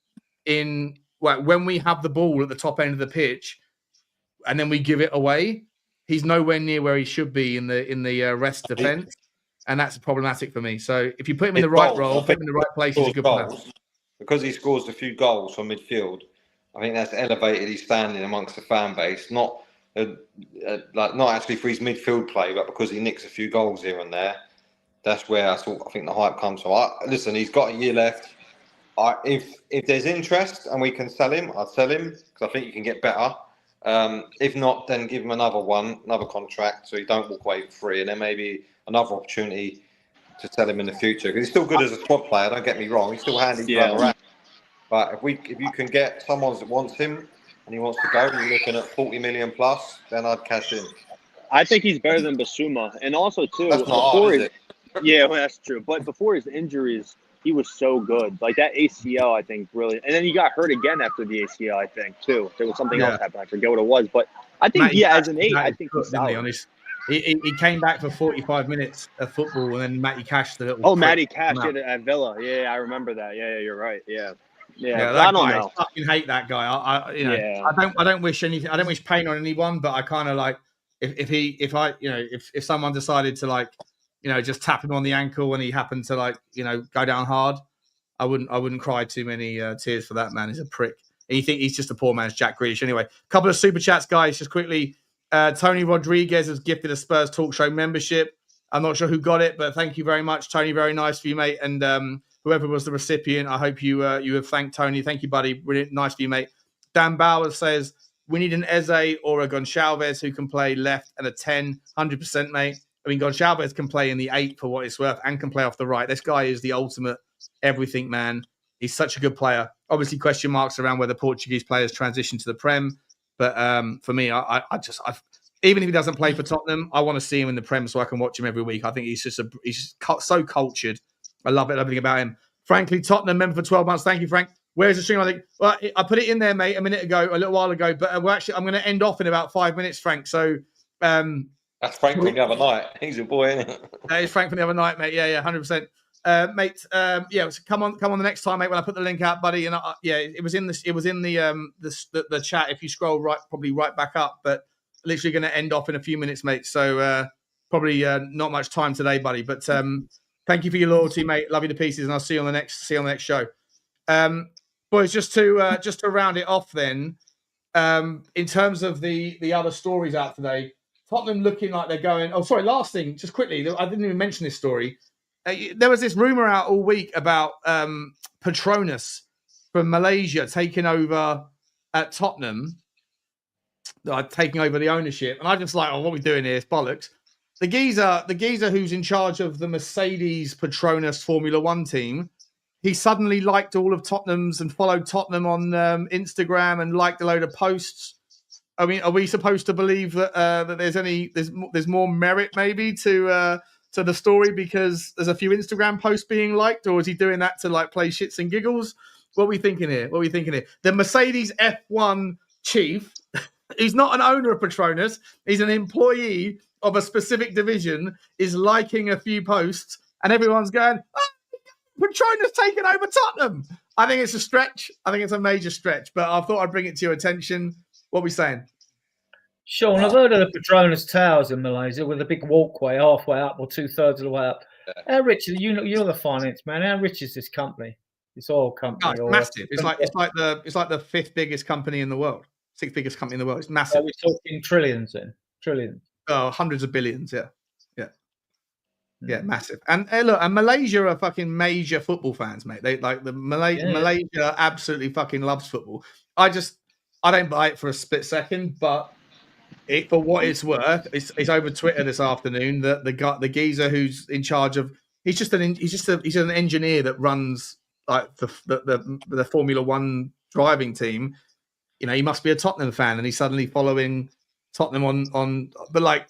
when we have the ball at the top end of the pitch, and then we give it away, he's nowhere near where he should be in the rest defense, and that's problematic for me. So if you put him in the right role, put him in the right place, he's a good player. Because he scores a few goals from midfield, I think that's elevated his standing amongst the fan base. Not actually for his midfield play, but because he nicks a few goals here and there. That's where I think the hype comes from. Listen, he's got a year left. If there's interest and we can sell him, I'd sell him because I think you can get better. If not, then give him another contract so he don't walk away free, and then maybe another opportunity to sell him in the future. Because he's still good as a squad player. Don't get me wrong; he's still handy to run around. But if you can get someone that wants him and he wants to go, and you're looking at 40 million plus, then I'd cash in. I think he's better than Bissouma, and also too. That's not hard, is it? Yeah, well, that's true. But before his injuries, he was so good. Like that ACL, I think, really. And then he got hurt again after the ACL, I think, too. There was something else happened. I forget what it was. But I think, Matty as Cash an was 8, at I his think foot, he's didn't he? solid. He came back for 45 minutes of football, and then Matty Cash, the little Oh, prick, Matty Cash came out. at Villa. Yeah, I remember that. Yeah, you're right. Yeah, Yeah, but I that don't guy. know. I fucking hate that guy. Yeah. I don't wish anything. I don't wish pain on anyone, but I kind of like if someone decided to like, just tap him on the ankle and he happened to like, go down hard, I wouldn't cry too many tears for that man. He's a prick. And you think he's just a poor man's Jack Grealish. Anyway, a couple of super chats, guys, just quickly. Tony Rodriguez has gifted a Spurs Talk Show membership. I'm not sure who got it, but thank you very much, Tony. Very nice for you, mate. And whoever was the recipient, I hope you have thanked Tony. Thank you, buddy. Really nice for you, mate. Dan Bowers says, we need an Eze or a Gonçalves who can play left and a 10, 100%, mate. I mean, Gonçalves can play in the 8 for what it's worth and can play off the right. This guy is the ultimate everything man. He's such a good player. Obviously, question marks around whether Portuguese players transition to the Prem. But for me, even if he doesn't play for Tottenham, I want to see him in the Prem so I can watch him every week. I think he's just so cultured. I love it, everything about him. Frankly, Tottenham member for 12 months. Thank you, Frank. Where's the stream? I think I put it in there, mate, a little while ago. But I'm going to end off in about 5 minutes, Frank. So that's Frank from the other night. He's your boy, isn't it? That is Frank from the other night, mate. Yeah, 100%. Mate, so come on the next time, mate. When I put the link out, buddy, and it was in the chat. If you scroll probably right back up, but literally going to end off in a few minutes, mate. So probably not much time today, buddy. But thank you for your loyalty, mate. Love you to pieces, and I'll see you on the next show. Boys, just to round it off, then, in terms of the other stories out today, Tottenham looking like they're going. Oh, sorry. Last thing, just quickly, I didn't even mention this story. There was this rumor out all week about Petronas from Malaysia taking over at Tottenham, taking over the ownership. And I'm just like, what are we doing here? It's bollocks. The geezer who's in charge of the Mercedes Petronas Formula One team, he suddenly liked all of Tottenham's and followed Tottenham on Instagram and liked a load of posts. I mean, are we supposed to believe that there's more merit maybe to the story because there's a few Instagram posts being liked, or is he doing that to like play shits and giggles? What are we thinking here? The Mercedes F1 chief, he's not an owner of Petronas, he's an employee of a specific division, is liking a few posts, and everyone's going, oh, Petronas taking over Tottenham. I think it's a stretch. I think it's a major stretch, but I thought I'd bring it to your attention. What are we saying? Sean, I've heard of the Petronas Towers in Malaysia with a big walkway halfway up or 2/3 of the way up. How rich? You're the finance man. How rich is this company? This oil company? Oh, it's massive. It's like the 5th biggest company in the world, 6th biggest company in the world. It's massive. Are we talking trillions then? Trillions. Oh, hundreds of billions. Yeah, massive. And look, and Malaysia are fucking major football fans, mate. They like Malaysia absolutely fucking loves football. I don't buy it for a split second, but for what it's worth, it's over Twitter this afternoon that the geezer who's in charge of he's an engineer that runs like the Formula One driving team. You know, he must be a Tottenham fan, and he's suddenly following Tottenham on. But like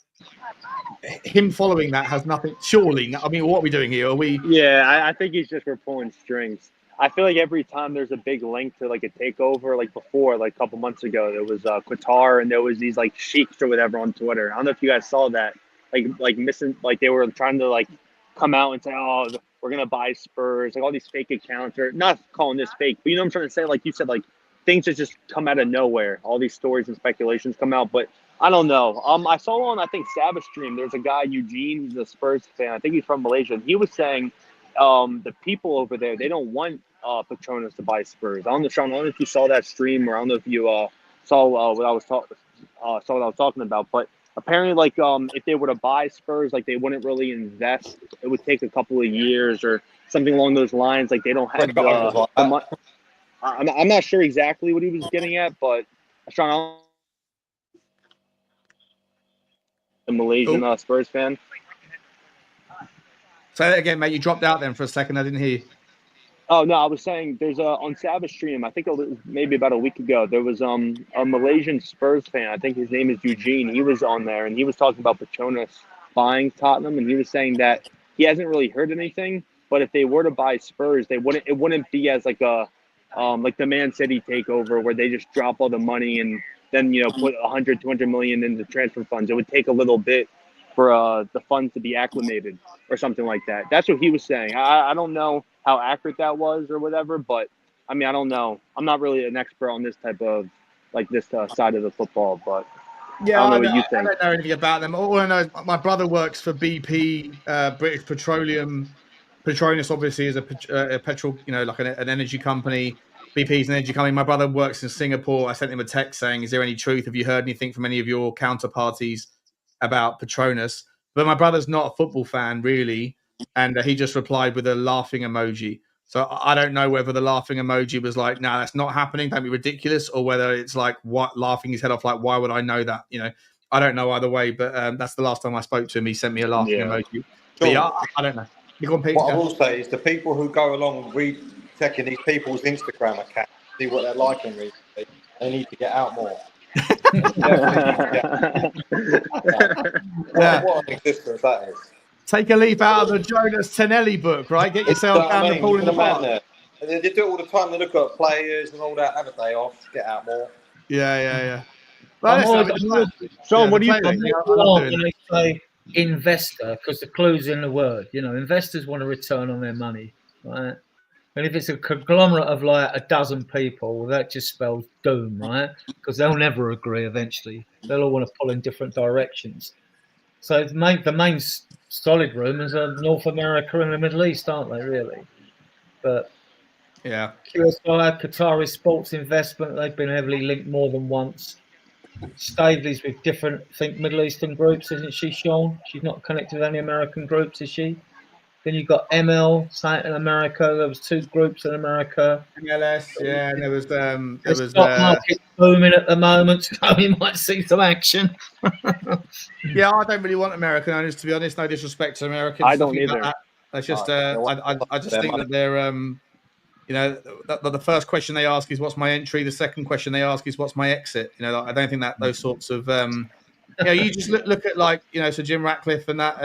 him following that has nothing. Surely, I mean, what are we doing here? Are we? Yeah, I think he's just pulling strings. I feel like every time there's a big link to like a takeover, like before, like a couple months ago, there was Qatar and there was these like sheiks or whatever on Twitter. I don't know if you guys saw that, like missing, like they were trying to like come out and say, oh, we're gonna buy Spurs, like all these fake accounts, or not calling this fake, but you know what I'm trying to say? Like you said, like things that just come out of nowhere. All these stories and speculations come out, but I don't know. I saw on, I think, Savage Stream, there's a guy, Eugene, who's a Spurs fan. I think he's from Malaysia. And he was saying the people over there, they don't want Petronas to buy Spurs. I don't know, Sean, I don't know if you saw that stream, or I don't know if you saw what I was talking about. But apparently, like, if they were to buy Spurs, like, they wouldn't really invest. It would take a couple of years or something along those lines. Like, they don't have the money. I'm not sure exactly what he was getting at, but Sean, a Malaysian Spurs fan. Say that again, mate. You dropped out then for a second. I didn't hear you. Oh, no, I was saying there's on Savage Stream, I think it was maybe about a week ago, there was a Malaysian Spurs fan. I think his name is Eugene. He was on there, and he was talking about Petronas buying Tottenham, and he was saying that he hasn't really heard anything. But if they were to buy Spurs, it wouldn't be as like a like the Man City takeover where they just drop all the money and then put 100, 200 million into transfer funds. It would take a little bit for the funds to be acclimated or something like that. That's what he was saying. I don't know how accurate that was or whatever, but I mean, I don't know. I'm not really an expert on this type of this side of the football, but yeah, I don't know what you I think. don't know anything about them. All I know is my brother works for BP, British Petroleum. Petronas obviously is a petrol, like an energy company. BP is an energy company. My brother works in Singapore. I sent him a text saying, "Is there any truth? Have you heard anything from any of your counterparties about Petronas?" But my brother's not a football fan really, and he just replied with a laughing emoji. So I don't know whether the laughing emoji was like, "No, that's not happening. Don't be ridiculous," or whether it's like what laughing his head off, like, "Why would I know that?" I don't know either way. But that's the last time I spoke to him. He sent me a laughing emoji. But yeah, I don't know. What I will say is the people who go along checking these people's Instagram accounts, see what they're liking recently, they need to get out more. What an existence that is. Take a leaf out of the Jonas Tonelli book, right? Get yourself down the pool in the park. They do it all the time. They look at players and all that. Have a day off. Get out more. Yeah. Sean, what do you think? When they say investor, because the clue's in the word. Investors want a return on their money, right? And if it's a conglomerate of like a dozen people, that just spells doom, right? Because they'll never agree eventually. They'll all want to pull in different directions. So the main solid rumours are North America and the Middle East, aren't they, really? But yeah, QSI, Qatari Sports Investment, they've been heavily linked more than once. Staveley's with different, I think, Middle Eastern groups, isn't she, Sean? She's not connected with any American groups, is she? Then you've got ML, in America. There was 2 groups in America. MLS, yeah, and there was stock market booming at the moment, so we might see some action. Yeah, I don't really want American owners, to be honest. No disrespect to Americans. I don't either. That's just, I just think that they're, the first question they ask is what's my entry. The second question they ask is what's my exit. I don't think that those sorts of, you just look at so Jim Ratcliffe and that,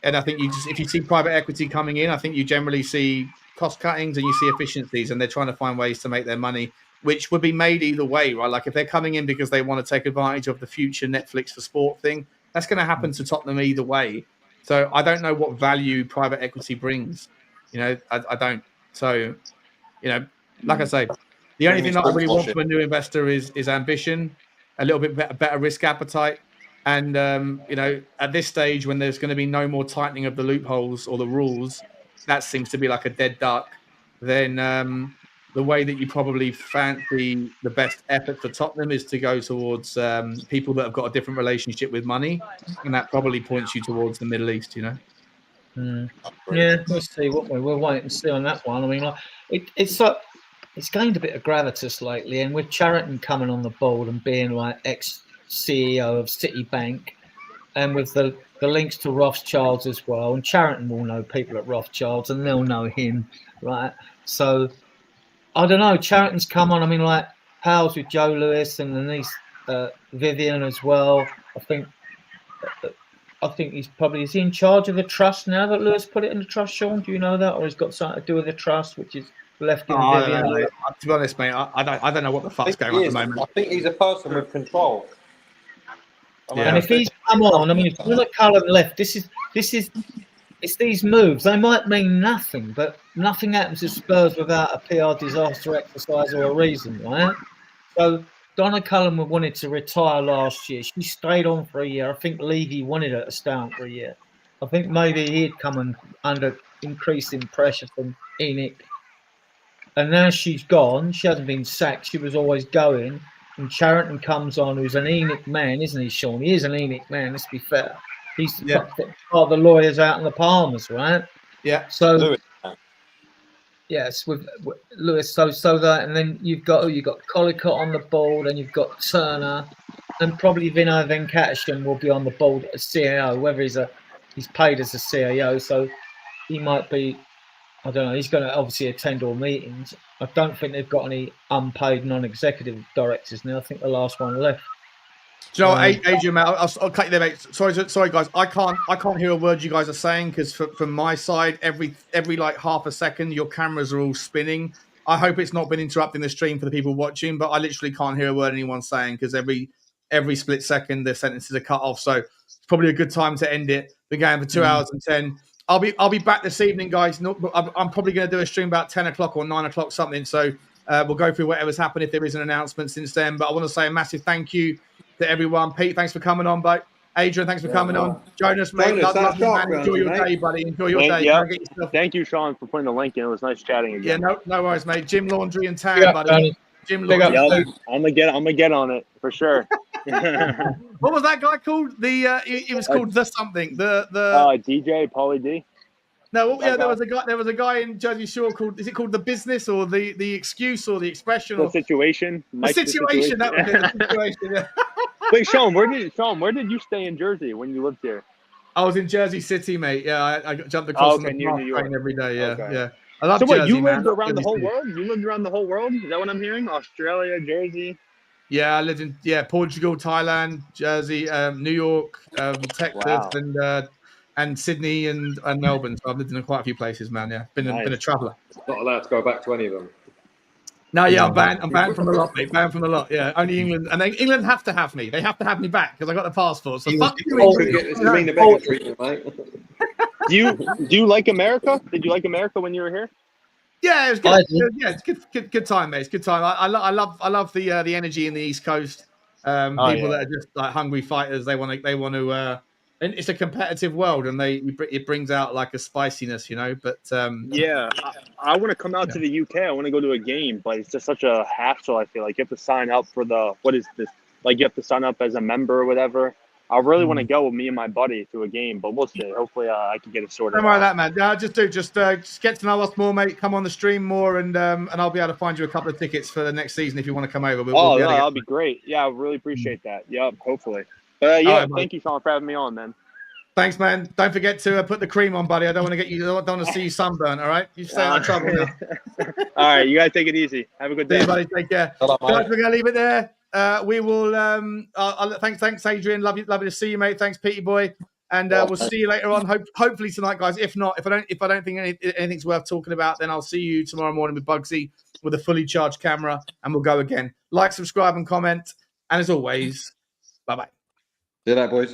and I think if you see private equity coming in, I think you generally see cost cuttings and you see efficiencies, and they're trying to find ways to make their money, which would be made either way, right? Like if they're coming in because they want to take advantage of the future Netflix for sport thing, that's going to happen to Tottenham either way. So I don't know what value private equity brings. I don't. So, like I say, the only thing that I really want from a new investor is ambition, a little bit better risk appetite. And, at this stage, when there's going to be no more tightening of the loopholes or the rules, that seems to be like a dead duck, then the way that you probably fancy the best effort for Tottenham is to go towards people that have got a different relationship with money. And that probably points you towards the Middle East, Yeah, we'll see. We'll wait and see on that one. I mean, it's gained a bit of gravitas lately. And with Charrington coming on the board and being like ex-CEO of Citibank, and with the links to Rothschilds as well, and Charrington will know people at Rothschilds and they'll know him, right? So I don't know. Charrington's come on. I mean, like pals with Joe Lewis and the niece Vivian as well. I think he's probably is he in charge of the trust now that Lewis put it in the trust, Sean? Do you know that, or he's got something to do with the trust, which is left in Vivian? To be honest, mate, I don't know what the fuck's going on at the moment. I think he's a person with control. And if he's come on, I mean, if McCullum left, it's these moves. They might mean nothing, but nothing happens to Spurs without a PR disaster exercise or a reason, right? So Donna Cullen wanted to retire last year. She stayed on for a year. I think Levy wanted her to stay on for a year. I think maybe he'd come under increasing pressure from Enoch. And now she's gone. She hasn't been sacked. She was always going. And Charrington comes on, who's an Enoch man, isn't he, Sean? He is an Enoch man, let's be fair. He's part of the lawyers out in the Palmers, right? Yeah. So, Lewis. Yes, with Lewis. So that, and then you've got Collicott on the board, and you've got Turner, and probably Vinay Venkatesham will be on the board as CAO, whether he's paid as a CAO, so he might be. I don't know. He's going to obviously attend all meetings. I don't think they've got any unpaid non-executive directors now. I think the last one left. Do you know what, Adrian, mate, I'll cut you there, mate. Sorry, guys. I can't hear a word you guys are saying because from my side, every like half a second, your cameras are all spinning. I hope it's not been interrupting the stream for the people watching, but I literally can't hear a word anyone's saying because every split second the sentences are cut off. So it's probably a good time to end it. We're going for 2 hours and 10. I'll be back this evening, guys. I'm probably going to do a stream about 10 o'clock or 9 o'clock something. So we'll go through whatever's happened if there is an announcement since then. But I want to say a massive thank you to everyone. Pete, thanks for coming on, mate. Adrian, thanks for coming on. Jonas, mate, love you, man. Enjoy your day, buddy. Enjoy your day. Yeah. Thank you, Sean, for putting the link in. It was nice chatting again. Yeah, no worries, mate. Gym Laundry and Tan, buddy. Gym Laundry. Yep. I'm gonna get on it for sure. What was that guy called? It was called the something. The DJ Pauly D. No, yeah, there was a guy in Jersey Shore called. Is it called The Business or the Excuse or the Expression? The Situation. The Situation. That was it. The Situation. Yeah. Wait, Sean, where did you stay in Jersey when you lived here? I was in Jersey City, mate. Yeah, I jumped across on the train every day. Yeah, yeah. I love Jersey, you lived man. around the whole world? You lived around the whole world? Is that what I'm hearing? Australia, Jersey? Yeah, I lived in Portugal, Thailand, Jersey, New York, Texas, and Sydney and Melbourne. So I've lived in quite a few places, man. Yeah, been a traveller. Not allowed to go back to any of them. No, yeah, I'm banned from the lot, mate. Banned from the lot. Yeah, only England, and England have to have me. They have to have me back because I got the passport. So fuck you, England. Treatment, mate. Do you like America? Did you like America when you were here? Yeah, it was good. Yeah, it's good time, mate. It's good time. I love the energy in the East Coast. People that are just like hungry fighters. They want to. And it's a competitive world, and it brings out like a spiciness, you know. But I want to come out to the UK. I want to go to a game, but it's just such a hassle. I feel like you have to sign up for what is this? Like you have to sign up as a member or whatever. I really want to go with me and my buddy to a game, but we'll see. Hopefully, I can get it sorted. Don't worry about that, man. Just get to know us more, mate. Come on the stream more, and I'll be able to find you a couple of tickets for the next season if you want to come over. That'll be great. Yeah, I really appreciate that. Yep, hopefully. Thank you, Sean, for having me on, man. Thanks, man. Don't forget to put the cream on, buddy. I don't want to get you. Don't want to see you sunburn. All right, you stay out of trouble now. All right, you guys take it easy. Have a good day, see you, buddy. Take care. Guys, we're gonna leave it there. We will. Thanks, Adrian. Love to see you, mate. Thanks, Petey boy. And we'll see you later on. Hopefully tonight, guys. If not, if I don't think anything's worth talking about, then I'll see you tomorrow morning with Bugsy with a fully charged camera, and we'll go again. Like, subscribe, and comment. And as always, bye bye. See you later, boys.